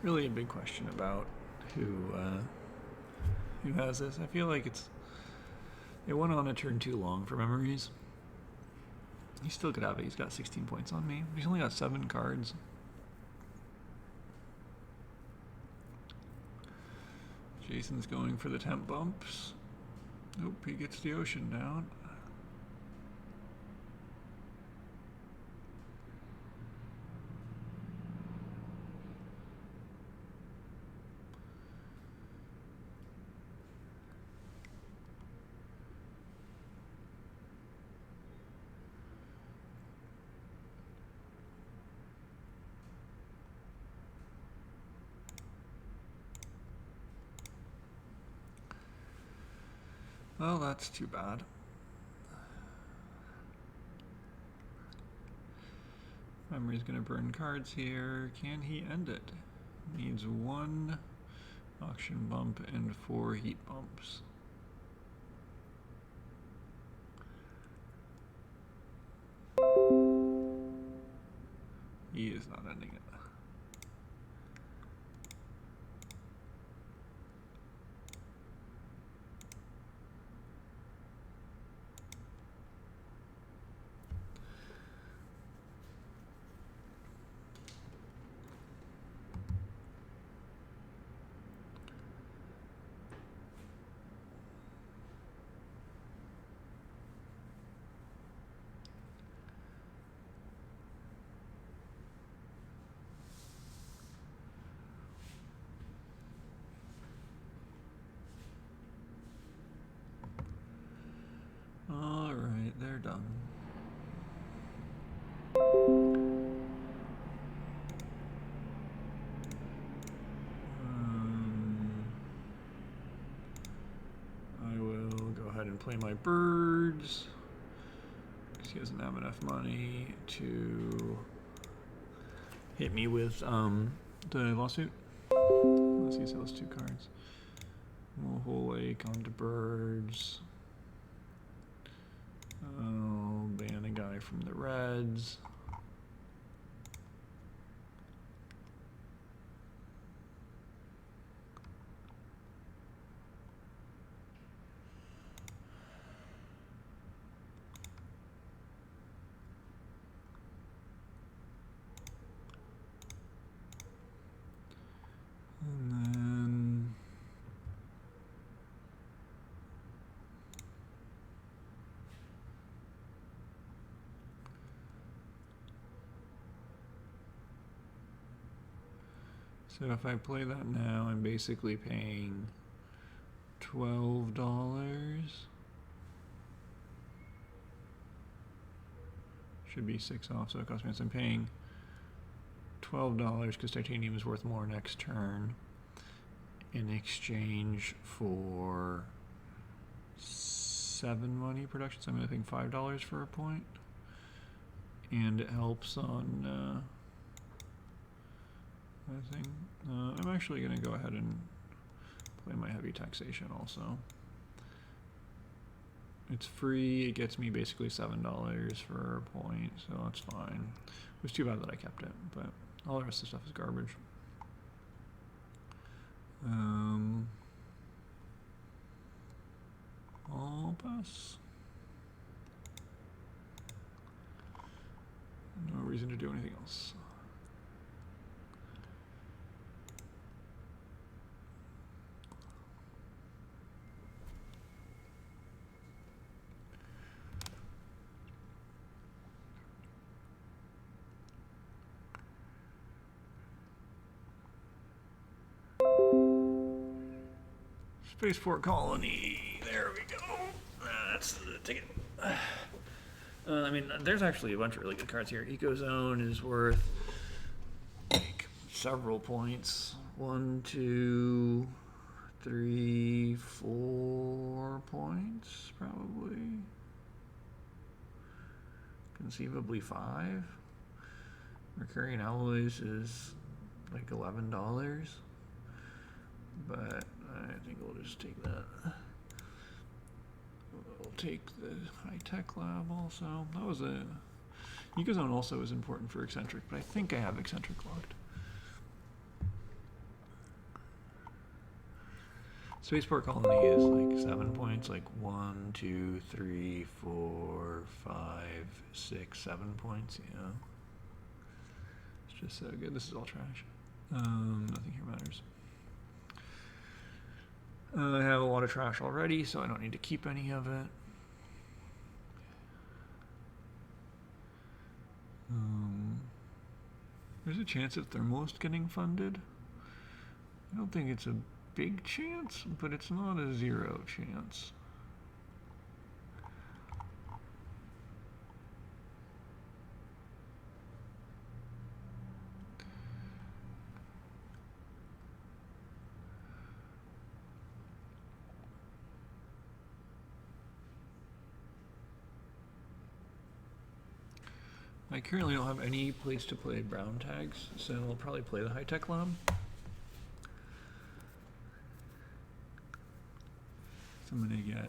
really a big question about who has this. I feel like it went on a turn too long for memories. He still could have it. He's got 16 points on me. He's only got 7 cards. Jason's going for the temp bumps. Nope, he gets the ocean down. Well, that's too bad. Memory's gonna burn cards here. Can he end it? Needs 1 auction bump and 4 heat bumps. He is not ending it. Alright, they're done. I will go ahead and play my birds, because he doesn't have enough money to hit me with the lawsuit. Let's use those 2 cards. Whole lake onto birds. I'll ban a guy from the reds. And then so if I play that now, I'm basically paying $12. Should be 6 off, so it costs me. So I'm paying $12 because titanium is worth more next turn in exchange for 7 money production. So I'm paying $5 for a point, and it helps on I think I'm actually going to go ahead and play my heavy taxation also. It's free. It gets me basically $7 for a point, so that's fine. It was too bad that I kept it, but all the rest of the stuff is garbage. I'll pass. No reason to do anything else. Spaceport Colony. There we go. That's the ticket. I mean, there's actually a bunch of really good cards here. Ecozone is worth like several points. 1, 2, 3, 4 points, probably. Conceivably 5. Recurring alloys is like $11. But I think we'll just take that. We'll take the high-tech lab also. That was a... Ecozone also is important for eccentric, but I think I have eccentric locked. Spaceport Colony is like 7 points, like 1, 2, 3, 4, 5, 6, 7 points, yeah. It's just so good. This is all trash. Nothing here matters. I have a lot of trash already, so I don't need to keep any of it. There's a chance of Thermalist getting funded. I don't think it's a big chance, but it's not a 0 chance. I currently don't have any place to play brown tags, so I'll probably play the high-tech lab. So I'm gonna get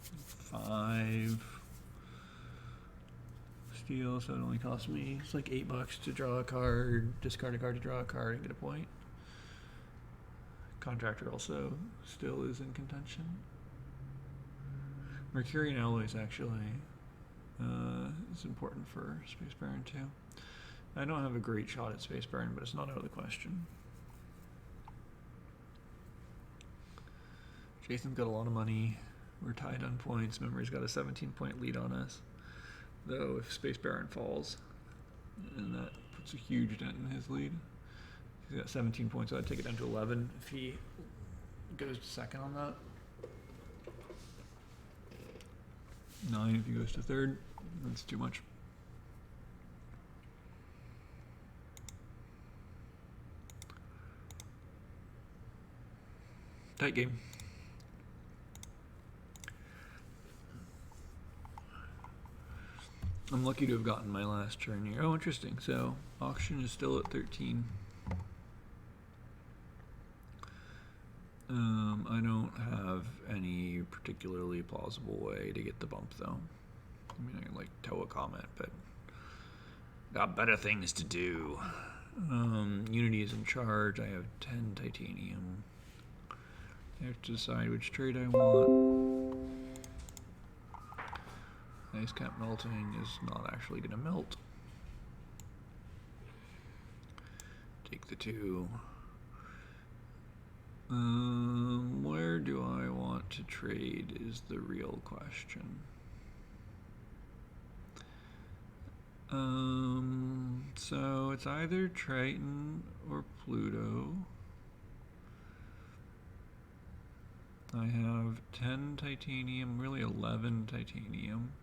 5 steel, so it only costs me, it's like $8 to draw a card, discard a card to draw a card and get a point. Contractor also still is in contention. Mercurian alloys actually is important for Space Baron too. I don't have a great shot at Space Baron, but it's not out of the question. Jason's got a lot of money. We're tied on points. Memory's got a 17-point lead on us. Though if Space Baron falls, and that puts a huge dent in his lead. He's got 17 points, so I'd take it down to 11 if he goes to second on that. 9 if he goes to third. That's too much. Tight game. I'm lucky to have gotten my last turn here. Oh, interesting. So auction is still at 13. I don't have any particularly plausible way to get the bump though. I mean, I can like tow a comet, but got better things to do. Unity is in charge. I have 10 titanium. I have to decide which trade I want. Ice cap melting is not actually going to melt. Take the 2. Where do I want to trade is the real question. So it's either Triton or Pluto. I have 10 titanium, really 11 titanium.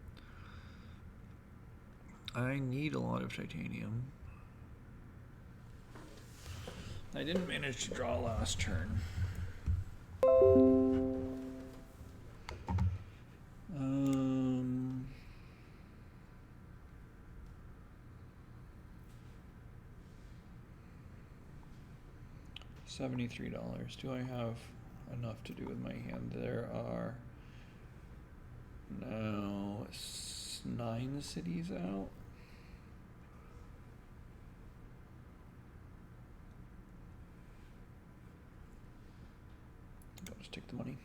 I need a lot of titanium. I didn't manage to draw last turn. $73. Do I have enough to do with my hand? There are now 9 cities out. I'll just take the money.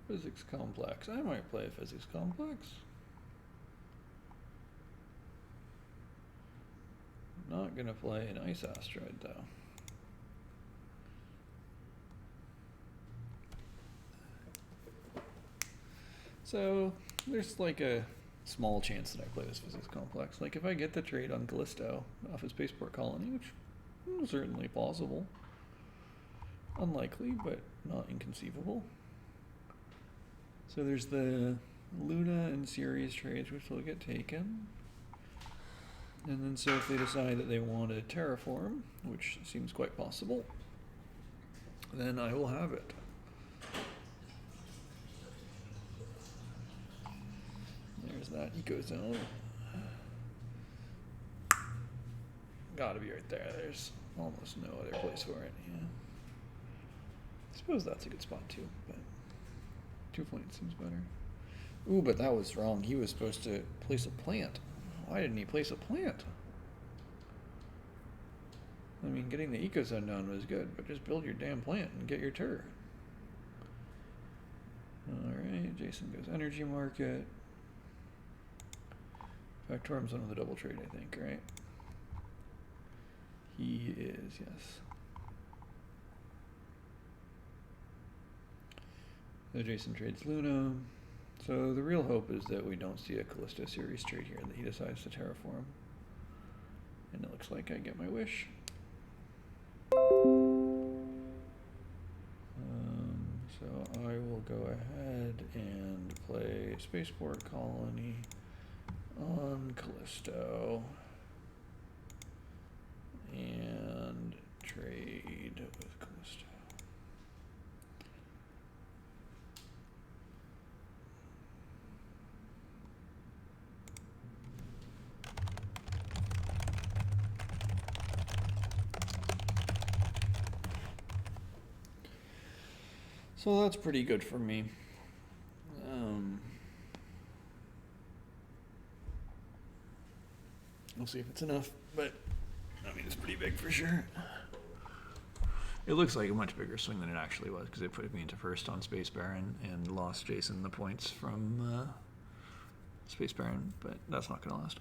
Physics complex. I might play a physics complex. Not gonna play an ice asteroid though. So there's like a small chance that I play this physics complex. Like if I get the trade on Callisto off his spaceport colony, which is certainly plausible. Unlikely, but not inconceivable. So there's the Luna and Ceres trades, which will get taken. And then so if they decide that they want to terraform, which seems quite possible, then I will have it. is that ecozone? Gotta be right there. There's almost no other place for it. Yeah. I suppose that's a good spot too, but 2 points seems better. Ooh, but that was wrong. He was supposed to place a plant. Why didn't he place a plant? I mean, getting the ecozone down was good, but just build your damn plant and get your tur. Alright, Jason goes energy market. Factorum's on the double trade, I think, right? He is, yes. So Jason trades Luna. So the real hope is that we don't see a Callisto series trade here, that he decides to terraform. And it looks like I get my wish. So I will go ahead and play Spaceport Colony on Callisto and trade with Callisto. So that's pretty good for me. We'll see if it's enough, but I mean, it's pretty big for sure. It looks like a much bigger swing than it actually was, because it put me into first on Space Baron and lost Jason the points from Space Baron, but that's not going to last.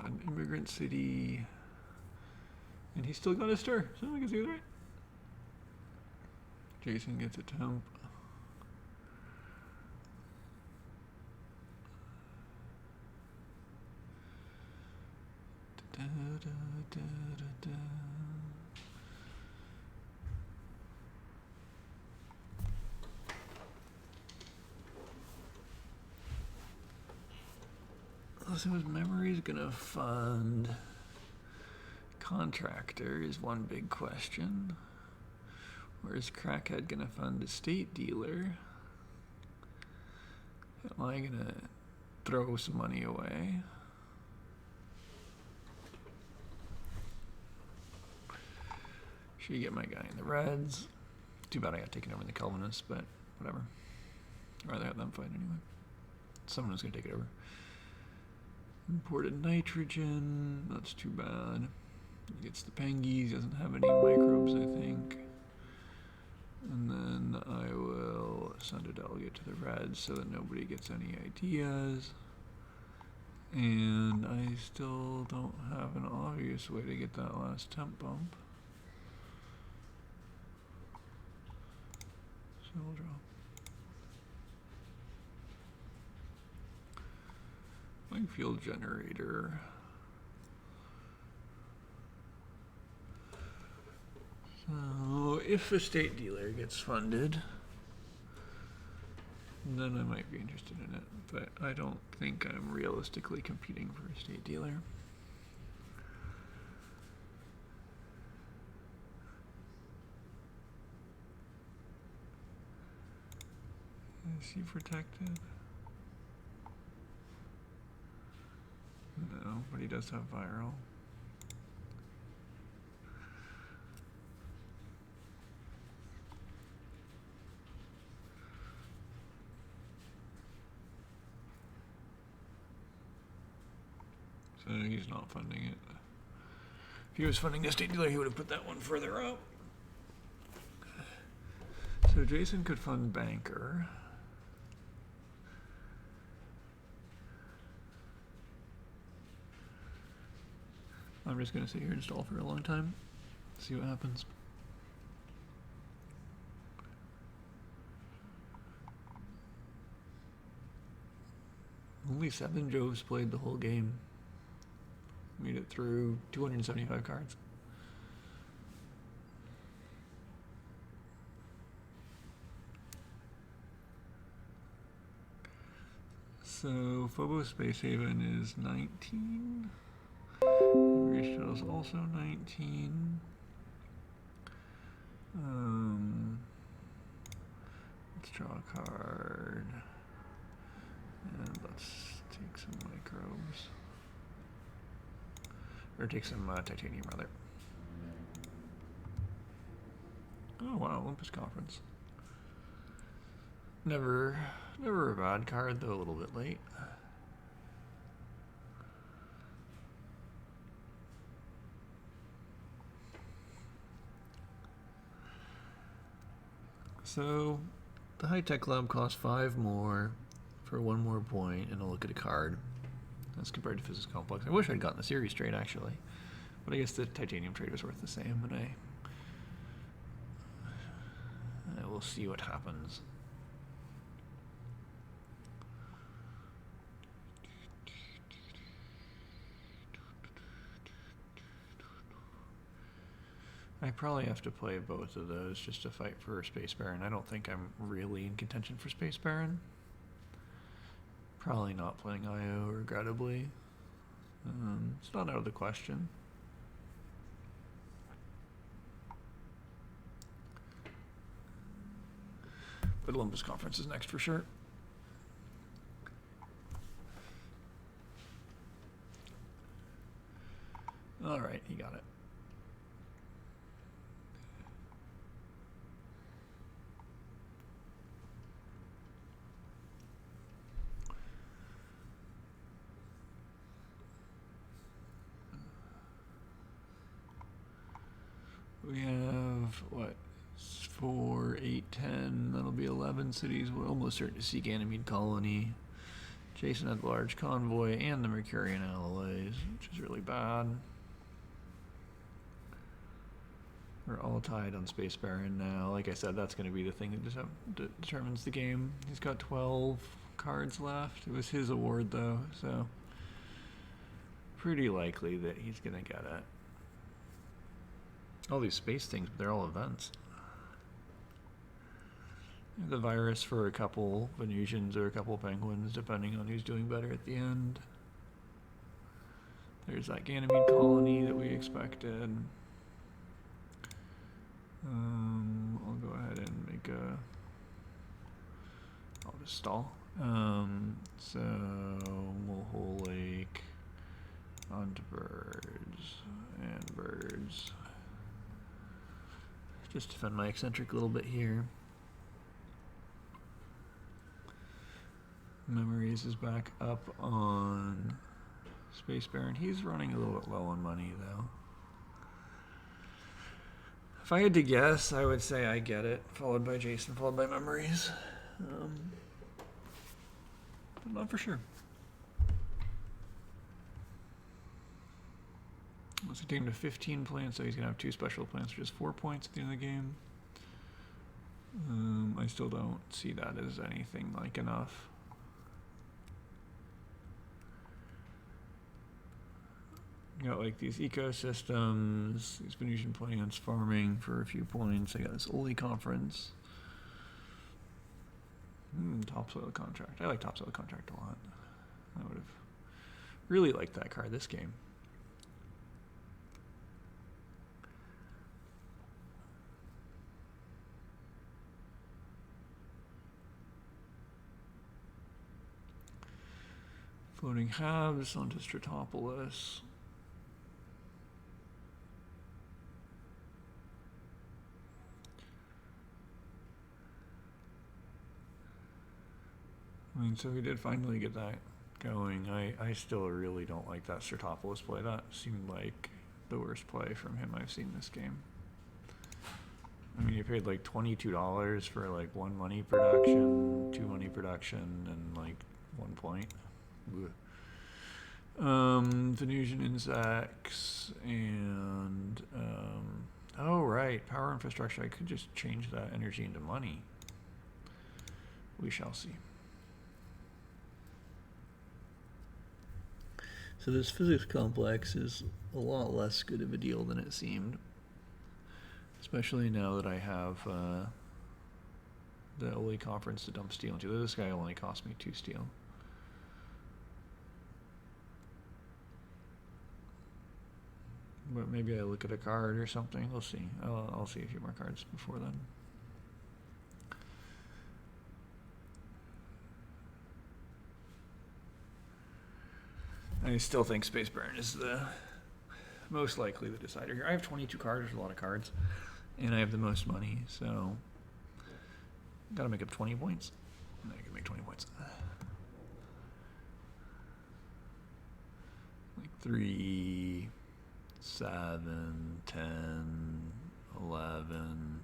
An immigrant city, and he's still got a stir, so I guess he was right. Jason gets a temp. Da, da, da, da, da. So his memory is gonna fund contractor is one big question. Where's Crackhead gonna fund estate dealer? Am I gonna throw some money away? Should get my guy in the reds. Too bad I got taken over in the Calvinists, but whatever. I'd rather have them fight anyway. Someone was gonna take it over. Imported nitrogen, that's too bad. He gets the Pengies, doesn't have any microbes, I think. And then I will send a delegate to the Reds so that nobody gets any ideas. And I still don't have an obvious way to get that last temp bump. So we'll draw. Fuel generator. So if a state dealer gets funded, then I might be interested in it, but I don't think I'm realistically competing for a state dealer. Is he protected? No, but he does have viral. So he's not funding it. If he was funding a state dealer, he would have put that one further up. So Jason could fund banker. I'm just going to sit here and stall for a long time, see what happens. Only 7 Joes played the whole game. Made it through 275 cards. So Phobos Space Haven is 19. Ratio is also 19. Let's draw a card. And let's take some microbes. Or take some titanium, rather. Oh wow, Olympus Conference. Never a bad card, though a little bit late. So, the high-tech lab costs 5 more for 1 more point, and I'll look at a card. That's compared to Physics Complex. I wish I'd gotten the series trade, actually. But I guess the titanium trade was worth the same, and I will see what happens. I probably have to play both of those just to fight for Space Baron. I don't think I'm really in contention for Space Baron. Probably not playing IO, regrettably. It's not out of the question. But Olympus Conference is next for sure. Alright, he got it. We have, what, 4, 8, 10, that'll be 11 cities. We're almost certain to see Ganymede Colony. Jason had the large convoy and the Mercurian alloys, which is really bad. We're all tied on Space Baron now. Like I said, that's going to be the thing that determines the game. He's got 12 cards left. It was his award, though, so pretty likely that he's going to get it. All these space things, but they're all events. The virus for a couple Venusians or a couple Penguins, depending on who's doing better at the end. There's that Ganymede colony that we expected. I'll go ahead and make a... I'll just stall. So, Mulhole Lake, onto birds, and birds. Just defend my eccentric a little bit here. Memories is back up on Space Baron. He's running a little bit low on money, though. If I had to guess, I would say I get it, followed by Jason, followed by Memories. But not for sure. Let's take him to 15 plants, so he's going to have 2 special plants for just 4 points at the end of the game. I still don't see that as anything like enough. You got like these ecosystems, these Venusian plants farming for a few points. I got this Oli conference. Topsoil contract. I like topsoil contract a lot. I would have really liked that card this game. Floating halves onto Stratopolis. I mean, so we did finally get that going. I still really don't like that Stratopolis play. That seemed like the worst play from him I've seen this game. I mean, you paid like $22 for like 1 money production, 2 money production, and like 1 point. Venusian insects and oh right, power infrastructure. I could just change that energy into money. We shall see. So this physics complex is a lot less good of a deal than it seemed, especially now that I have the Oli conference to dump steel into. This guy only cost me 2 steel. But maybe I look at a card or something. We'll see. I'll see a few more cards before then. I still think Space Baron is the most likely the decider here. I have 22 cards. There's a lot of cards. And I have the most money, so gotta make up 20 points. And I can make 20 points. Like 3, 7, 10, 11,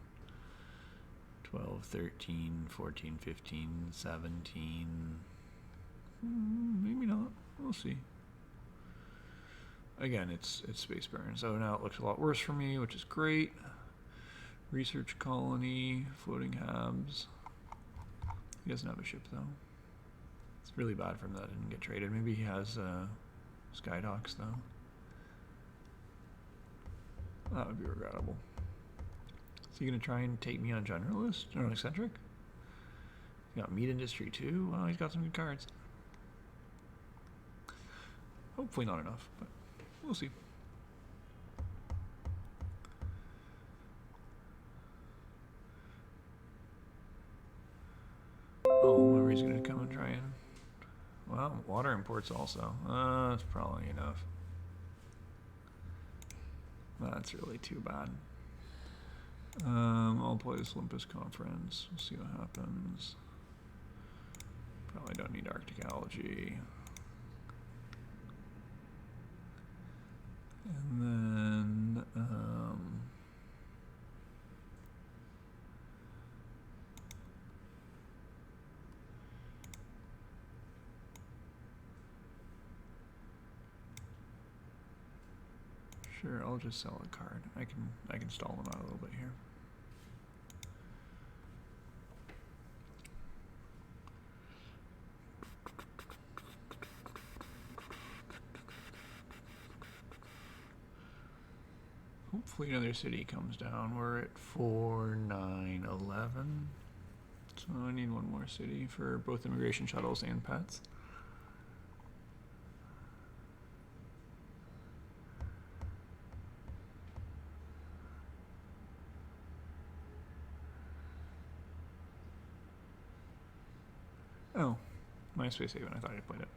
12, 13, 14, 15, 17. Maybe not. We'll see. Again, it's Space Baron, so now it looks a lot worse for me, which is great. Research colony, floating habs. He doesn't have a ship though. It's really bad for him that didn't get traded. Maybe he has Skydocks though. That would be regrettable. Is he gonna try and take me on generalist or on eccentric? He got meat industry too. Well, he's got some good cards. Hopefully not enough, but we'll see. Oh, maybe he's gonna come and try and. Well, water imports also. That's probably enough. That's really too bad. I'll play this Olympus Conference. We'll see what happens. Probably don't need Arctic Algae. And then, sure, I'll just sell a card. I can stall them out a little bit here. Hopefully another city comes down. We're at 4, 9, 11. So I need one more city for both immigration shuttles and pets. Oh, my Space Haven. I thought I played it.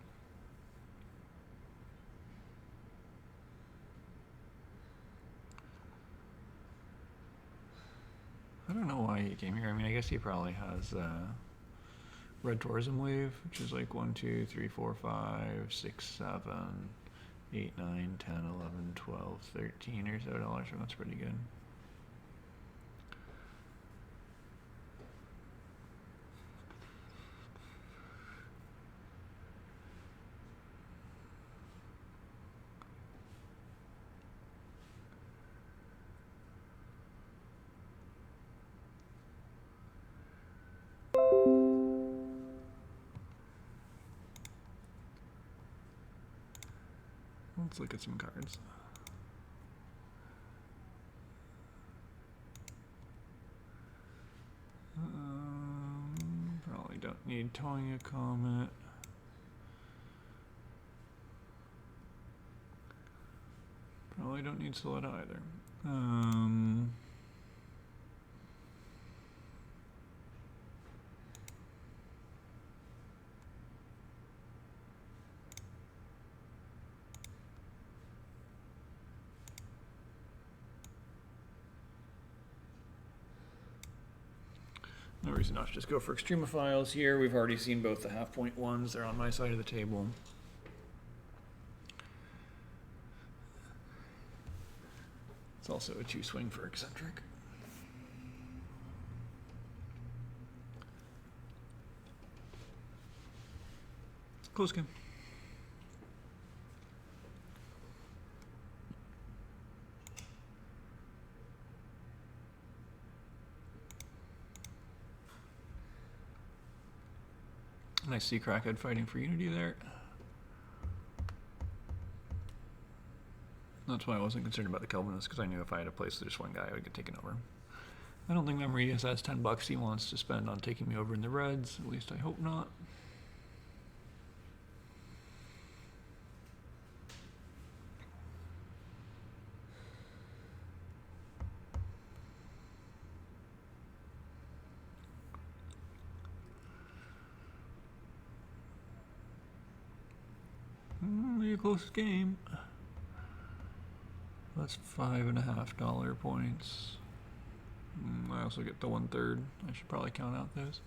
I don't know why he came here. I mean, I guess he probably has Red Tourism Wave, which is like 1, 2, 3, 4, 5, 6, 7, 8, 9, 10, 11, 12, 13 or so dollars. So that's pretty good. Let's look at some cards. Probably don't need Towing a Comet. Probably don't need Soletta either. No reason not to just go for extremophiles here. We've already seen both the half-point ones. They're on my side of the table. It's also a 2 swing for eccentric. Close game. Nice Sea Crackhead fighting for unity there. That's why I wasn't concerned about the Kelvinist, because I knew if I had a place to just one guy, I would get taken over. I don't think Memorius has 10 bucks he wants to spend on taking me over in the Reds. At least I hope not. be a close game. That's $5.50 points. I also get the 1/3. I should probably count out those.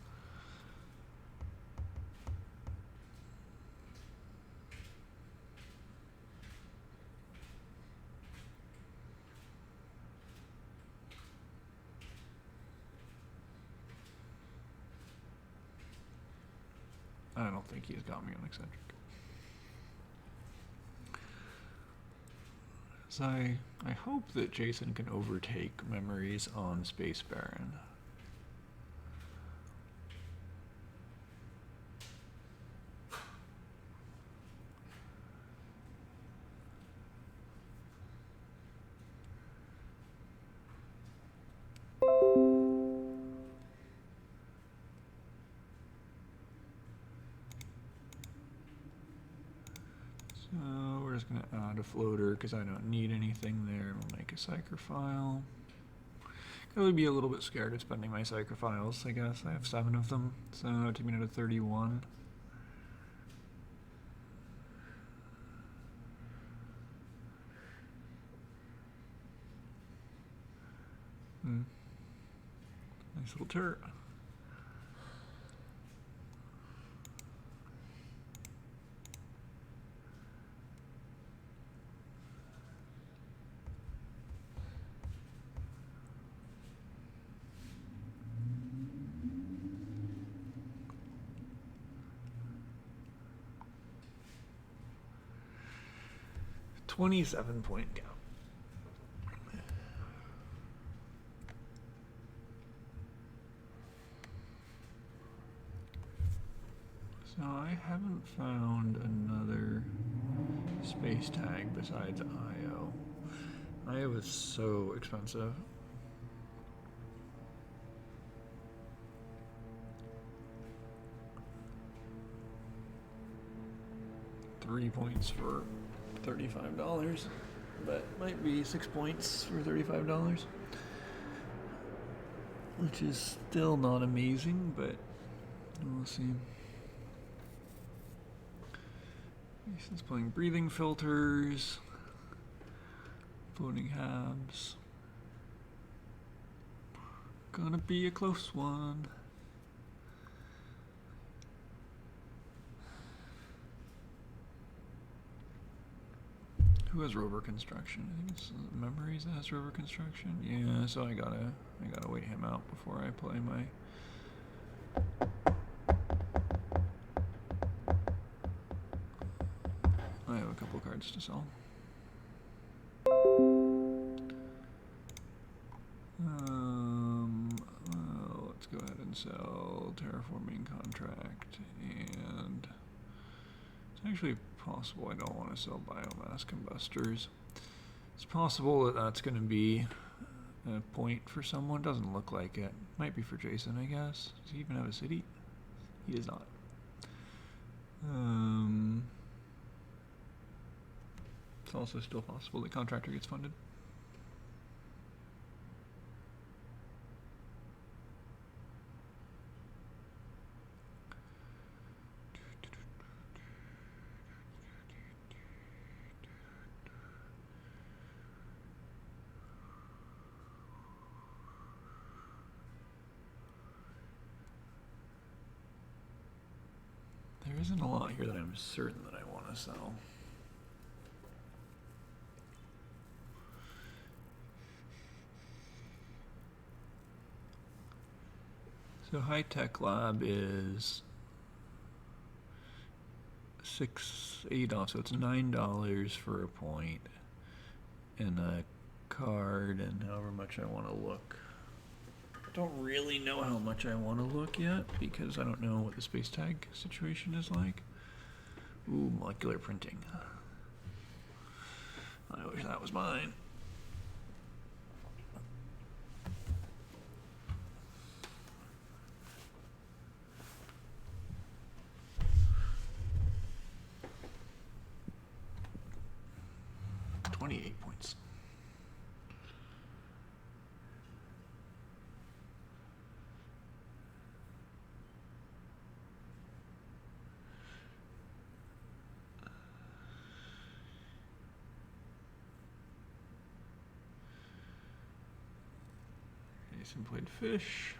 I don't think he's got me on eccentric. So I hope that Jason can overtake memories on Space Baron. So we're just going to add a floater because I don't need anything there. We'll make a psycher file. I would be a little bit scared of spending my psycher files, I guess. I have 7 of them, so it took me down to 31. Nice little turret. $27-point count. So I haven't found another space tag besides IO. IO is so expensive. $3 points for $35, but might be 6 points for $35, which is still not amazing, but we'll see. He's playing breathing filters, floating habs. Gonna be a close one. Who has rover construction? I think it's Memories that has rover construction. Yeah, so I gotta wait him out before I play my. I have a couple cards to sell. Let's go ahead and sell Terraforming Contract, and it's actually possible I don't want to sell Biomass Combustors. It's possible that that's going to be a point for someone. Doesn't look like it. Might be for Jason, I guess. Does he even have a city? He does not. It's also still possible the contractor gets funded. There isn't a lot here that I'm certain that I want to sell. So High Tech Lab is $8, so it's $9 for a point and a card and however much I want to look. Don't really know how much I want to look yet because I don't know what the space tag situation is like. Ooh, molecular printing. I wish that was mine. $28 points. Jason played fish.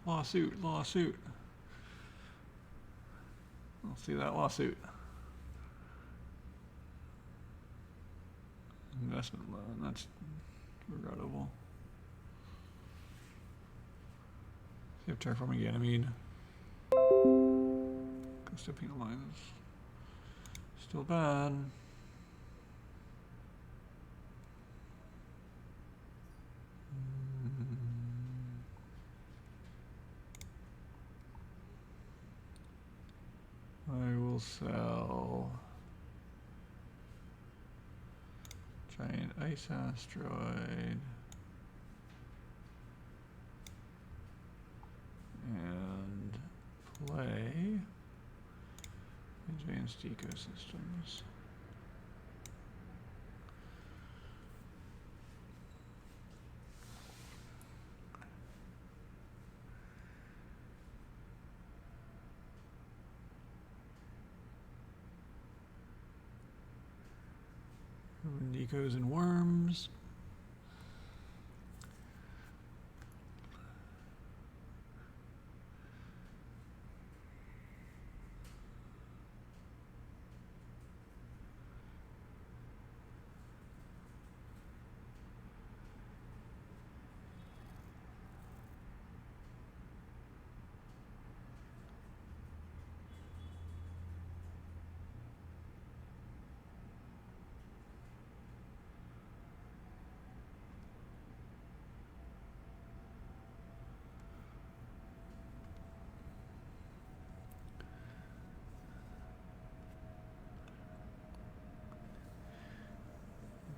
Lawsuit, lawsuit. I'll see that lawsuit. Investment loan, that's regrettable. See if terraforming again, I mean. Costa penalized. Still bad. I will sell giant ice asteroid and play advanced ecosystems. Ecos and worms.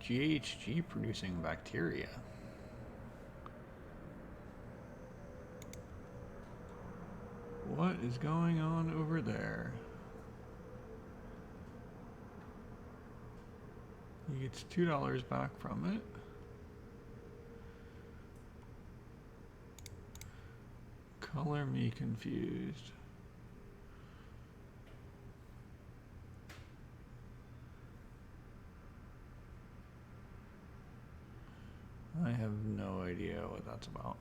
GHG producing bacteria. What is going on over there? He gets $2 back from it. Color me confused. I have no idea what that's about.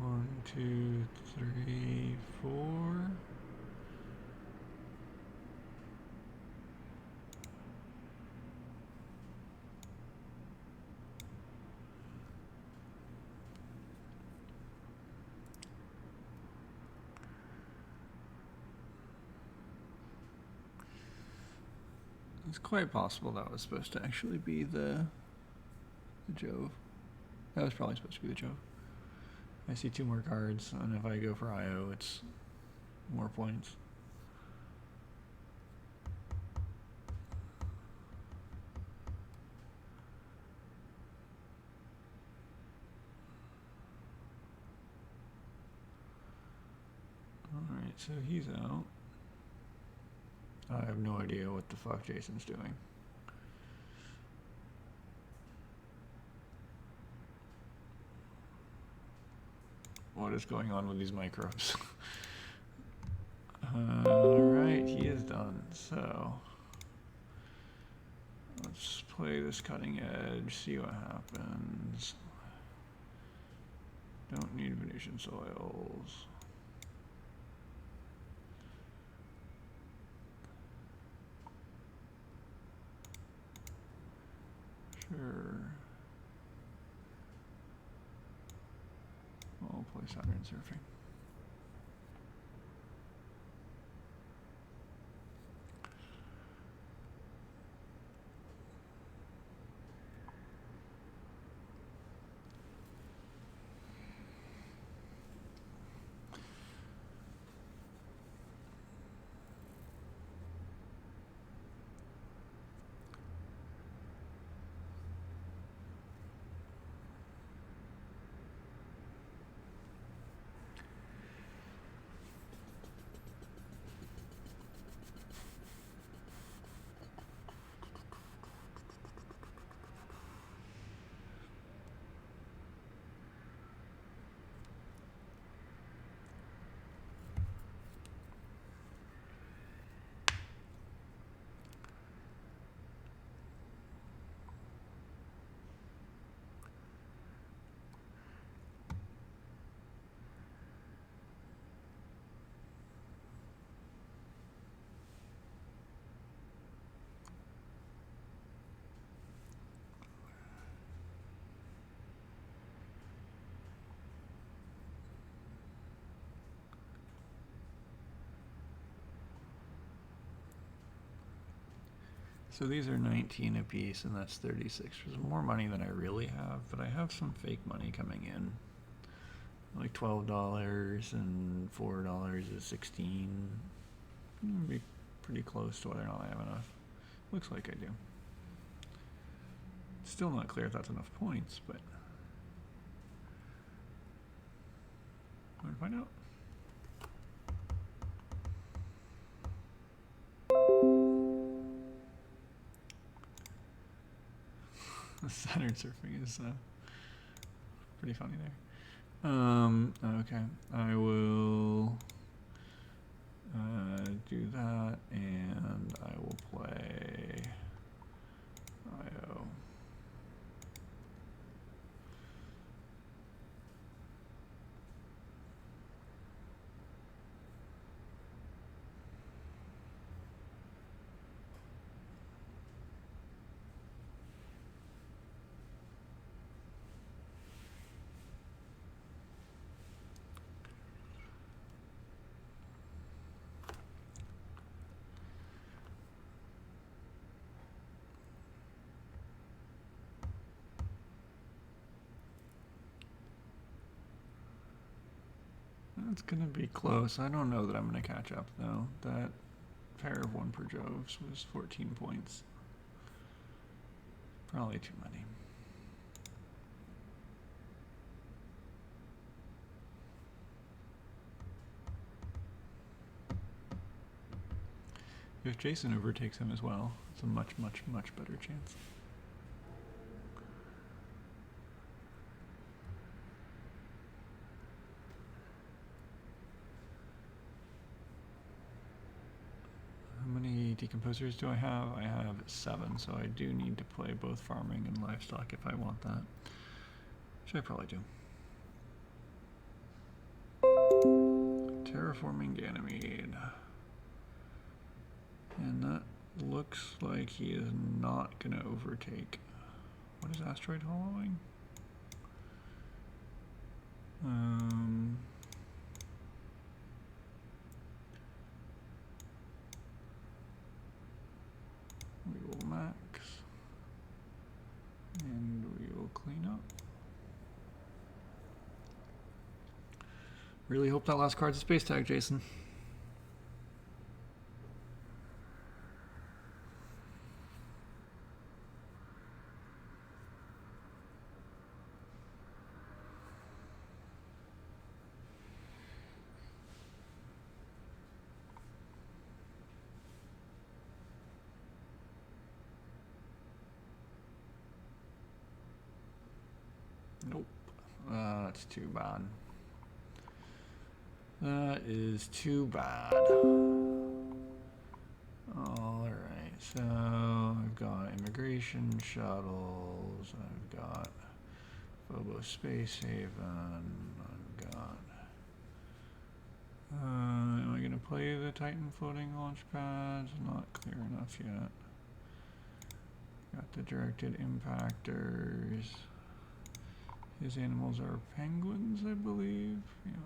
One, two, three, four. It's quite possible that was supposed to actually be the Jove. That was probably supposed to be the Jove. I see 2 more cards, and if I go for IO, it's more points. Alright, so he's out. I have no idea what the fuck Jason's doing. What is going on with these microbes? Alright, he is done. So let's play this cutting edge, see what happens. Don't need Venetian soils. Sure. I'll play Saturn Surfing. So these are 19 a piece, and that's 36. Which is more money than I really have, but I have some fake money coming in. Like $12 and $4 is 16. Be pretty close to whether or not I have enough. Looks like I do. Still not clear if that's enough points, but we're gonna find out. The Saturn surfing is pretty funny there. Okay, I will do that, and I will play IO. It's gonna be close. I don't know that I'm gonna catch up though. That pair of 1 per Joves was 14 points. Probably too many. If Jason overtakes him as well, it's a much, much, much better chance. How many decomposers do I have? I have 7, so I do need to play both farming and livestock if I want that. Which I probably do. Terraforming Ganymede. And that looks like he is not going to overtake. What is asteroid hollowing? We will max. And we will clean up. Really hope that last card's a space tag, Jason. Nope. That's too bad. That is too bad. Alright, so I've got immigration shuttles, I've got Phobos Space Haven, I've got... am I going to play the Titan floating launch pads? Not clear enough yet. Got the directed impactors. His animals are penguins, I believe. Yeah.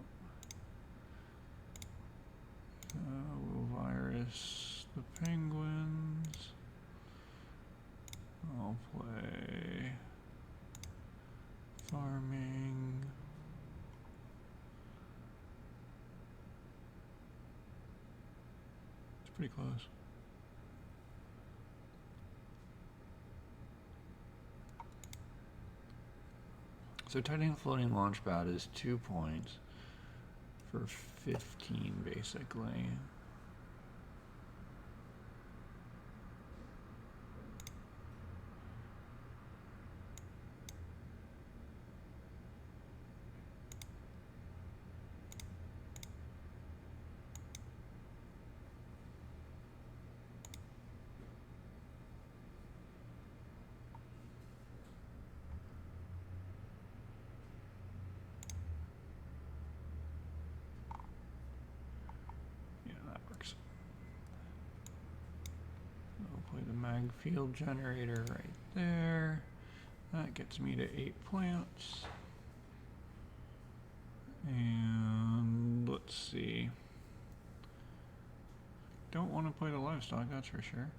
We'll virus the penguins. I'll play farming. It's pretty close. So Titan floating launch pad is 2 points for 15 basically. Mag field generator right there. That gets me to 8 plants. And let's see. Don't want to play the livestock, that's for sure.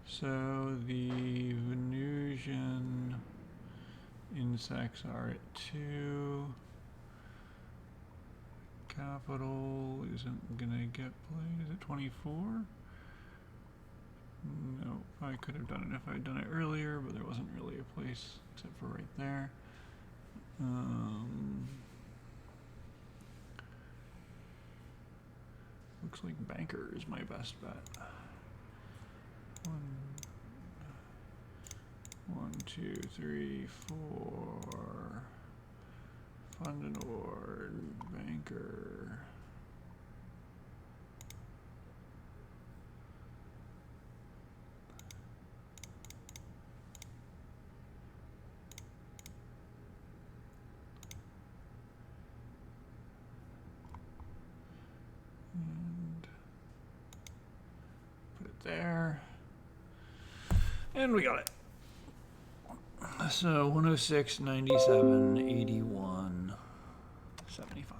So the Venusian insects are at 2. Capital isn't gonna get played. Is it 24? No, I could have done it if I had done it earlier, but there wasn't really a place except for right there. Looks like banker is my best bet. 1, 2, 3, 4. Fund and Ord, banker. And put it there. And we got it. So 106, 97, 81, 75.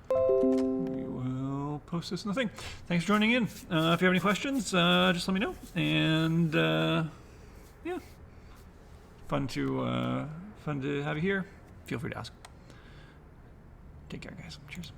We will post this in the thing. Thanks for joining in. If you have any questions, just let me know. And yeah, fun to have you here. Feel free to ask. Take care, guys. Cheers.